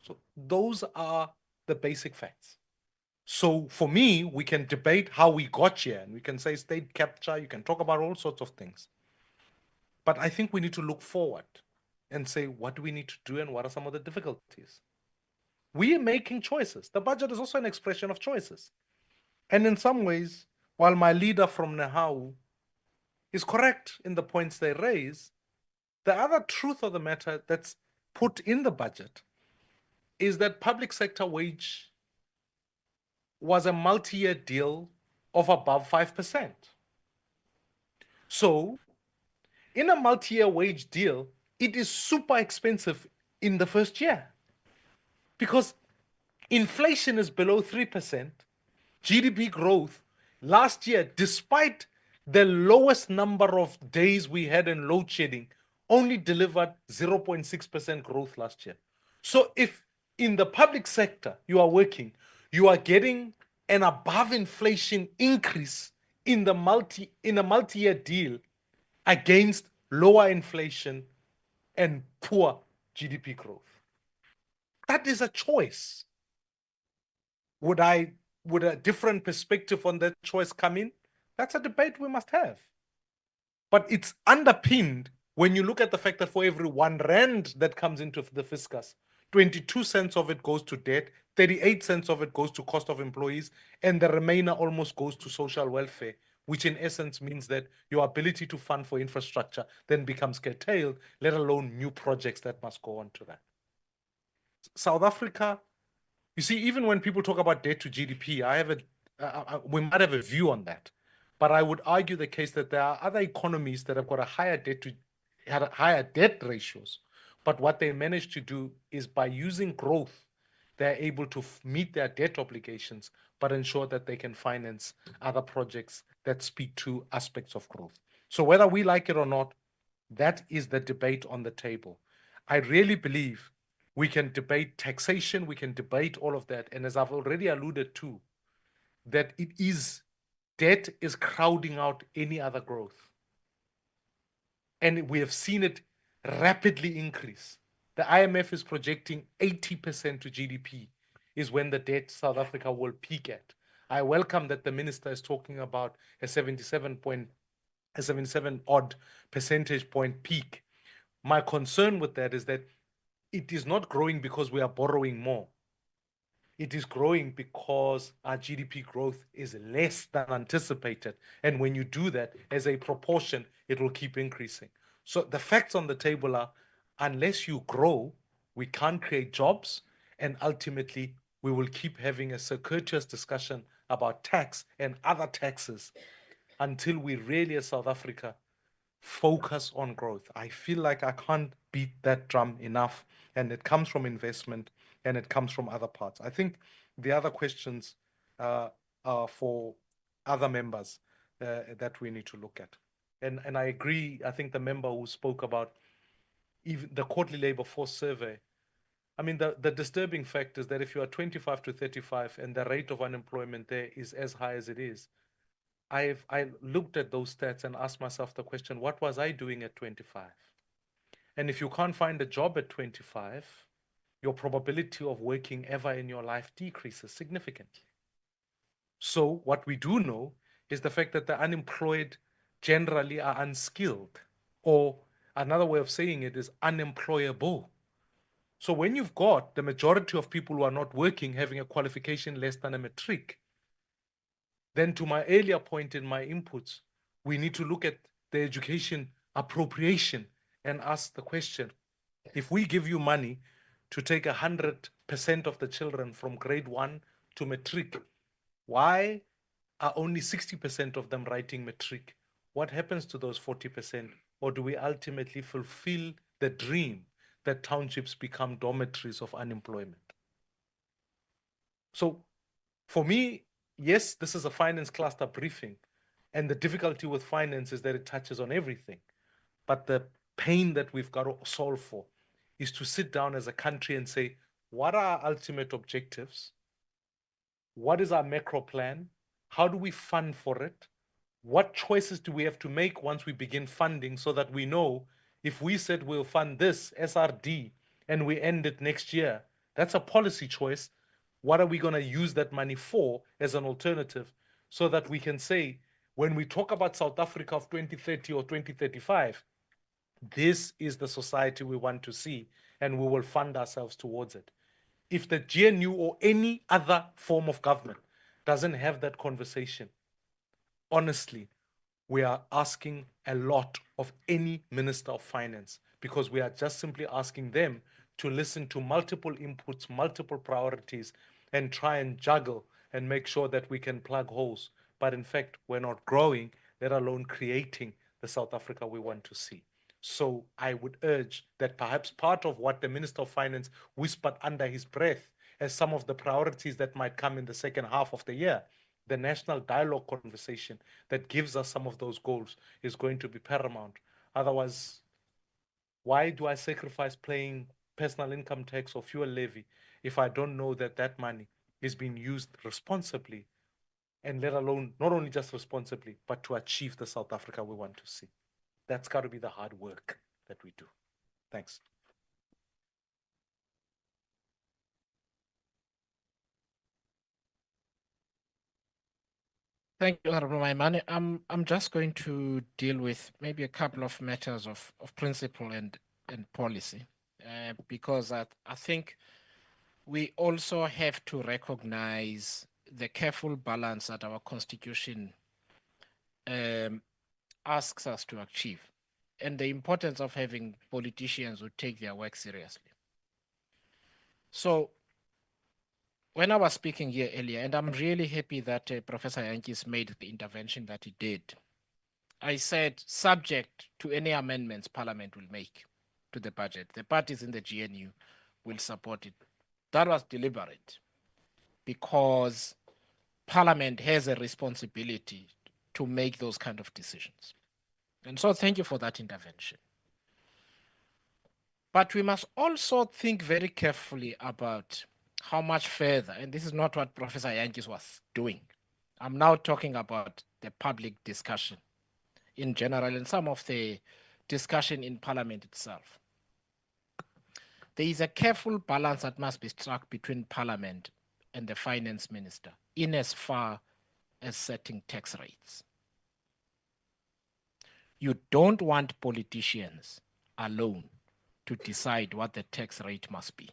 So those are the basic facts. So for me, we can debate how we got here, and we can say state capture, you can talk about all sorts of things. But I think we need to look forward and say, what do we need to do and what are some of the difficulties? We are making choices. The budget is also an expression of choices. And in some ways, while my leader from Nehau is correct in the points they raise, the other truth of the matter that's put in the budget is that public sector wage was a multi-year deal of above 5%. So in a multi-year wage deal, it is super expensive in the first year because inflation is below 3%. GDP growth last year, despite the lowest number of days we had in load shedding, only delivered 0.6% growth last year. So if in the public sector you are working, you are getting an above inflation increase in a multi-year deal against lower inflation and poor GDP growth. That is a choice. Would a different perspective on that choice come in? That's a debate we must have. But it's underpinned when you look at the fact that for every R1 that comes into the fiscus, 22 cents of it goes to debt, 38 cents of it goes to cost of employees, and the remainder almost goes to social welfare, which in essence means that your ability to fund for infrastructure then becomes curtailed, let alone new projects that must go on to that. South Africa, you see, even when people talk about debt to GDP, we might have a view on that. But I would argue the case that there are other economies that have got a higher debt ratios. But what they manage to do is by using growth, they're able to meet their debt obligations, but ensure that they can finance other projects that speak to aspects of growth. So whether we like it or not, that is the debate on the table. I really believe we can debate taxation, we can debate all of that. And as I've already alluded to, that debt is crowding out any other growth. And we have seen it rapidly increase. The IMF is projecting 80% to GDP is when the debt South Africa will peak at. I welcome that the minister is talking about a 77 odd percentage point peak. My concern with that is that it is not growing because we are borrowing more. It is growing because our GDP growth is less than anticipated. And when you do that as a proportion, it will keep increasing. So the facts on the table are, unless you grow, we can't create jobs. And ultimately, we will keep having a circuitous discussion about tax and other taxes until we really, as South Africa, focus on growth. I feel like I can't beat that drum enough. And it comes from investment and it comes from other parts. I think the other questions are for other members that we need to look at. And I agree, I think the member who spoke about even the quarterly labor force survey, I mean, the disturbing fact is that if you are 25 to 35 and the rate of unemployment there is as high as it is, I looked at those stats and asked myself the question, what was I doing at 25? And if you can't find a job at 25, your probability of working ever in your life decreases significantly. So what we do know is the fact that the unemployed generally are unskilled, or another way of saying it is unemployable. So when you've got the majority of people who are not working having a qualification less than a matric, then to my earlier point in my inputs, we need to look at the education appropriation and ask the question, if we give you money to take 100% of the children from grade 1 to matric, why are only 60% of them writing matric? What happens to those 40% or do we ultimately fulfill the dream that townships become dormitories of unemployment? So for me, yes, this is a finance cluster briefing, and the difficulty with finance is that it touches on everything. But the pain that we've got to solve for is to sit down as a country and say, what are our ultimate objectives? What is our macro plan? How do we fund for it? What choices do we have to make once we begin funding so that we know if we said we'll fund this SRD and we end it next year, that's a policy choice. What are we going to use that money for as an alternative so that we can say, when we talk about South Africa of 2030 or 2035, this is the society we want to see, and we will fund ourselves towards it. If the GNU or any other form of government doesn't have that conversation, honestly, we are asking a lot of any Minister of Finance, because we are just simply asking them to listen to multiple inputs, multiple priorities, and try and juggle and make sure that we can plug holes. But in fact, we're not growing, let alone creating the South Africa we want to see. So I would urge that perhaps part of what the Minister of Finance whispered under his breath as some of the priorities that might come in the second half of the year, the national dialogue conversation that gives us some of those goals is going to be paramount. Otherwise, why do I sacrifice paying personal income tax or fuel levy if I don't know that that money is being used responsibly, and let alone not only just responsibly, but to achieve the South Africa we want to see? That's got to be the hard work that we do. Thanks. Thank you, Honorable Maimane. I'm just going to deal with maybe a couple of matters of principle and policy, because I think we also have to recognize the careful balance that our Constitution asks us to achieve, and the importance of having politicians who take their work seriously. So when I was speaking here earlier, and I'm really happy that Professor Jantjies made the intervention that he did, I said, subject to any amendments Parliament will make to the budget, the parties in the GNU will support it. That was deliberate, because Parliament has a responsibility to make those kind of decisions. And so thank you for that intervention. But we must also think very carefully about how much further, and this is not what Professor Jantjies was doing. I'm now talking about the public discussion in general and some of the discussion in Parliament itself. There is a careful balance that must be struck between Parliament and the Finance Minister in as far as setting tax rates. You don't want politicians alone to decide what the tax rate must be.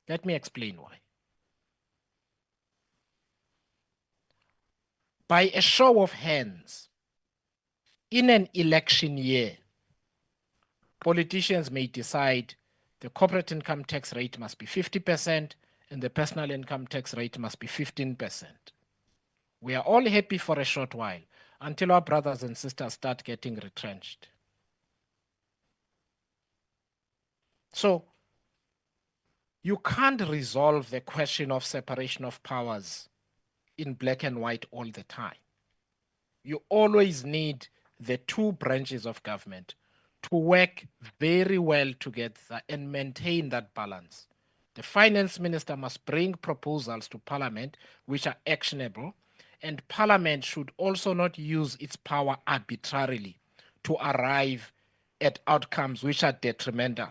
Let me explain why. By a show of hands, in an election year, politicians may decide the corporate income tax rate must be 50% and the personal income tax rate must be 15%. We are all happy for a short while until our brothers and sisters start getting retrenched. So you can't resolve the question of separation of powers in black and white all the time. You always need the two branches of government to work very well together and maintain that balance. The finance minister must bring proposals to Parliament which are actionable, and Parliament should also not use its power arbitrarily to arrive at outcomes which are detrimental.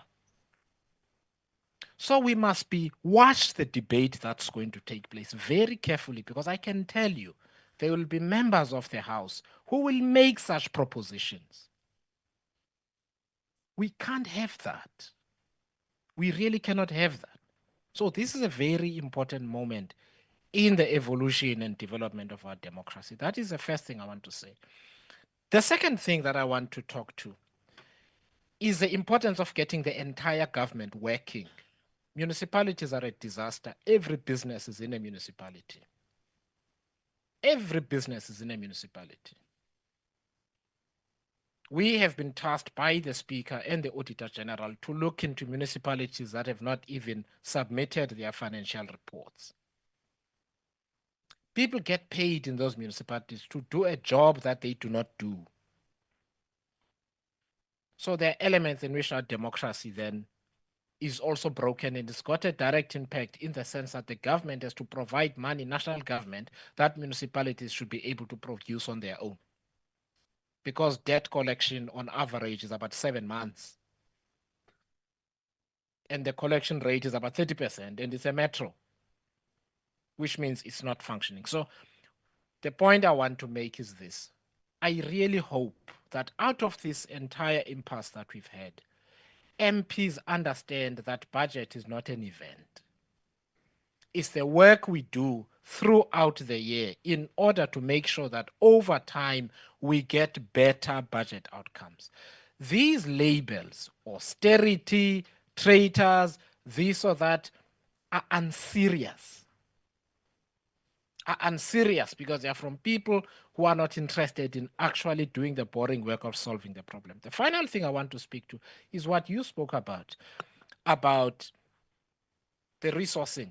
So we must watch the debate that's going to take place very carefully, because I can tell you there will be members of the House who will make such propositions. We can't have that. We really cannot have that. So this is a very important moment in the evolution and development of our democracy. That is the first thing I want to say. The second thing that I want to talk to is the importance of getting the entire government working. Municipalities are a disaster. Every business is in a municipality. Every business is in a municipality. we have been tasked by the Speaker and the Auditor General to look into municipalities that have not even submitted their financial reports. People get paid in those municipalities to do a job that they do not do. So there are elements in which our democracy then is also broken, and it's got a direct impact in the sense that the government has to provide money, national government, that municipalities should be able to produce on their own. Because debt collection on average is about 7 months. And the collection rate is about 30%, and it's a metro, which means it's not functioning. So the point I want to make is this. I really hope that out of this entire impasse that we've had, MPs understand that budget is not an event. It's the work we do throughout the year in order to make sure that over time we get better budget outcomes. These labels, austerity, traitors, this or that, are unserious. Are unserious because they are from people who are not interested in actually doing the boring work of solving the problem. The final thing I want to speak to is what you spoke about the resourcing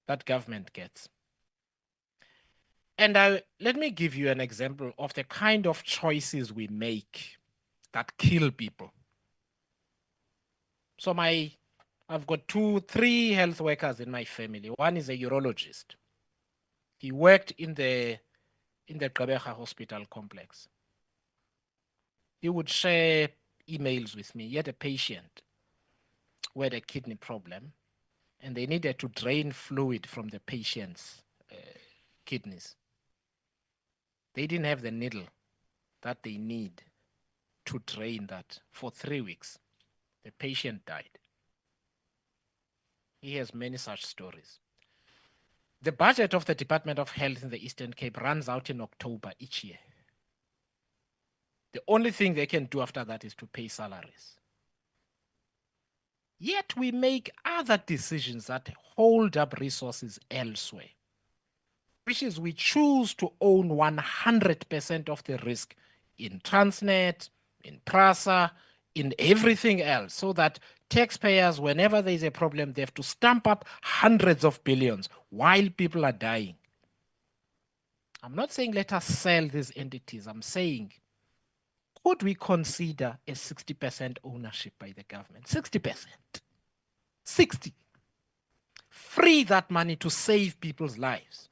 that government gets. And let me give you an example of the kind of choices we make that kill people. So I've got 3 health workers in my family. One is a urologist. He worked in the Gqeberha Hospital complex. He would share emails with me. He had a patient who had a kidney problem, and they needed to drain fluid from the patient's kidneys. They didn't have the needle that they need to drain that for 3 weeks. The patient died. He has many such stories. The budget of the Department of Health in the Eastern Cape runs out in October each year. The only thing they can do after that is to pay salaries. Yet we make other decisions that hold up resources elsewhere, which is we choose to own 100% of the risk in Transnet, in PRASA, in everything else, so that taxpayers, whenever there's a problem, they have to stamp up hundreds of billions while people are dying. I'm not saying let us sell these entities. I'm saying, could we consider a 60% ownership by the government? 60%. 60. Free that money to save people's lives.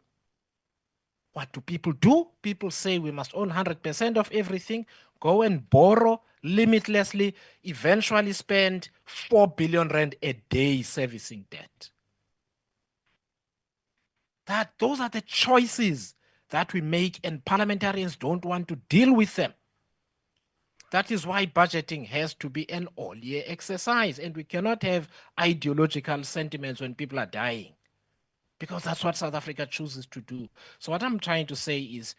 What do people do? People say we must own 100% of everything, go and borrow limitlessly, eventually spend 4 billion rand a day servicing debt. Those are the choices that we make, and parliamentarians don't want to deal with them. That is why budgeting has to be an all-year exercise, and we cannot have ideological sentiments when people are dying, because that's what South Africa chooses to do. So what I'm trying to say is,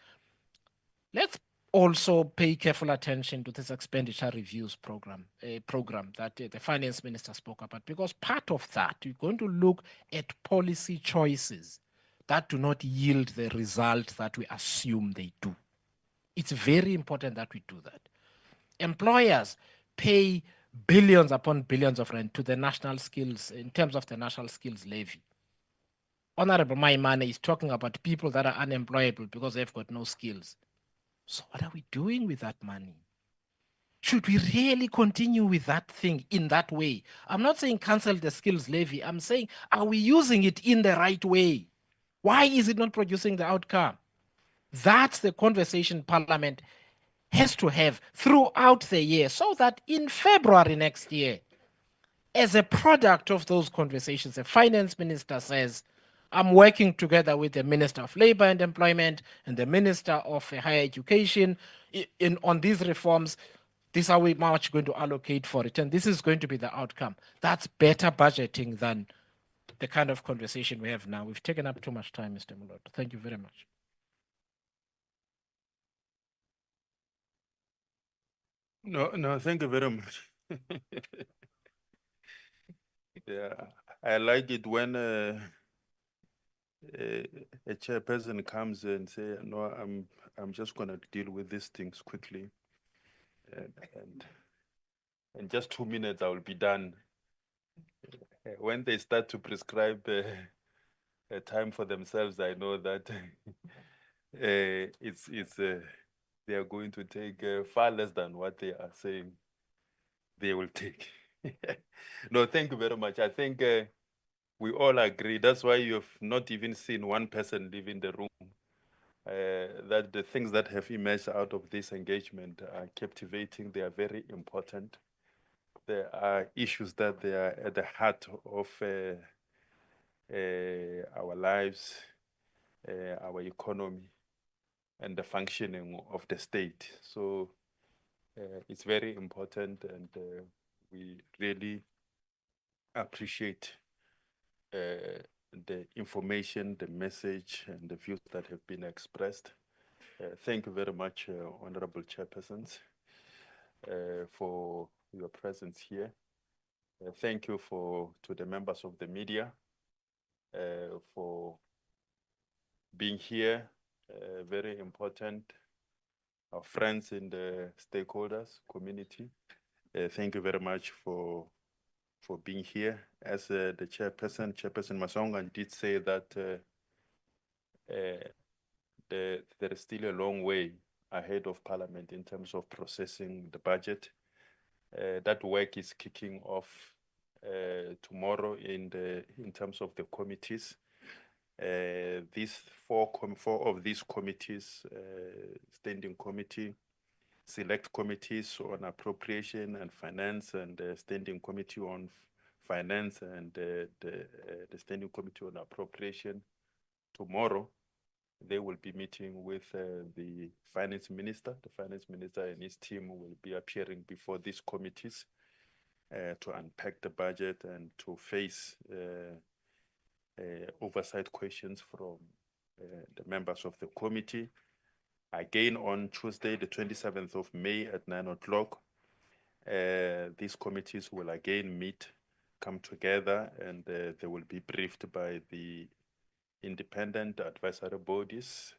let's also pay careful attention to this expenditure reviews program that the finance minister spoke about, because part of that, we're going to look at policy choices that do not yield the result that we assume they do. It's very important that we do that. Employers pay billions upon billions of rand to the national skills, in terms of the national skills levy. Honorable Maimane is talking about people that are unemployable because they've got no skills. So what are we doing with that money? Should we really continue with that thing in that way? I'm not saying cancel the skills levy. I'm saying, are we using it in the right way? Why is it not producing the outcome? That's the conversation Parliament has to have throughout the year, so that in February next year, as a product of those conversations, the finance minister says, I'm working together with the Minister of Labour and Employment and the Minister of Higher Education on these reforms. This is how much going to allocate for it, and this is going to be the outcome. That's better budgeting than the kind of conversation we have now. We've taken up too much time, Mr. Moloto. Thank you very much. No, thank you very much. Yeah, I like it when a chairperson comes and say, no, I'm just gonna deal with these things quickly. in just 2 minutes, I will be done. When they start to prescribe a time for themselves, I know that they are going to take far less than what they are saying they will take. No, thank you very much. I think we all agree. That's why you have not even seen one person leaving the room. That the things that have emerged out of this engagement are captivating. They are very important. There are issues that they are at the heart of our lives, our economy, and the functioning of the state. So it's very important, and we really appreciate the information, the message, and the views that have been expressed. Thank you very much, Honorable Chairpersons, for your presence here. Thank you to the members of the media for being here. Very important. Our friends in the stakeholders community. Thank you very much for being here. As the Chairperson Maswanganyi did say that there is still a long way ahead of Parliament in terms of processing the budget. That work is kicking off tomorrow in terms of the committees. These four of these committees, Standing Committee, Select Committees on Appropriation and Finance, and the Standing Committee on Finance, and the Standing Committee on Appropriation, tomorrow they will be meeting with the Finance Minister. The Finance Minister and his team will be appearing before these committees to unpack the budget and to face oversight questions from the members of the committee. Again, on Tuesday, the 27th of May at 9 o'clock, these committees will again meet, come together, and they will be briefed by the independent advisory bodies,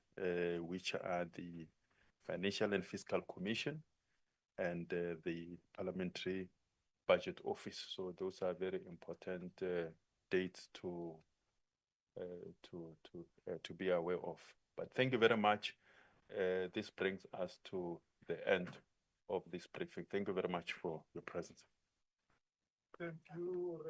which are the Financial and Fiscal Commission and the Parliamentary Budget Office. So those are very important dates to be aware of. But thank you very much. This brings us to the end of this briefing. Thank you very much for your presence. Thank you.